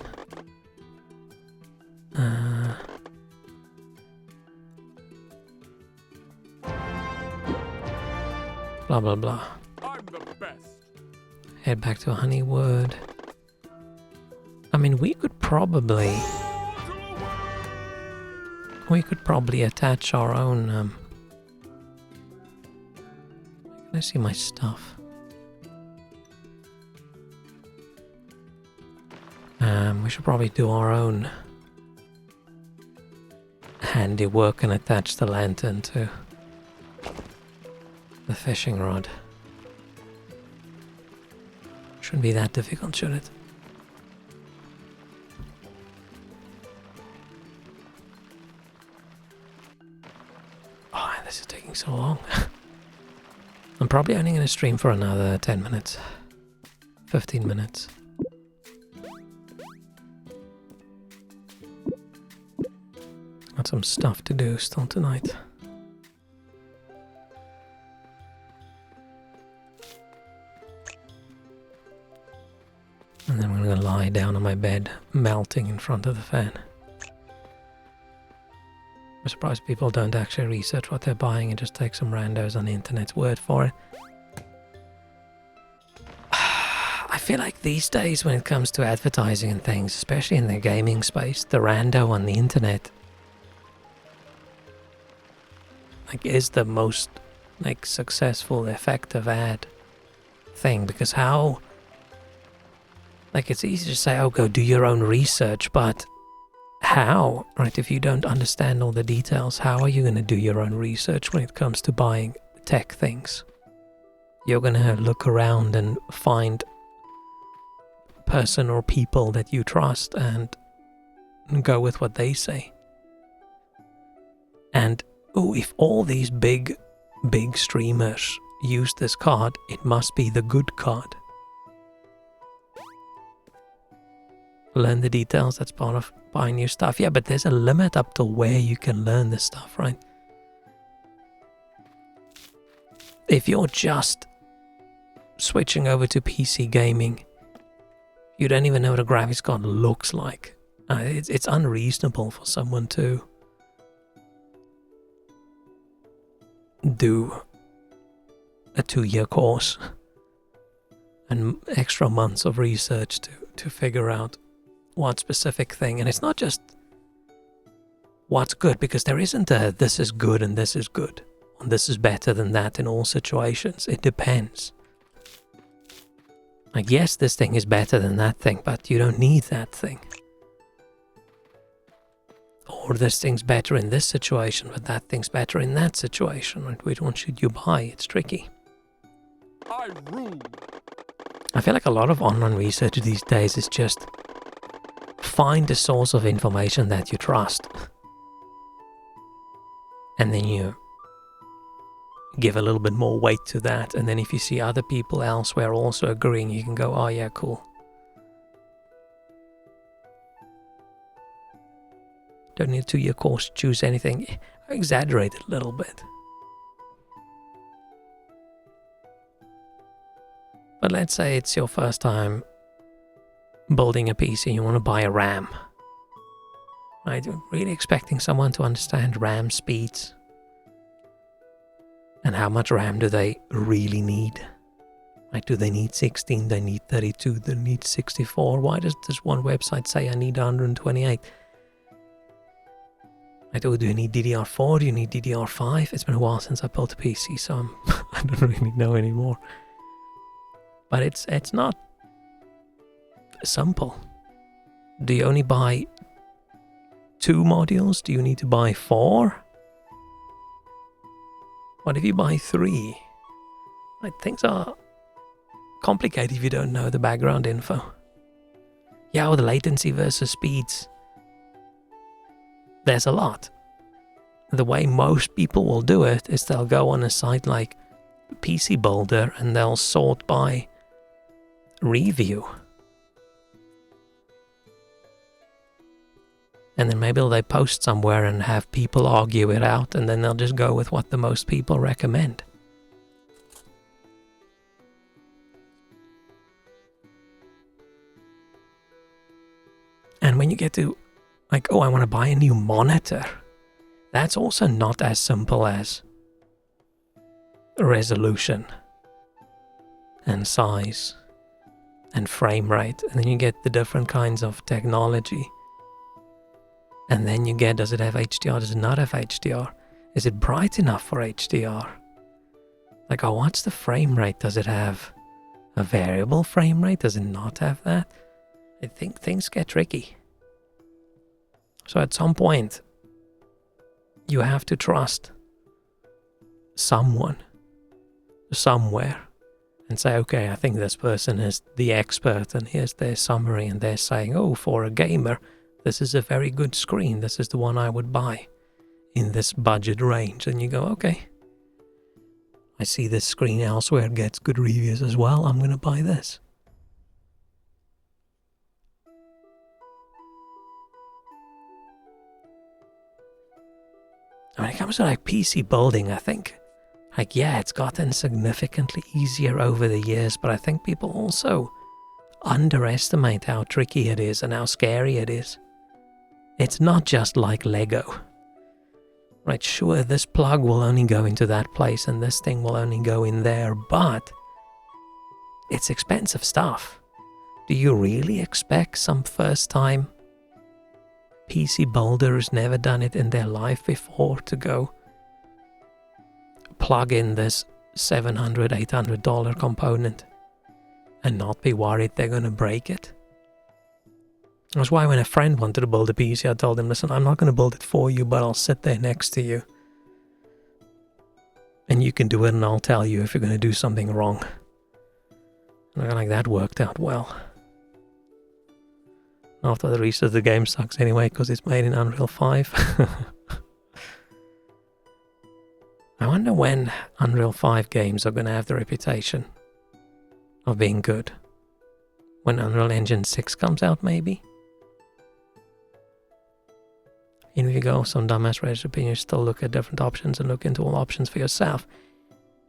Blah blah blah. I'm the best. Head back to Honeywood. I mean, we could probably attach our own. Can I see my stuff? We should probably do our own handiwork and attach the lantern to the fishing rod. Shouldn't be that difficult, should it? Oh, this is taking so long. I'm probably only going to stream for another 10 minutes. 15 minutes. Got some stuff to do still tonight. And then I'm gonna lie down on my bed, melting in front of the fan. I'm surprised people don't actually research what they're buying and just take some randos on the internet's word for it. I feel like these days when it comes to advertising and things, especially in the gaming space, the rando on the internet is the most successful, effective ad thing, because how it's easy to say, oh, go do your own research, but how, right? If you don't understand all the details, how are you going to do your own research when it comes to buying tech things? You're going to look around and find person or people that you trust and go with what they say. And if all these big streamers use this card, it must be the good card. Learn the details, that's part of buying new stuff. Yeah, but there's a limit up to where you can learn this stuff, right? If you're just switching over to PC gaming, you don't even know what a graphics card looks like. It's unreasonable for someone to do a 2-year course and extra months of research to figure out what specific thing. And it's not just what's good, because there isn't a this is good and this is good, and this is better than that in all situations. It depends. Like, yes, this thing is better than that thing, but you don't need that thing. Or this thing's better in this situation, but that thing's better in that situation. Right? Which one should you buy? It's tricky. I rule. I feel like a lot of online research these days is just find a source of information that you trust. And then you give a little bit more weight to that. And then if you see other people elsewhere also agreeing, you can go, oh yeah, cool. Don't need a 2-year course to choose anything. I exaggerated a little bit. But let's say it's your first time building a PC and you want to buy a RAM. Right? You're really expecting someone to understand RAM speeds. And how much RAM do they really need? Like, do they need 16? They need 32? They need 64? Why does this one website say I need 128? Like, do you need DDR4? Do you need DDR5? It's been a while since I built a PC, so I don't really know anymore. But it's not simple. Do you only buy 2 modules? Do you need to buy 4? What if you buy 3? Right, things are complicated if you don't know the background info. Yeah, the latency versus speeds. There's a lot. The way most people will do it is they'll go on a site like PC Builder and they'll sort by review. And then maybe they post somewhere and have people argue it out, and then they'll just go with what the most people recommend. And when you get to, like, oh, I want to buy a new monitor, that's also not as simple as resolution and size and frame rate. And then you get the different kinds of technology. And then you get, does it have HDR? Does it not have HDR? Is it bright enough for HDR? Like, oh, what's the frame rate? Does it have a variable frame rate? Does it not have that? I think things get tricky. So at some point, you have to trust someone, somewhere, and say, okay, I think this person is the expert, and here's their summary, and they're saying, oh, for a gamer, this is a very good screen. This is the one I would buy in this budget range. And you go, okay, I see this screen elsewhere gets good reviews as well. I'm going to buy this. when it comes to like PC building, I think, like, yeah, it's gotten significantly easier over the years, but I think people also underestimate how tricky it is and how scary it is. It's not just like Lego. Right, sure, this plug will only go into that place and this thing will only go in there, but it's expensive stuff. Do you really expect some first-time PC builder who's never done it in their life before to go plug in this $700, $800 component and not be worried they're going to break it? That's why when a friend wanted to build a PC, I told him, listen, I'm not going to build it for you, but I'll sit there next to you. And you can do it and I'll tell you if you're going to do something wrong. And like that worked out well. After the release of the game sucks anyway, because it's made in Unreal 5. I wonder when Unreal 5 games are going to have the reputation of being good. When Unreal Engine 6 comes out, maybe? Here you go, some dumbass raised opinion, still look at different options and look into all options for yourself.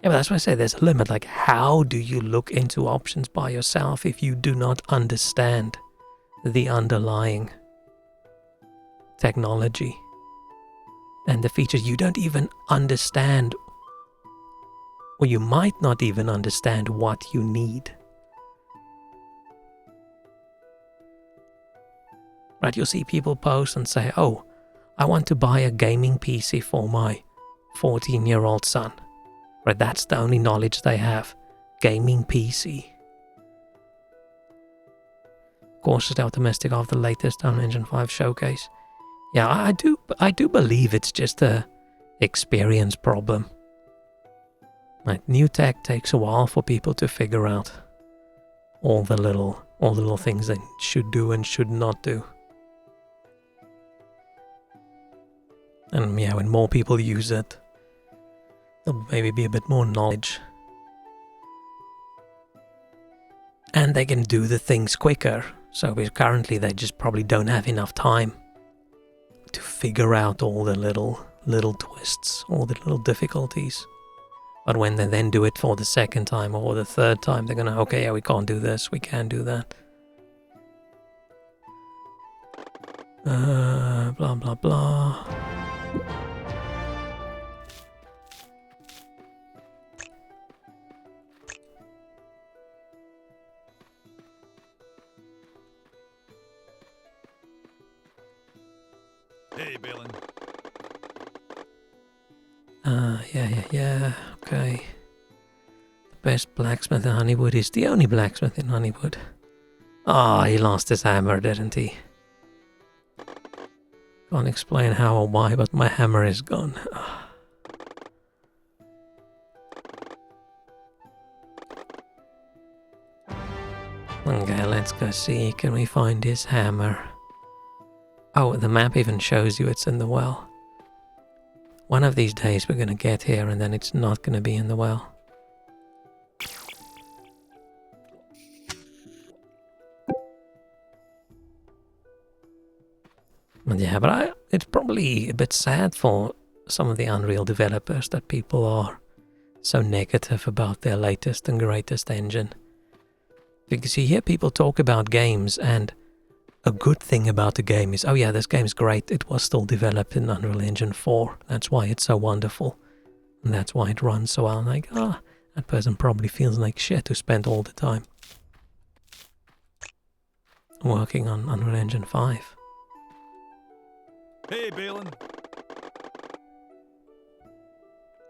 Yeah, but that's why I say there's a limit. Like, how do you look into options by yourself if you do not understand the underlying technology and the features? You don't even understand, or you might not even understand what you need. Right, you'll see people post and say, oh, I want to buy a gaming PC for my 14-year-old son. Right, that's the only knowledge they have. Gaming PC. Cautiously optimistic of the latest Unreal Engine 5 showcase. Yeah, I do believe it's just a experience problem. Like, new tech takes a while for people to figure out all the little things they should do and should not do. And yeah, when more people use it, there'll maybe be a bit more knowledge. And they can do the things quicker. So currently they just probably don't have enough time to figure out all the little twists, all the little difficulties. But when they then do it for the second time or the third time, they're gonna, okay, yeah, we can't do this, we can't do that. Blah, blah, blah. Hey, Balin. Yeah, okay. The best blacksmith in Honeywood is the only blacksmith in Honeywood. Ah, he lost his hammer, didn't he? Can't explain how or why, but my hammer is gone. Okay, let's go see. Can we find his hammer? Oh, the map even shows you it's in the well. One of these days we're gonna get here and then it's not gonna be in the well. But yeah, but it's probably a bit sad for some of the Unreal developers that people are so negative about their latest and greatest engine. Because you hear people talk about games, and a good thing about the game is, oh yeah, this game's great, it was still developed in Unreal Engine 4, that's why it's so wonderful, and that's why it runs so well. Like, that person probably feels like shit who spent all the time working on Unreal Engine 5. Hey, Balin.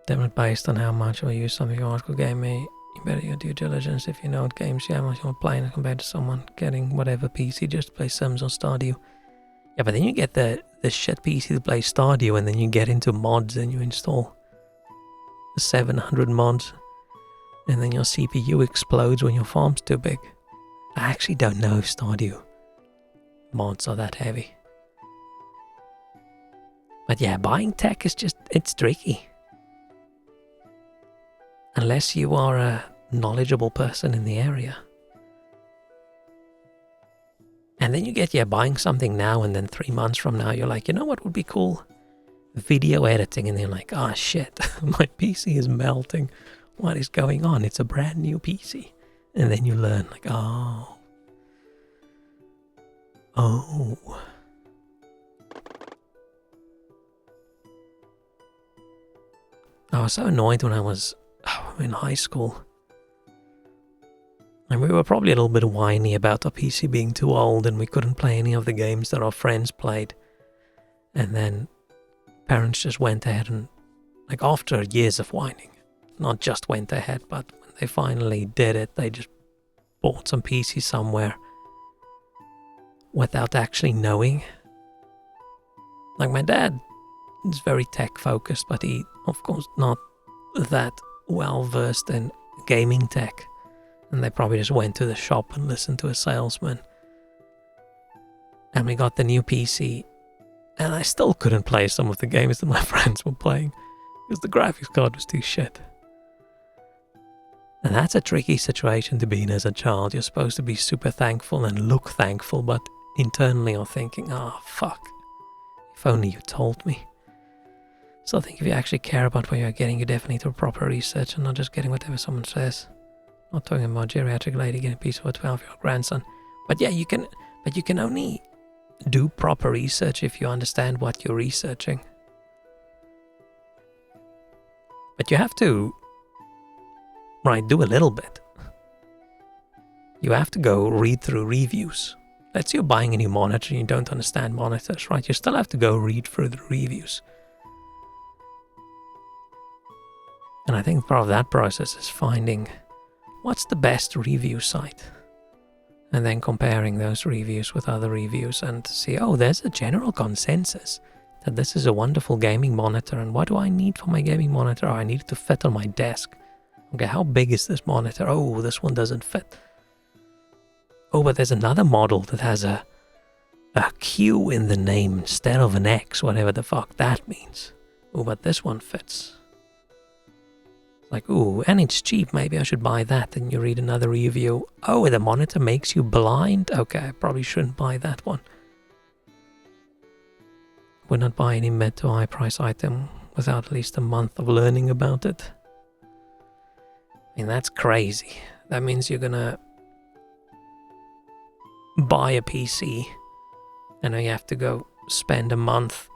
Definitely based on how much you use some of your hardcore game, you better your due diligence if you know what games you have you're playing compared to someone getting whatever PC just to play Sims or Stardew. Yeah, but then you get the shit PC to play Stardew, and then you get into mods and you install 700 mods, and then your CPU explodes when your farm's too big. I actually don't know if Stardew mods are that heavy. But yeah, buying tech is just, it's tricky. Unless you are a knowledgeable person in the area. And then you get, buying something now and then 3 months from now, you're like, you know what would be cool? video editing, and you're like, oh shit, my PC is melting. What is going on? It's a brand new PC. And then you learn, like, oh. I was so annoyed when I was in high school. And we were probably a little bit whiny about our PC being too old and we couldn't play any of the games that our friends played. And then parents just went ahead and, like, after years of whining, not just went ahead, but when they finally did it, they just bought some PC somewhere without actually knowing. Like, my dad is very tech focused, but he, of course, not that well versed in gaming tech. And they probably just went to the shop and listened to a salesman. And we got the new PC. And I still couldn't play some of the games that my friends were playing. Because the graphics card was too shit. And that's a tricky situation to be in as a child. You're supposed to be super thankful and look thankful. But internally you're thinking, oh, fuck. If only you told me. So I think if you actually care about what you're getting, you definitely need to do proper research and not just getting whatever someone says. Not talking about geriatric lady getting a piece for a 12-year-old grandson. But yeah, you can only do proper research if you understand what you're researching. But you have to, right, do a little bit. You have to go read through reviews. Let's say you're buying a new monitor and you don't understand monitors, right? You still have to go read through the reviews. And I think part of that process is finding what's the best review site? And then comparing those reviews with other reviews and see, oh, there's a general consensus that this is a wonderful gaming monitor. And what do I need for my gaming monitor? Oh, I need it to fit on my desk. Okay, how big is this monitor? Oh, this one doesn't fit. Oh, but there's another model that has a Q in the name instead of an X, whatever the fuck that means. Oh, but this one fits. Like, ooh, and it's cheap, maybe I should buy that. Then you read another review. Oh, the monitor makes you blind? Okay, I probably shouldn't buy that one. Would not buy any mid to high price item without at least a month of learning about it. I mean, that's crazy. That means you're gonna buy a PC and then you have to go spend a month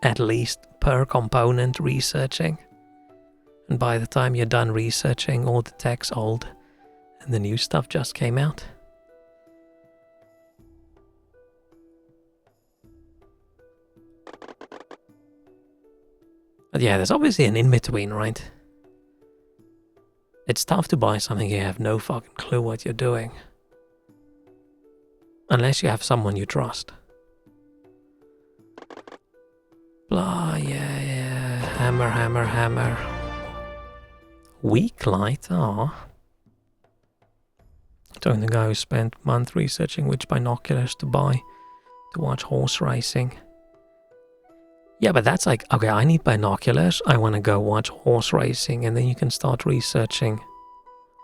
at least per component researching. And by the time you're done researching, all the tech's old and the new stuff just came out. But yeah, there's obviously an in-between, right? It's tough to buy something you have no fucking clue what you're doing. Unless you have someone you trust. Blah, yeah. Hammer. Weak light, Talking to the guy who spent a month researching which binoculars to buy to watch horse racing. Yeah, but that's like, okay, I need binoculars, I want to go watch horse racing, and then you can start researching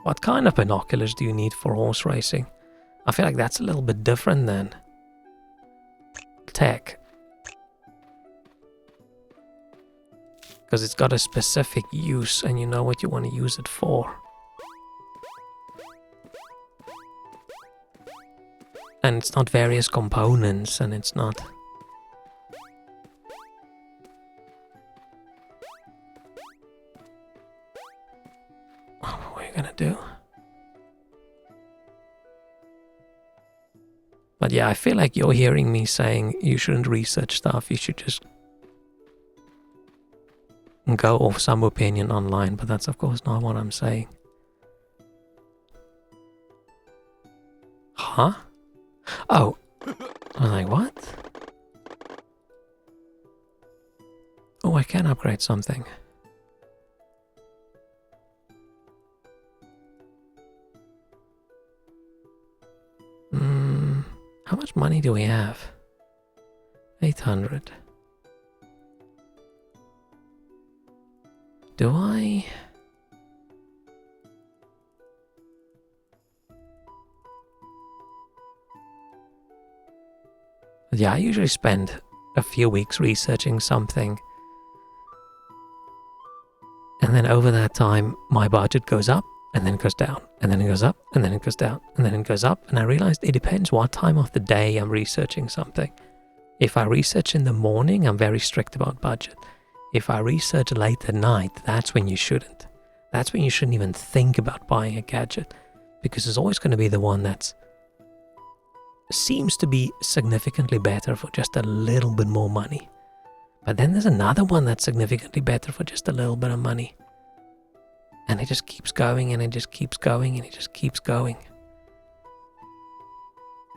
what kind of binoculars do you need for horse racing. I feel like that's a little bit different than tech. Because it's got a specific use and you know what you want to use it for. And it's not various components and it's not... What are you gonna do? But yeah, I feel like you're hearing me saying you shouldn't research stuff, you should just go off some opinion online, but that's of course not what I'm saying. Huh? Oh. I'm like, what? Oh, I can upgrade something. How much money do we have? 800. Do I? Yeah, I usually spend a few weeks researching something And over that time, my budget goes up, and then it goes down, and then it goes up, and then it goes down, and then it goes up. And I realized it depends what time of the day I'm researching something. If I research in the morning, I'm very strict about budget. If I research late at night, that's when you shouldn't. That's when you shouldn't even think about buying a gadget, because it's always going to be the one that seems to be significantly better for just a little bit more money. But then there's another one that's significantly better for just a little bit of money. And it just keeps going, and it just keeps going, and it just keeps going.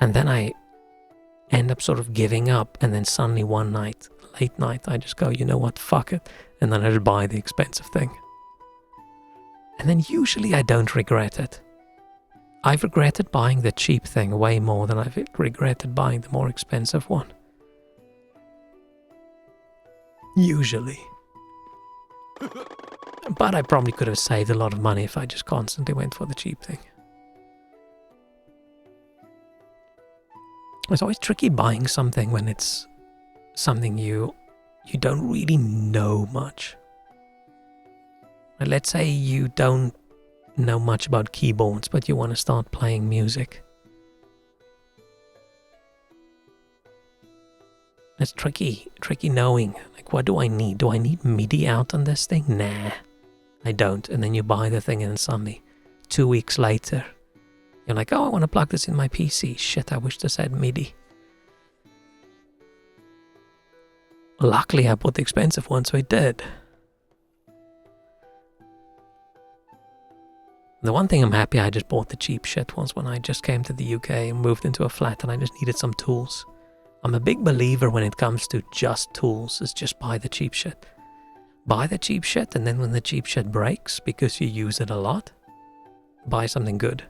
And then I end up sort of giving up, and then suddenly one night, late night, I just go, you know what, fuck it. And then I just buy the expensive thing. And then usually I don't regret it. I've regretted buying the cheap thing way more than I've regretted buying the more expensive one. Usually. But I probably could have saved a lot of money if I just constantly went for the cheap thing. It's always tricky buying something when it's something you don't really know much. Let's say you don't know much about keyboards, but you want to start playing music. It's tricky knowing, like, what do I need? Do I need MIDI out on this thing? Nah, I don't. And then you buy the thing, and then suddenly, 2 weeks later, you're like, oh, I want to plug this in my PC. Shit, I wish this had MIDI. Luckily, I bought the expensive one, so it did. The one thing I'm happy I just bought the cheap shit was when I just came to the UK and moved into a flat and I just needed some tools. I'm a big believer when it comes to just tools, is just buy the cheap shit. Buy the cheap shit, and then when the cheap shit breaks because you use it a lot, buy something good.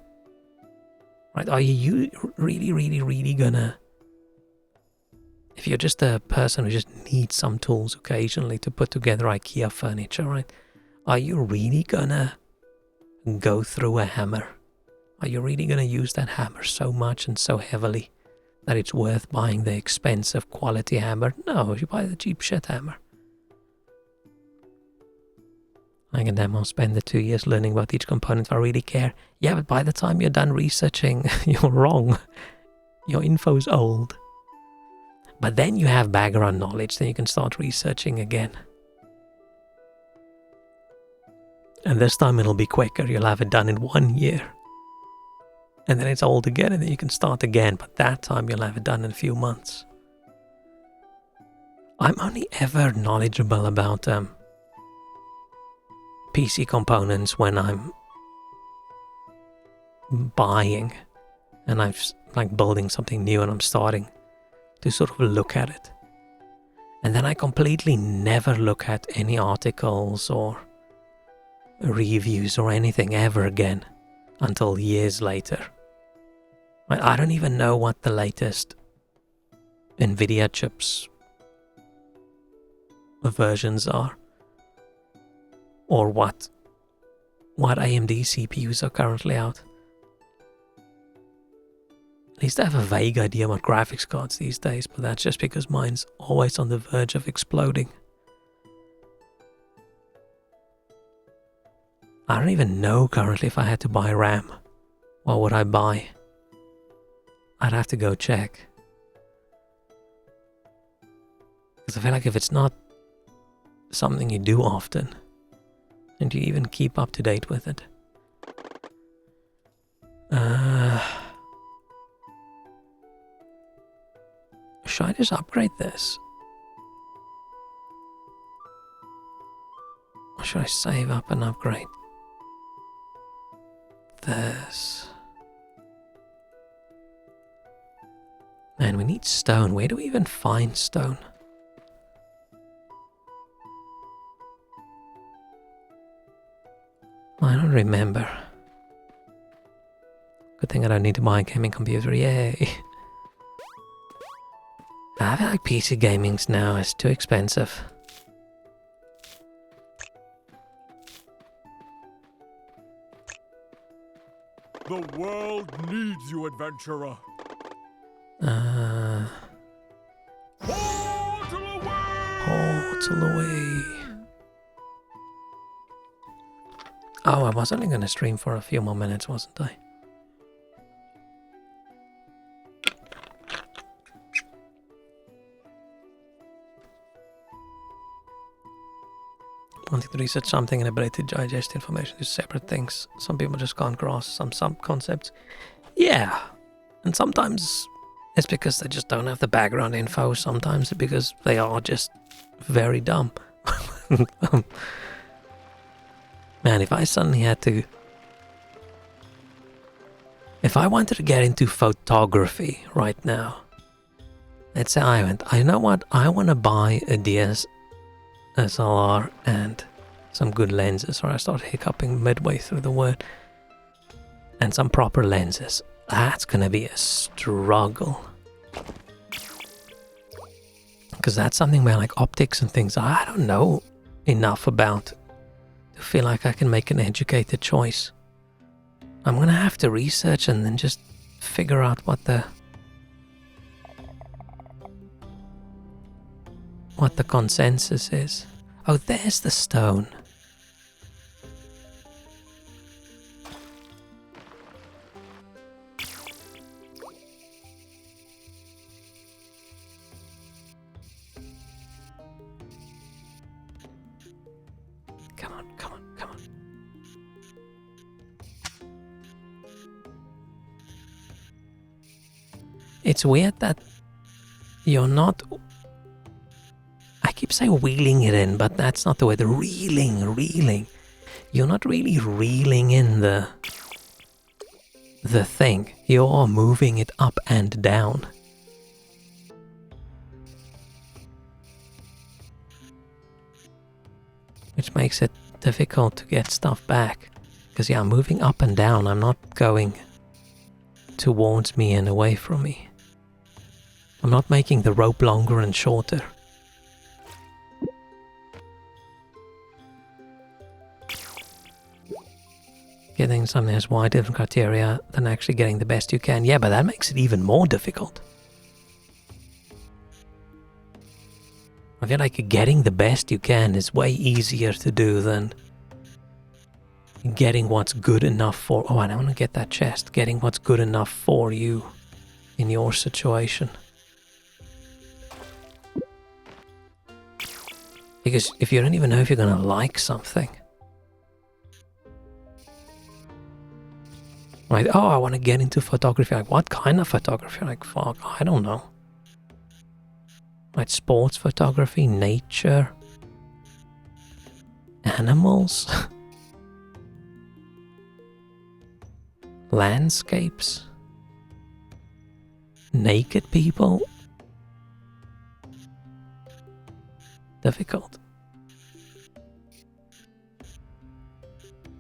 Right? Are you really gonna... If you're just a person who just needs some tools occasionally to put together IKEA furniture, right? Are you really gonna go through a hammer? Are you really gonna use that hammer so much and so heavily that it's worth buying the expensive quality hammer? No, you buy the cheap shit hammer. I can damn well spend the 2 years learning about each component if I really care. Yeah, but by the time you're done researching, you're wrong. Your info's old. But then you have background knowledge, then you can start researching again. And this time it'll be quicker. You'll have it done in 1 year. And then it's old again, and then you can start again. But that time you'll have it done in a few months. I'm only ever knowledgeable about PC components when I'm buying and I'm like building something new and I'm starting to sort of look at it. And then I completely never look at any articles or reviews or anything ever again until years later. I don't even know what the latest NVIDIA chips versions are, or what AMD CPUs are currently out. At least I have a vague idea about graphics cards these days, but that's just because mine's always on the verge of exploding. I don't even know currently if I had to buy RAM. What would I buy? I'd have to go check. Because I feel like if it's not something you do often, and you even keep up to date with it. Should I just upgrade this? Or should I save up and upgrade this? Man, we need stone. Where do we even find stone? I don't remember. Good thing I don't need to buy a gaming computer, yay. I feel like PC gaming's now is too expensive. The world needs you, adventurer. Portal away. Oh, I was only going to stream for a few more minutes, wasn't I? Wanting to research something and ability to digest information is separate things. Some people just can't grasp some concepts. Yeah, and sometimes it's because they just don't have the background info. Sometimes it's because they are just very dumb. Man, if I suddenly had to... If I wanted to get into photography right now, let's say I went, you know what, I want to buy a DSLR and some good lenses, or I start hiccuping midway through the word, and some proper lenses. That's going to be a struggle. Because that's something where like optics and things, I don't know enough about to feel like I can make an educated choice. I'm going to have to research and then just figure out what the consensus is. Oh, there's the stone. Come on, come on, come on. It's weird that you're not... I keep saying wheeling it in, but that's not the word. Reeling. You're not really reeling in the thing. You're moving it up and down. Which makes it difficult to get stuff back. Because yeah, I'm moving up and down. I'm not going towards me and away from me. I'm not making the rope longer and shorter. Getting something that's wide different criteria than actually getting the best you can. Yeah, but that makes it even more difficult. I feel like getting the best you can is way easier to do than getting what's good enough for... Oh, I want to get that chest. Getting what's good enough for you in your situation. Because if you don't even know if you're going to like something... Right, oh, I want to get into photography. Like, what kind of photography? Like, fuck, I don't know. Like, sports photography, nature, animals, landscapes, naked people. Difficult.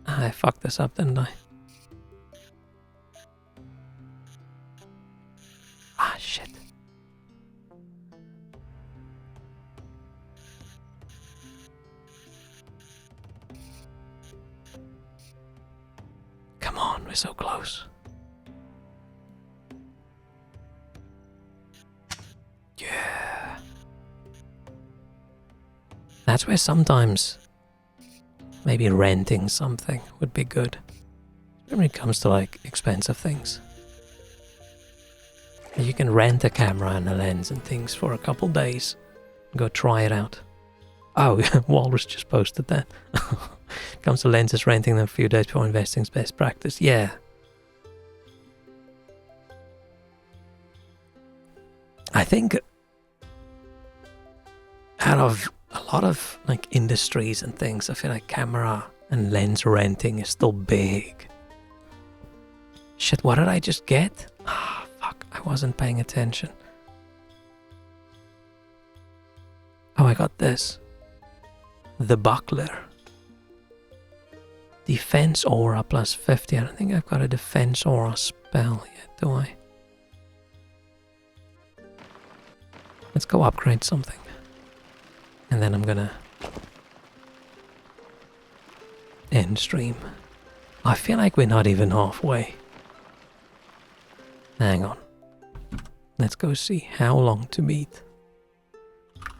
I fucked this up, didn't I? Ah, shit. Come on, we're so close. Yeah. That's where sometimes maybe renting something would be good. When it comes to like expensive things. You can rent a camera and a lens and things for a couple days. Go try it out. Oh, Walrus just posted that. Comes to lenses, renting them a few days before investing is best practice. Yeah. I think out of a lot of like industries and things, I feel like camera and lens renting is still big. Shit, what did I just get? Ah, fuck, I wasn't paying attention. Oh, I got this. The Buckler. Defense aura plus 50. I don't think I've got a defense aura spell yet, do I? Let's go upgrade something. And then I'm gonna end stream. I feel like we're not even halfway. Hang on. Let's go see how long to beat.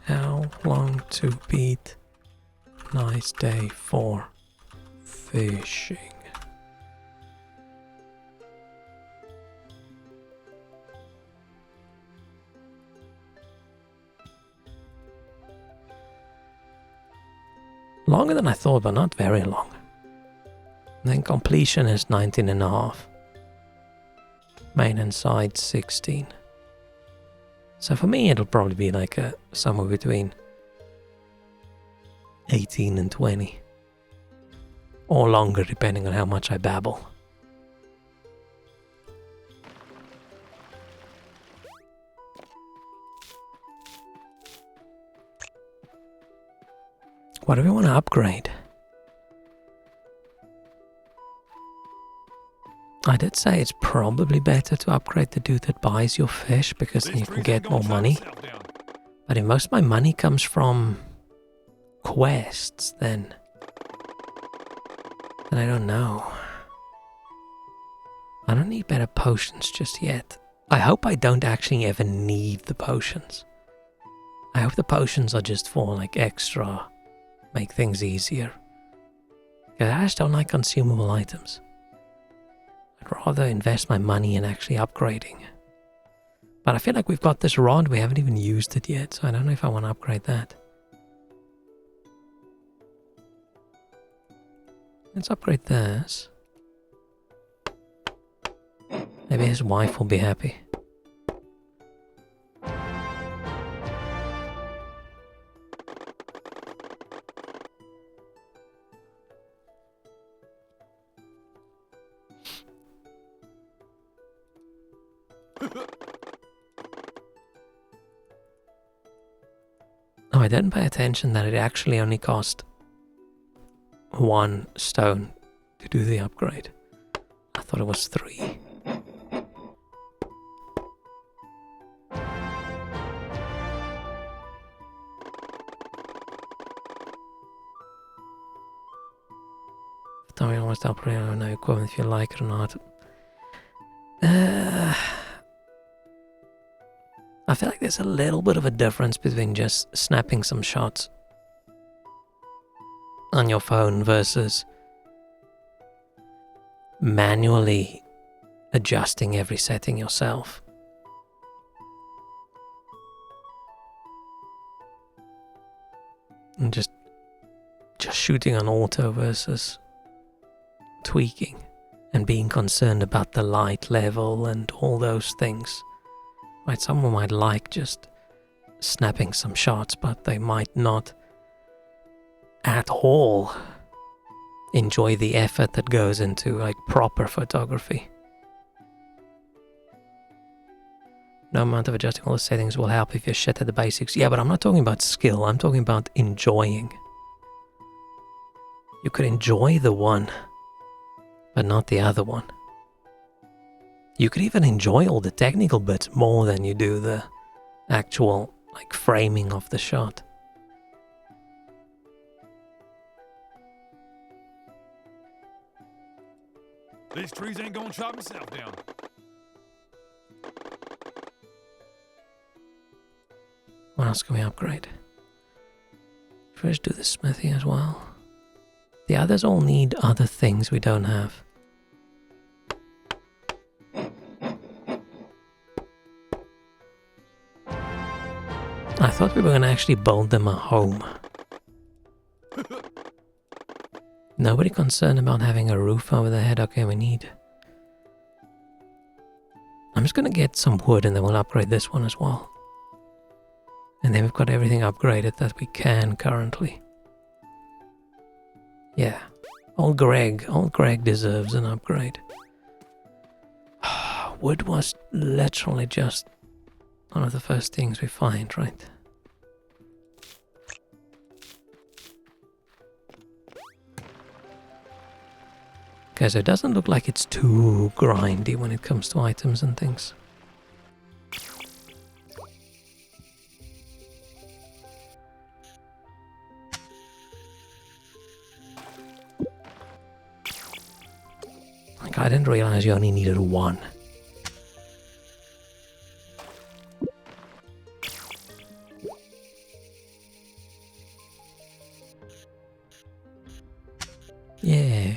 How long to beat Nice Day 4. fishing. Longer than I thought, but not very long. And then completion is 19.5. Main and side 16. So for me it'll probably be like somewhere between 18 and 20. Or longer depending on how much I babble. What do we want to upgrade? I did say it's probably better to upgrade the dude that buys your fish because then you can get more money. But if most of my money comes from quests, then I don't know. I don't need better potions just yet. I hope I don't actually ever need the potions. I hope the potions are just for like extra, make things easier. Because I just don't like consumable items. I'd rather invest my money in actually upgrading. But I feel like we've got this rod, we haven't even used it yet, so I don't know if I want to upgrade that. Let's upgrade this. Maybe his wife will be happy. Oh, I didn't pay attention that it actually only cost 1 stone to do the upgrade. I thought it was 3. Tell me almost upgrade, I don't know equipment if you like it or not. I feel like there's a little bit of a difference between just snapping some shots on your phone versus manually adjusting every setting yourself. And just shooting on auto versus tweaking and being concerned about the light level and all those things. Right, someone might like just snapping some shots, but they might not at all enjoy the effort that goes into like proper photography. No amount of adjusting all the settings will help if you're shit at the basics. Yeah, but I'm not talking about skill, I'm talking about enjoying. You could enjoy the one, but not the other one. You could even enjoy all the technical bits more than you do the actual like framing of the shot. These trees ain't gonna chop myself down. What else can we upgrade? First do the smithy as well. The others all need other things we don't have. I thought we were going to actually build them a home. Nobody concerned about having a roof over their head. Okay, we need... I'm just going to get some wood and then we'll upgrade this one as well. And then we've got everything upgraded that we can currently. Yeah. Old Greg deserves an upgrade. Wood was literally just one of the first things we find, right? Okay, so it doesn't look like it's too grindy when it comes to items and things. Like, I didn't realize you only needed 1. Yeah.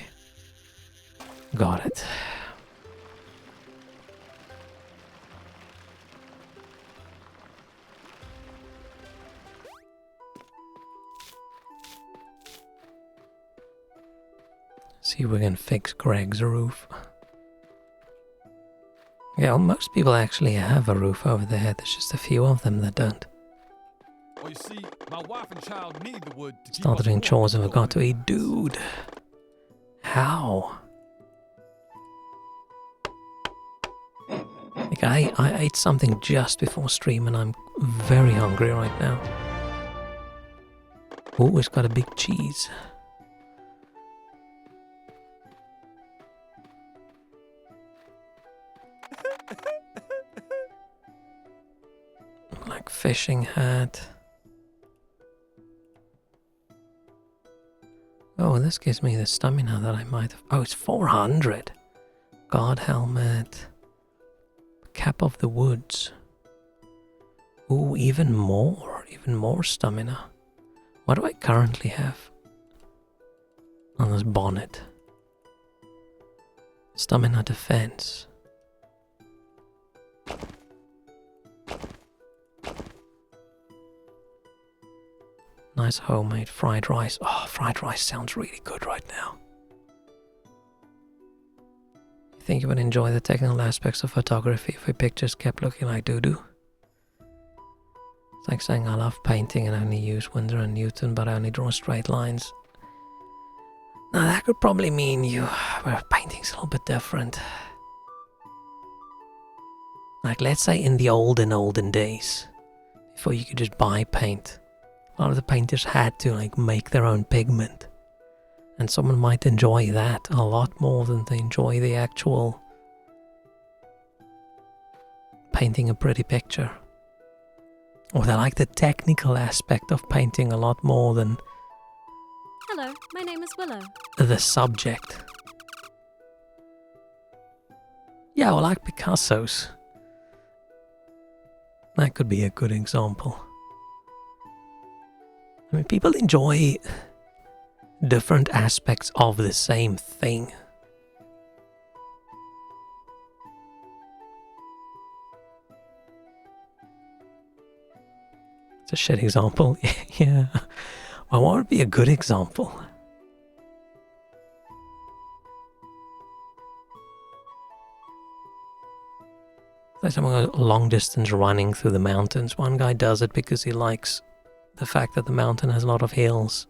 See if we can fix Greg's roof. Yeah, well, most people actually have a roof over their head. There's just a few of them that don't. Well, you see, my wife and child need the wood to keep Started us doing warm chores and before forgot to winter. eat. Dude. How? Like, I ate something just before stream and I'm very hungry right now. Oh, it's got a big cheese. Like fishing hat. Oh, this gives me the stamina that I might have. Oh, it's 400. God helmet. Cap of the woods. Ooh, even more stamina. What do I currently have on this bonnet? Stamina defense. Nice homemade fried rice. Oh, fried rice sounds really good right now. You think you would enjoy the technical aspects of photography if your pictures kept looking like doo-doo? It's like saying I love painting and only use Winsor and Newton, but I only draw straight lines. Now that could probably mean where painting's a little bit different. Like, let's say in the olden days, before you could just buy paint, a lot of the painters had to like make their own pigment. And someone might enjoy that a lot more than they enjoy the actual painting a pretty picture. Or they like the technical aspect of painting a lot more than Hello, my name is Willow. the subject. Yeah, well, like Picasso's. That could be a good example. I mean, people enjoy different aspects of the same thing. It's a shit example. Yeah. Well, what would be a good example? Like someone goes long distance running through the mountains. One guy does it because he likes the fact that the mountain has a lot of hills.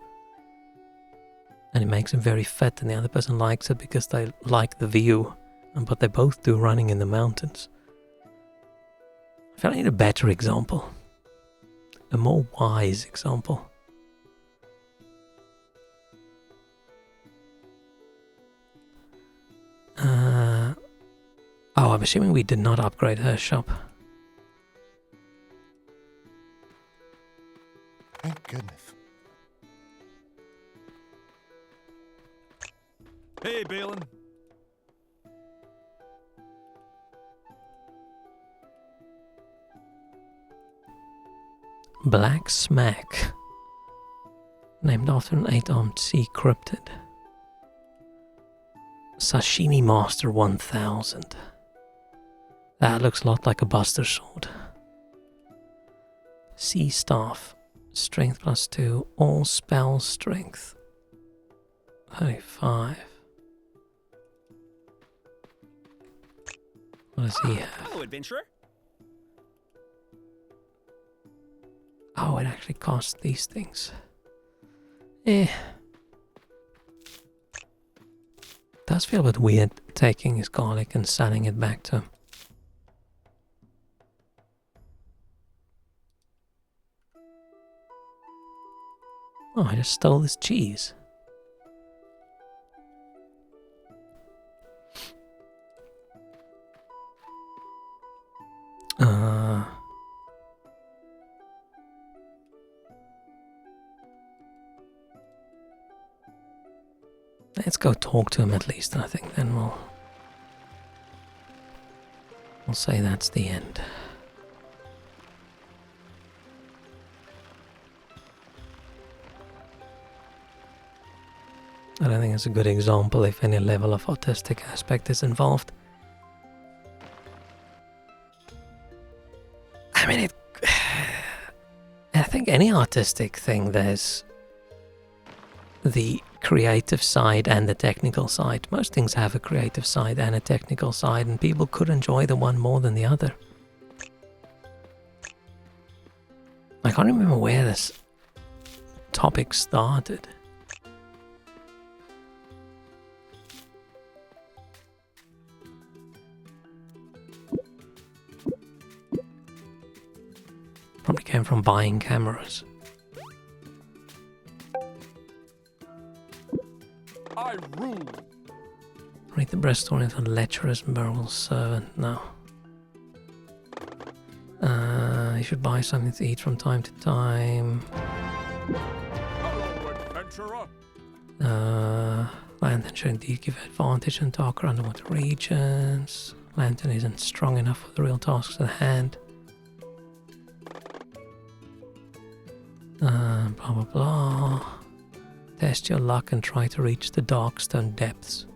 And it makes him very fit, and the other person likes it because they like the view. But they both do running in the mountains. I feel I need a better example. A more wise example. Oh, I'm assuming we did not upgrade her shop. Thank goodness. Hey, Balin. Black Smack. Named after an 8-armed sea cryptid. Sashimi Master 1000. That looks a lot like a Buster Sword. Sea Staff. Strength +2. All spell strength. 35. What does he have? Hello, adventurer. Oh, it actually costs these things. Does feel a bit weird taking his garlic and selling it back to him. Oh, I just stole this cheese. Let's go talk to him at least, and I think then we'll say that's the end. I don't think it's a good example if any level of autistic aspect is involved. I mean, I think any artistic thing, there's the creative side and the technical side. Most things have a creative side and a technical side, and people could enjoy the one more than the other. I can't remember where this topic started. Probably came from buying cameras. I rule. Read the breast story of a lecherous barrel servant. No. You should buy something to eat from time to time. Hello, adventurer. Lantern should indeed give advantage in darker underwater regions. Lantern isn't strong enough for the real tasks at hand. Blah blah blah. Test your luck and try to reach the Darkstone depths.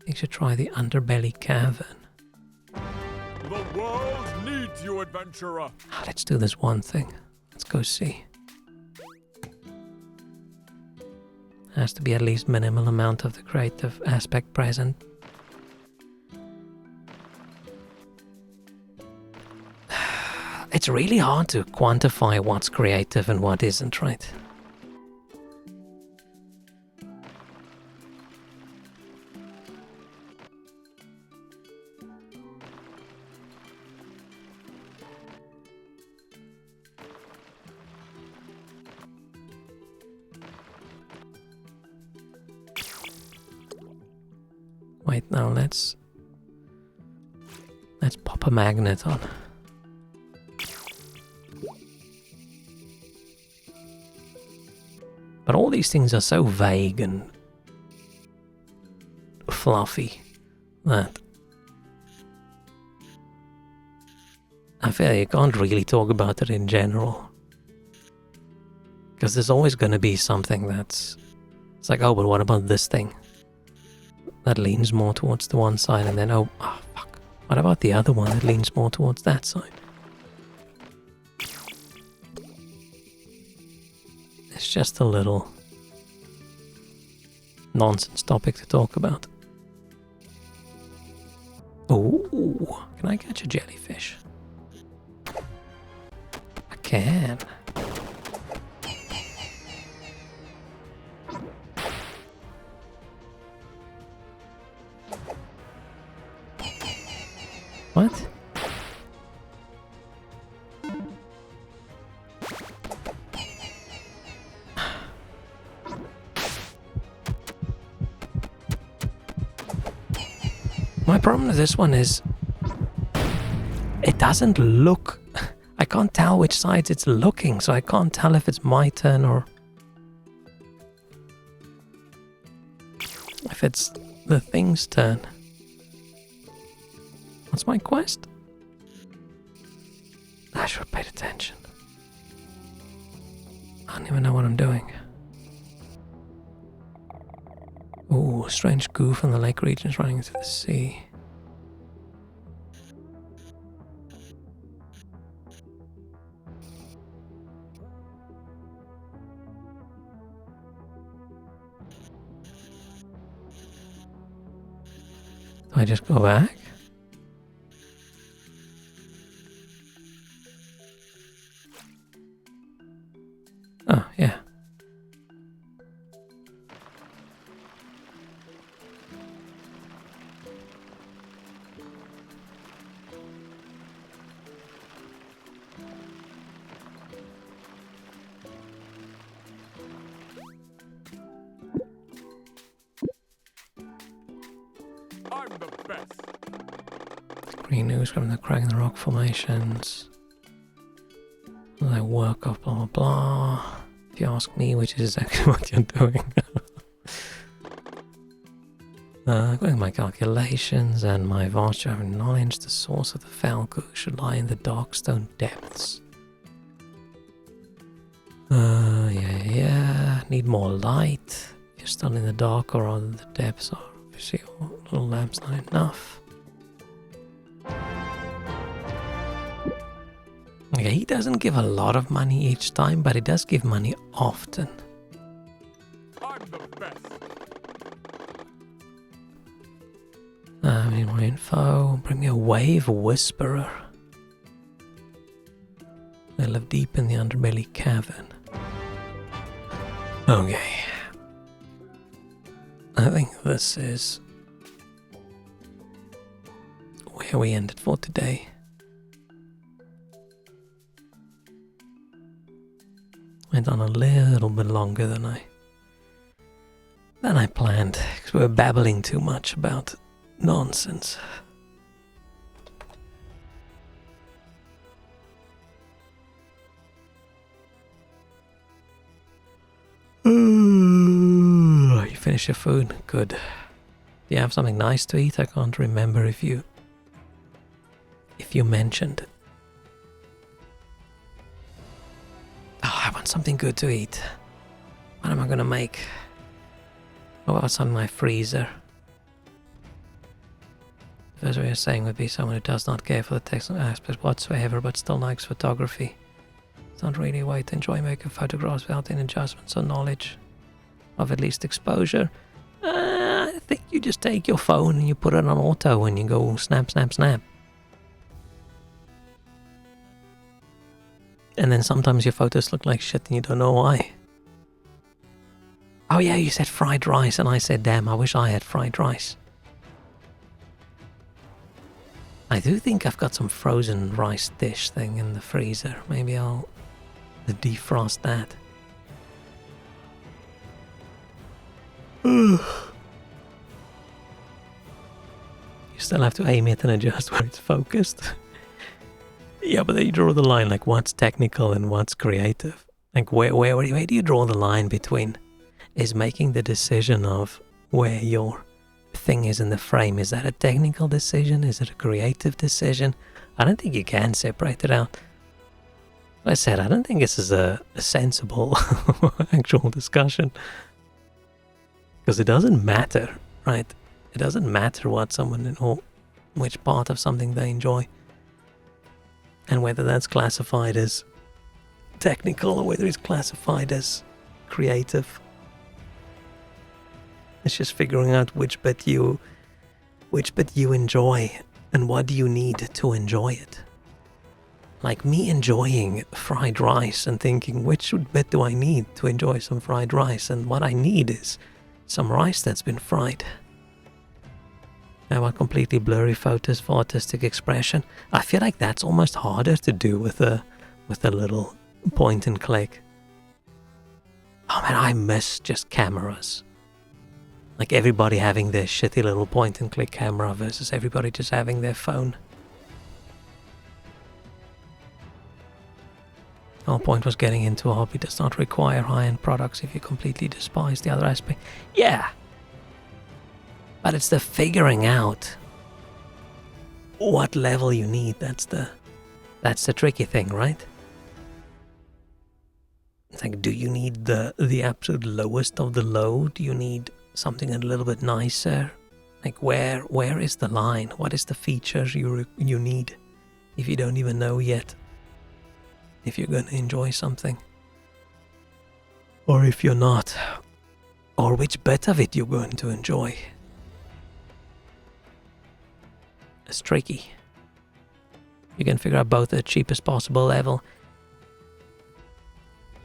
You should try the Underbelly Cavern. The world needs you, adventurer. Let's do this one thing. Let's go see. Has to be at least minimal amount of the creative aspect present. It's really hard to quantify what's creative and what isn't, right? Wait, now let's pop a magnet on. But all these things are so vague and fluffy that I feel you can't really talk about it in general. Because there's always going to be something it's like, oh, but what about this thing? That leans more towards the one side, and then, oh fuck. What about the other one that leans more towards that side? It's just a little nonsense topic to talk about. Oh, can I catch a jellyfish? I can. What? My problem with this one is it doesn't look... I can't tell which side it's looking, so I can't tell if it's my turn or if it's the thing's turn. What's my quest? I should have paid attention. I don't even know what I'm doing. Ooh, strange goo from the lake regions running into the sea. Do I just go back? Oh, yeah. I'm the best. Green news from the crack in the rock formations. I work off blah blah blah. If you ask me, which is exactly what you're doing. Going my calculations and my vast traveling knowledge, the source of the foul goo should lie in the Darkstone depths. Yeah. Need more light. If you're still in the dark or on the depths, or obviously your little lamp's not enough. Okay, he doesn't give a lot of money each time, but he does give money often. info. Bring me a wave whisperer. They live deep in the underbelly cavern. Okay. I think this is where we ended for today. Went on a little bit longer than I planned, because we were babbling too much about nonsense. You finished your food? Good. Do you have something nice to eat? I can't remember if you mentioned. Oh, I want something good to eat. What am I gonna make? What's on my freezer? First way of saying would be someone who does not care for the technical aspects whatsoever, but still likes photography. It's not really a way to enjoy making photographs without any adjustments or knowledge of at least exposure. I think you just take your phone and you put it on auto and you go snap, snap, snap. And then sometimes your photos look like shit and you don't know why. Oh yeah, you said fried rice and I said, damn, I wish I had fried rice. I do think I've got some frozen rice dish thing in the freezer. Maybe I'll defrost that. You still have to aim it and adjust where it's focused. Yeah, but then you draw the line, like what's technical and what's creative. Like where do you draw the line between is making the decision of where your thing is in the frame? Is that a technical decision? Is it a creative decision? I don't think you can separate it out. Like I said, I don't think this is a sensible actual discussion. Because it doesn't matter, right? It doesn't matter what someone or which part of something they enjoy. And whether that's classified as technical or whether it's classified as creative. It's just figuring out which bit you enjoy and what do you need to enjoy it. Like me enjoying fried rice and thinking which bit do I need to enjoy some fried rice, and what I need is some rice that's been fried. I want completely blurry photos for artistic expression. I feel like that's almost harder to do with a little point and click. Oh man, I miss just cameras. Like everybody having their shitty little point and click camera versus everybody just having their phone. Our point was getting into a hobby does not require high-end products if you completely despise the other aspect. Yeah! But it's the figuring out what level you need. That's the tricky thing, right? It's like, do you need the absolute lowest of the low? Do you need something a little bit nicer? Like where is the line? What is the features you need if you don't even know yet if you're going to enjoy something? Or if you're not? Or which bit of it you're going to enjoy? It's tricky. You can figure out both at the cheapest possible level.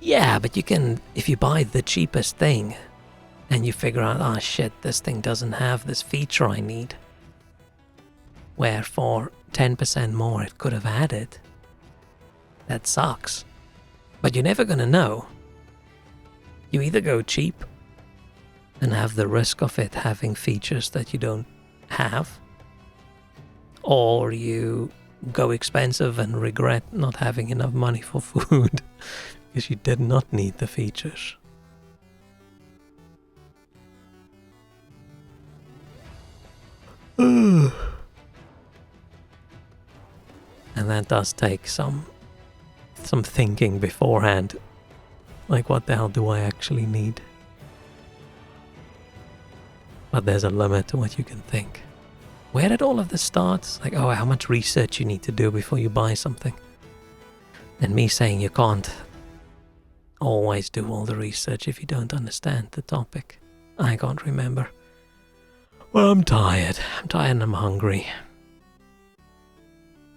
Yeah, but you can, if you buy the cheapest thing and you figure out, oh shit, this thing doesn't have this feature I need, where for 10% more it could have had it, that sucks. But you're never gonna know. You either go cheap and have the risk of it having features that you don't have, or you go expensive and regret not having enough money for food because you did not need the features. And that does take some thinking beforehand. Like, what the hell do I actually need? But there's a limit to what you can think. Where did all of this start? Like, oh, how much research you need to do before you buy something. And me saying you can't always do all the research if you don't understand the topic. I can't remember. Well, I'm tired. I'm tired and I'm hungry.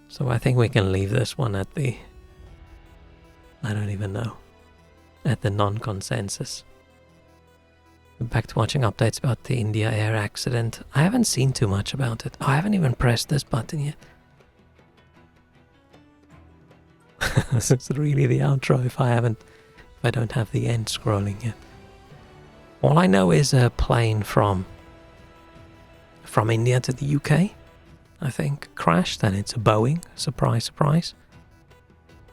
So I think we can leave this one at the... I don't even know. At the non-consensus. Back to watching updates about the India Air accident. I haven't seen too much about it. I haven't even pressed this button yet. This is really the outro if I don't have the end scrolling yet. All I know is a plane from India to the UK, I think, crashed, and it's a Boeing. Surprise, surprise.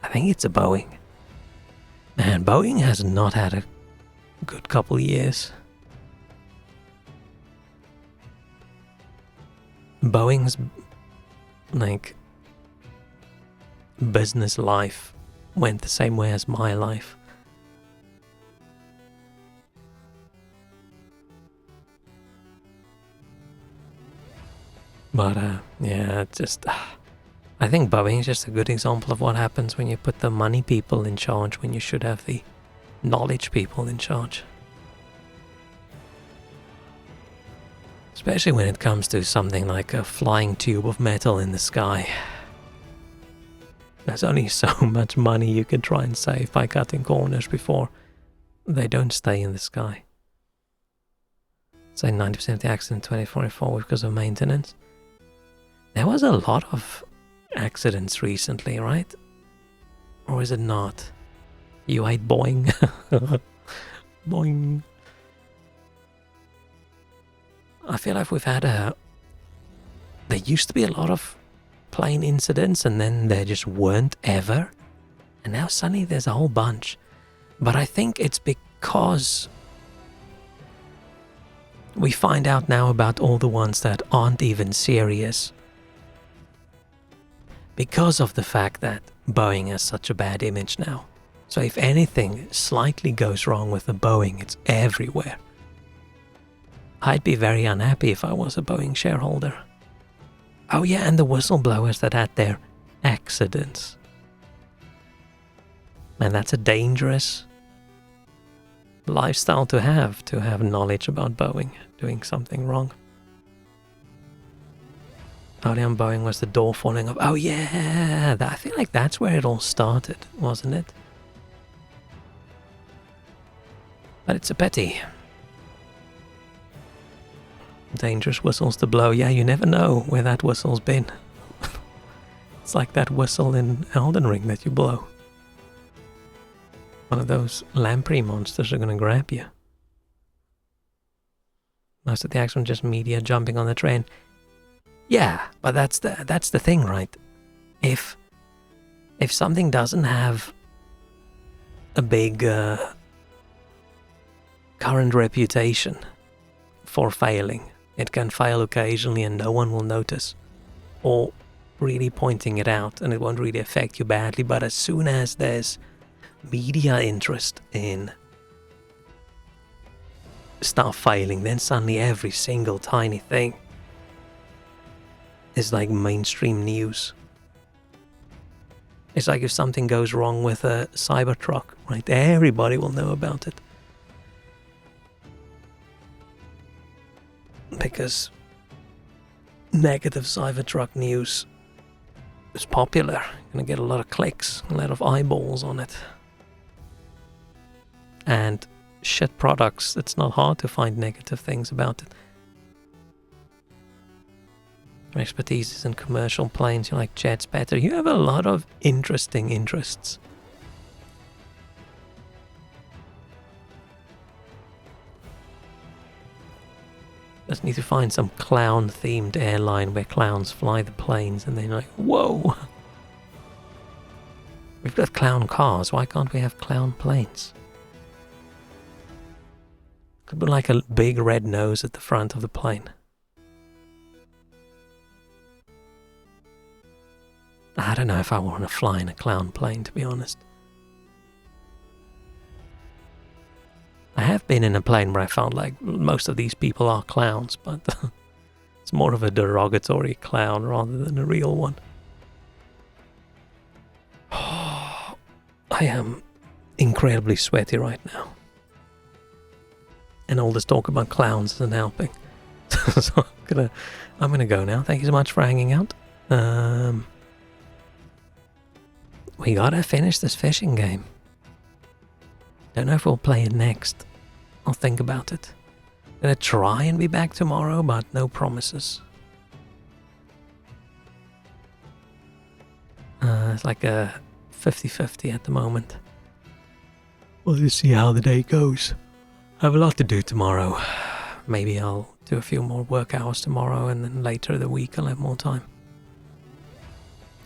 I think it's a Boeing. Man, Boeing has not had a good couple of years. Boeing's, like, business life went the same way as my life. But, yeah, just... I think Boeing is just a good example of what happens when you put the money people in charge when you should have the knowledge people in charge. Especially when it comes to something like a flying tube of metal in the sky. There's only so much money you can try and save by cutting corners before they don't stay in the sky. Say 90% of the accidents in 2044 were because of maintenance. There was a lot of accidents recently, right? Or is it not? You hate Boeing? Boing. I feel like we've had there used to be a lot of plane incidents and then there just weren't ever. And now suddenly there's a whole bunch. But I think it's because we find out now about all the ones that aren't even serious. Because of the fact that Boeing has such a bad image now. So if anything slightly goes wrong with a Boeing, it's everywhere. I'd be very unhappy if I was a Boeing shareholder. Oh yeah, and the whistleblowers that had their accidents. Man, that's a dangerous lifestyle to have knowledge about Boeing doing something wrong. Oh damn, Boeing was the door falling off. Oh yeah, I feel like that's where it all started, wasn't it? But it's a pity. Dangerous whistles to blow. Yeah, you never know where that whistle's been. It's like that whistle in Elden Ring that you blow. One of those lamprey monsters are gonna grab you. Most of the accident just media jumping on the train. Yeah, but that's the thing, right? If something doesn't have a big current reputation for failing, it can fail occasionally and no one will notice, or really pointing it out, and it won't really affect you badly. But as soon as there's media interest in stuff failing, then suddenly every single tiny thing is like mainstream news. It's like if something goes wrong with a Cybertruck, right? Everybody will know about it. Because negative Cybertruck news is popular. You're gonna get a lot of clicks, a lot of eyeballs on it. And shit products, it's not hard to find negative things about it. My expertise is in commercial planes, you like jets better. You have a lot of interesting interests. Just need to find some clown-themed airline where clowns fly the planes and they're like, whoa! We've got clown cars, why can't we have clown planes? Could be like a big red nose at the front of the plane. I don't know if I want to fly in a clown plane, to be honest. I have been in a plane where I found like most of these people are clowns, but it's more of a derogatory clown rather than a real one. I am incredibly sweaty right now. And all this talk about clowns isn't helping. So I'm gonna go now. Thank you so much for hanging out. We gotta finish this fishing game. Don't know if we'll play it next. I'll think about it. Gonna try and be back tomorrow, but no promises. It's like a 50-50 at the moment. We'll just see how the day goes. I have a lot to do tomorrow. Maybe I'll do a few more work hours tomorrow, and then later in the week I'll have more time.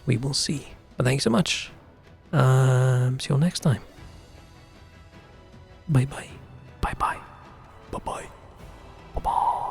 We will see. But thanks so much. See you next time. Bye bye. Bye bye. Bye bye. Bye bye.